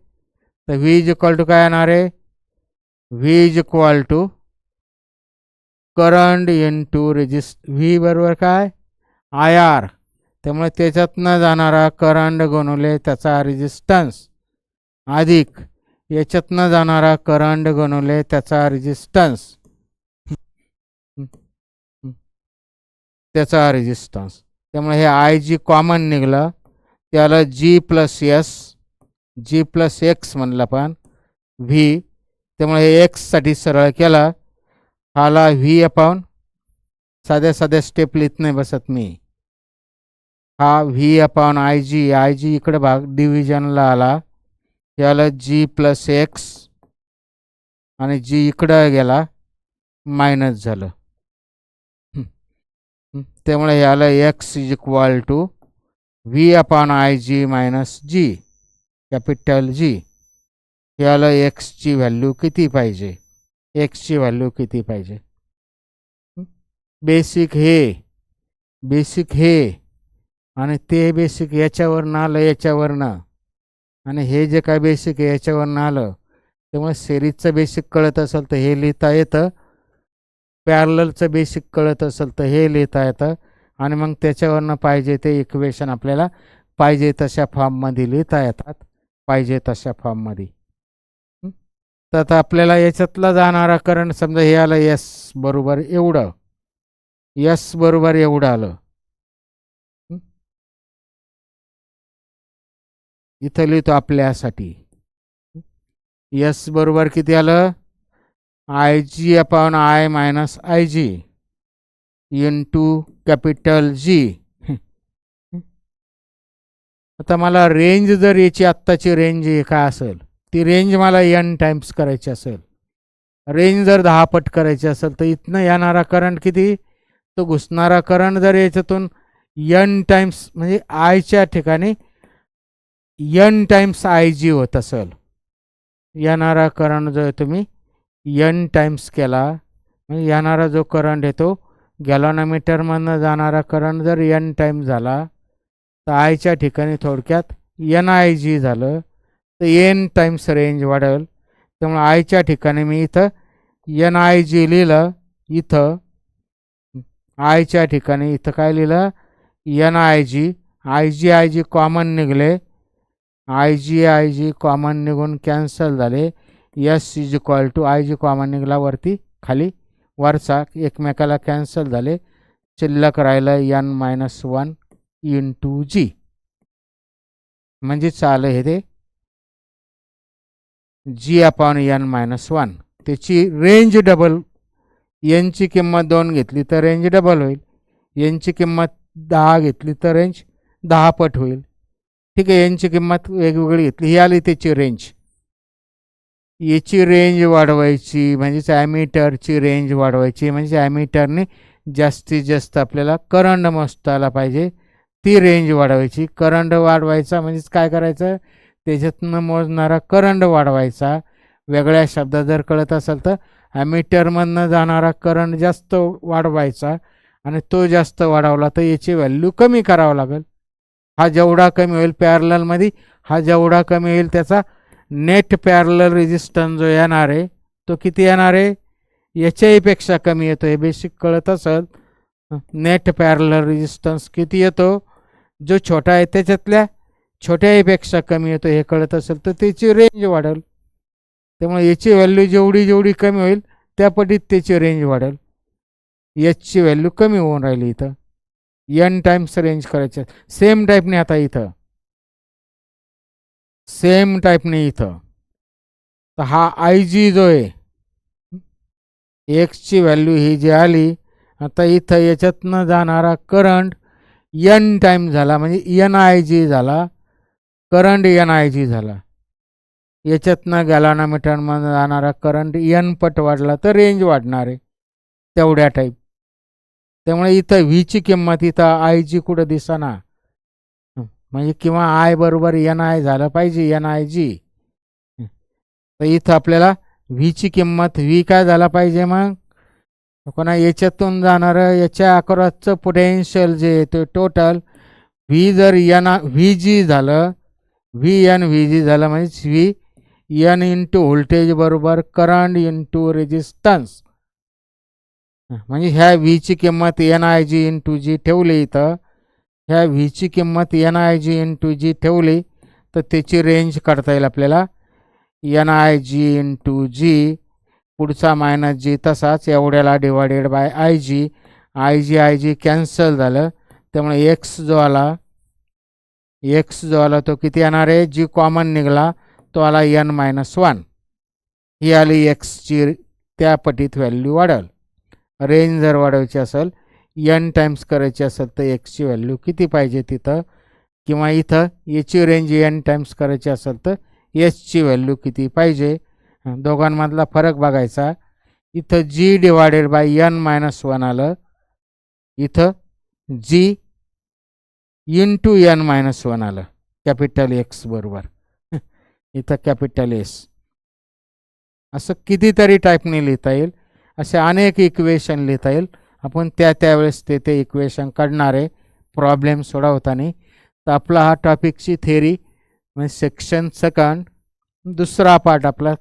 तर व्ही इज इक्वल टू काय येणार आहे, V is equal to current into V बरोबर काय आय आर. त्यामुळे त्याच्यातनं जाणारा करंट गुणिले त्याचा रेजिस्टन्स अधिक याच्यातनं जाणारा करंट गुणिले त्याचा रेजिस्टन्स, त्याचा रेजिस्टन्स. त्यामुळे हे आय जी कॉमन निघलं, त्याला जी प्लस एस, जी प्लस एक्स म्हणलं पण, व्ही. त्यामुळे एक्ससाठी सरळ केला, हाला व्ही अपॉन, साध्या साध्या स्टेप लिहित नाही बसत मी, हा व्ही अपॉन आय जी इकडे भाग डिव्हिजनला आला, याला जी प्लस एक्स आणि जी इकडं गेला मायनस झालं. त्यामुळे याला X is equal to V upon I G minus G, capital G. याला एक्सची व्हॅल्यू किती पाहिजे, एक्सची व्हॅल्यू किती पाहिजे. बेसिक हे आणि ते बेसिक याच्यावरनं आलं, याच्यावरनं, आणि हे जे काय बेसिक आहे याच्यावरनं आलं. त्यामुळे सिरीजचं बेसिक कळत असेल तर हे लिहिता येतं, पॅरललचं बेसिक कळत असेल तर हे लिहिता येतं, आणि मग त्याच्यावरनं पाहिजे ते इक्वेशन आपल्याला पाहिजे तशा फॉर्ममध्ये लिहिता येतात, पाहिजे तशा फॉर्ममध्ये. तर आता आपल्याला याच्यातला जाणारा करंट समजा हे आलं एस बरोबर एवढं, एस बरोबर एवढं आलं. इथं लिहितो आपल्यासाठी एस बरोबर किती आलं, I G upon I minus I G into capital G. आता मला रेंज जर याची आत्ताची रेंज काय असेल, ती रेंज मला n टाइम्स करायची असेल, रेंज जर 10 पट करायची असेल तर इथनं येणारा करंट किती, तो घुसणारा करंट जर याच्यातून n टाइम्स म्हणजे आयच्या ठिकाणी n टाइम्स आय जी होत असेल, येणारा करंट जर तुम्ही n टाइम्स केला म्हणजे येणारा जो करंट येतो गॅलॉनोमीटरमधनं जाणारा करंट जर n टाइम झाला तर आयच्या ठिकाणी थोडक्यात एन आय जी झालं तर n टाइम्स रेंज वाढेल. त्यामुळे आयच्या ठिकाणी मी इथं एन आय जी लिहिलं, इथं आयच्या ठिकाणी इथं काय लिहिलं एन आय जी कॉमन निघले, आय जी कॉमन निघून कॅन्सल झाले, S is equal to I G common निघाला वरती खाली वरचा एकमेकाला कॅन्सल झाले, शिल्लक राहिलं n-1 इंटू जी, म्हणजे चालं हे ते जी अपॉन n-1. त्याची रेंज डबल, एनची किंमत 2 घेतली तर रेंज डबल होईल, एनची किंमत 10 घेतली तर रेंज 10 पट होईल. ठीक आहे, एनची किंमत वेगवेगळी घेतली, ही आली त्याची रेंज. याची रेंज वाढवायची म्हणजेच ॲमीटरची रेंज वाढवायची, म्हणजे ॲमीटरने जास्तीत जास्त आपल्याला करंट मोजता आला पाहिजे, ती रेंज वाढवायची. करंट वाढवायचा म्हणजेच काय करायचं, त्याच्यातनं मोजणारा करंट वाढवायचा. वेगळ्या शब्दात जर कळत असेल तर ॲमीटरमधनं जाणारा करंट जास्त वाढवायचा, आणि तो जास्त वाढवला तर याची व्हॅल्यू कमी करावं लागेल. हा जेवढा कमी होईल पॅरललमध्ये, हा जेवढा कमी होईल त्याचा नेट पॅरलल रेजिस्टन्स जो येणार आहे तो किती येणार आहे, याच्याहीपेक्षा कमी येतो. हे बेसिक कळत असेल, नेट पॅरलल रेजिस्टन्स किती येतो, जो छोटा आहे त्याच्यातल्या छोट्याहीपेक्षा कमी येतो हे कळत असेल तर त्याची रेंज वाढेल. त्यामुळे याची व्हॅल्यू जेवढी जेवढी कमी होईल त्या पटीत त्याची रेंज वाढेल. याची व्हॅल्यू कमी होऊन राहिली, इथं n टाइम्स रेंज करायचे. सेम टाईपने आता इथं सेम टाईपने इथं तर हा आय जी जो आहे एक्सची व्हॅल्यू ही जी आली, आता इथं याच्यातनं जाणारा करंट n टाइम झाला म्हणजे एन आय जी झाला, करंट एन आय जी झाला. याच्यातनं गॅलॉनोमीटरमध्ये जाणारा करंट n पट वाढला तर रेंज वाढणार आहे तेवढ्या टाईप. त्यामुळे इथं व्हीची किंमत इथं आय जी कुठं दिसना, म्हणजे किंवा आय बरोबर एन आय झालं पाहिजे, एन आय जी. तर इथं आपल्याला व्हीची किंमत व्ही काय झाला पाहिजे, मग कोणा याच्यातून जाणारं याच्या अक्रॉसचं पोटेन्शियल जे येतं टोटल व्ही जर एन व्ही जी झालं, व्ही एन व्ही जी झालं म्हणजे व्ही एन इंटू व्होल्टेज बरोबर करंट इंटू रेजिस्टन्स. म्हणजे ह्या व्हीची किंमत N I G into G ठेवली इथं, ह्या व्हीची किंमत N I G into G ठेवली तर त्याची रेंज काढता येईल आपल्याला, N I G into G पुढचा मायनस जी तसाच एवढ्याला divided by I G cancel झालं. त्यामुळे एक्स जो आला तो किती येणार आहे, जी कॉमन निघाला तो आला n-1. ही आली एक्सची त्या पटीत व्हॅल्यू वाढेल. रेंज जर वाढवायची असेल n टाइम्स करायची असेल तर एक्सची व्हॅल्यू किती पाहिजे तिथं, किंवा इथं याची रेंज n टाइम्स करायची असेल तर एसची व्हॅल्यू किती पाहिजे. दोघांमधला फरक बघायचा. इथं g डिवायडेड बाय n-1 आलं, इथं g इंटू n-1 आलं, कॅपिटल एक्स बरोबर. इथं कॅपिटल एस. असं कितीतरी टाईपने लिहिता येईल, असे अनेक इक्वेशन लिहिता येईल. आपण त्यावेळेस ते इक्वेशन काढणार आहे प्रॉब्लेम सोडवताना. तर आपला हा टॉपिकची थेरी म्हणजे सेक्शन सेकंड दुसरा पार्ट आपला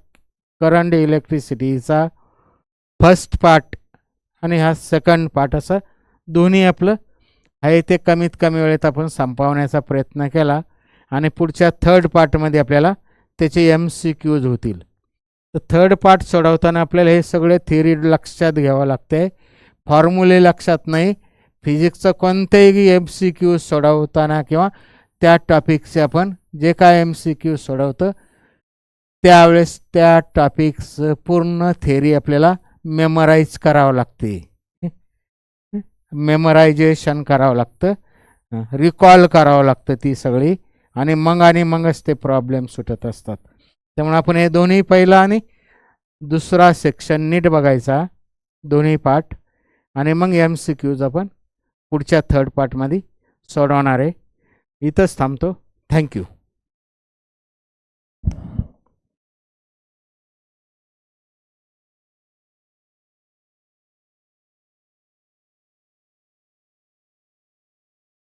करंट इलेक्ट्रिसिटीचा फर्स्ट पार्ट आणि हा सेकंड पार्ट, असं दोन्ही आपलं आहे ते कमीत कमी वेळेत आपण संपवण्याचा प्रयत्न केला. आणि पुढच्या थर्ड पार्टमध्ये आपल्याला त्याचे MCQs होतील. तर थर्ड पार्ट सोडवताना आपल्याला हे सगळे थिअरी लक्षात घ्यावं लागते, फॉर्म्युले लक्षात नाही. फिजिक्सचं कोणतेही MCQ सोडवताना किंवा त्या टॉपिकचे आपण जे काय MCQ सोडवतं त्यावेळेस त्या टॉपिकचं पूर्ण थेरी आपल्याला मेमराईज करावं लागते, मेमरायझेशन करावं लागतं, रिकॉल करावं लागतं ती सगळी, आणि मगच ते प्रॉब्लेम सुटत असतात. त्यामुळे आपण हे दोन्ही पहिला आणि दुसरा सेक्शन नीट बघायचा, दोन्ही पार्ट, आणि मग MCQज आपण पुढच्या थर्ड पार्टमध्ये सोडवणार आहे. इथंच थांबतो. थँक्यू.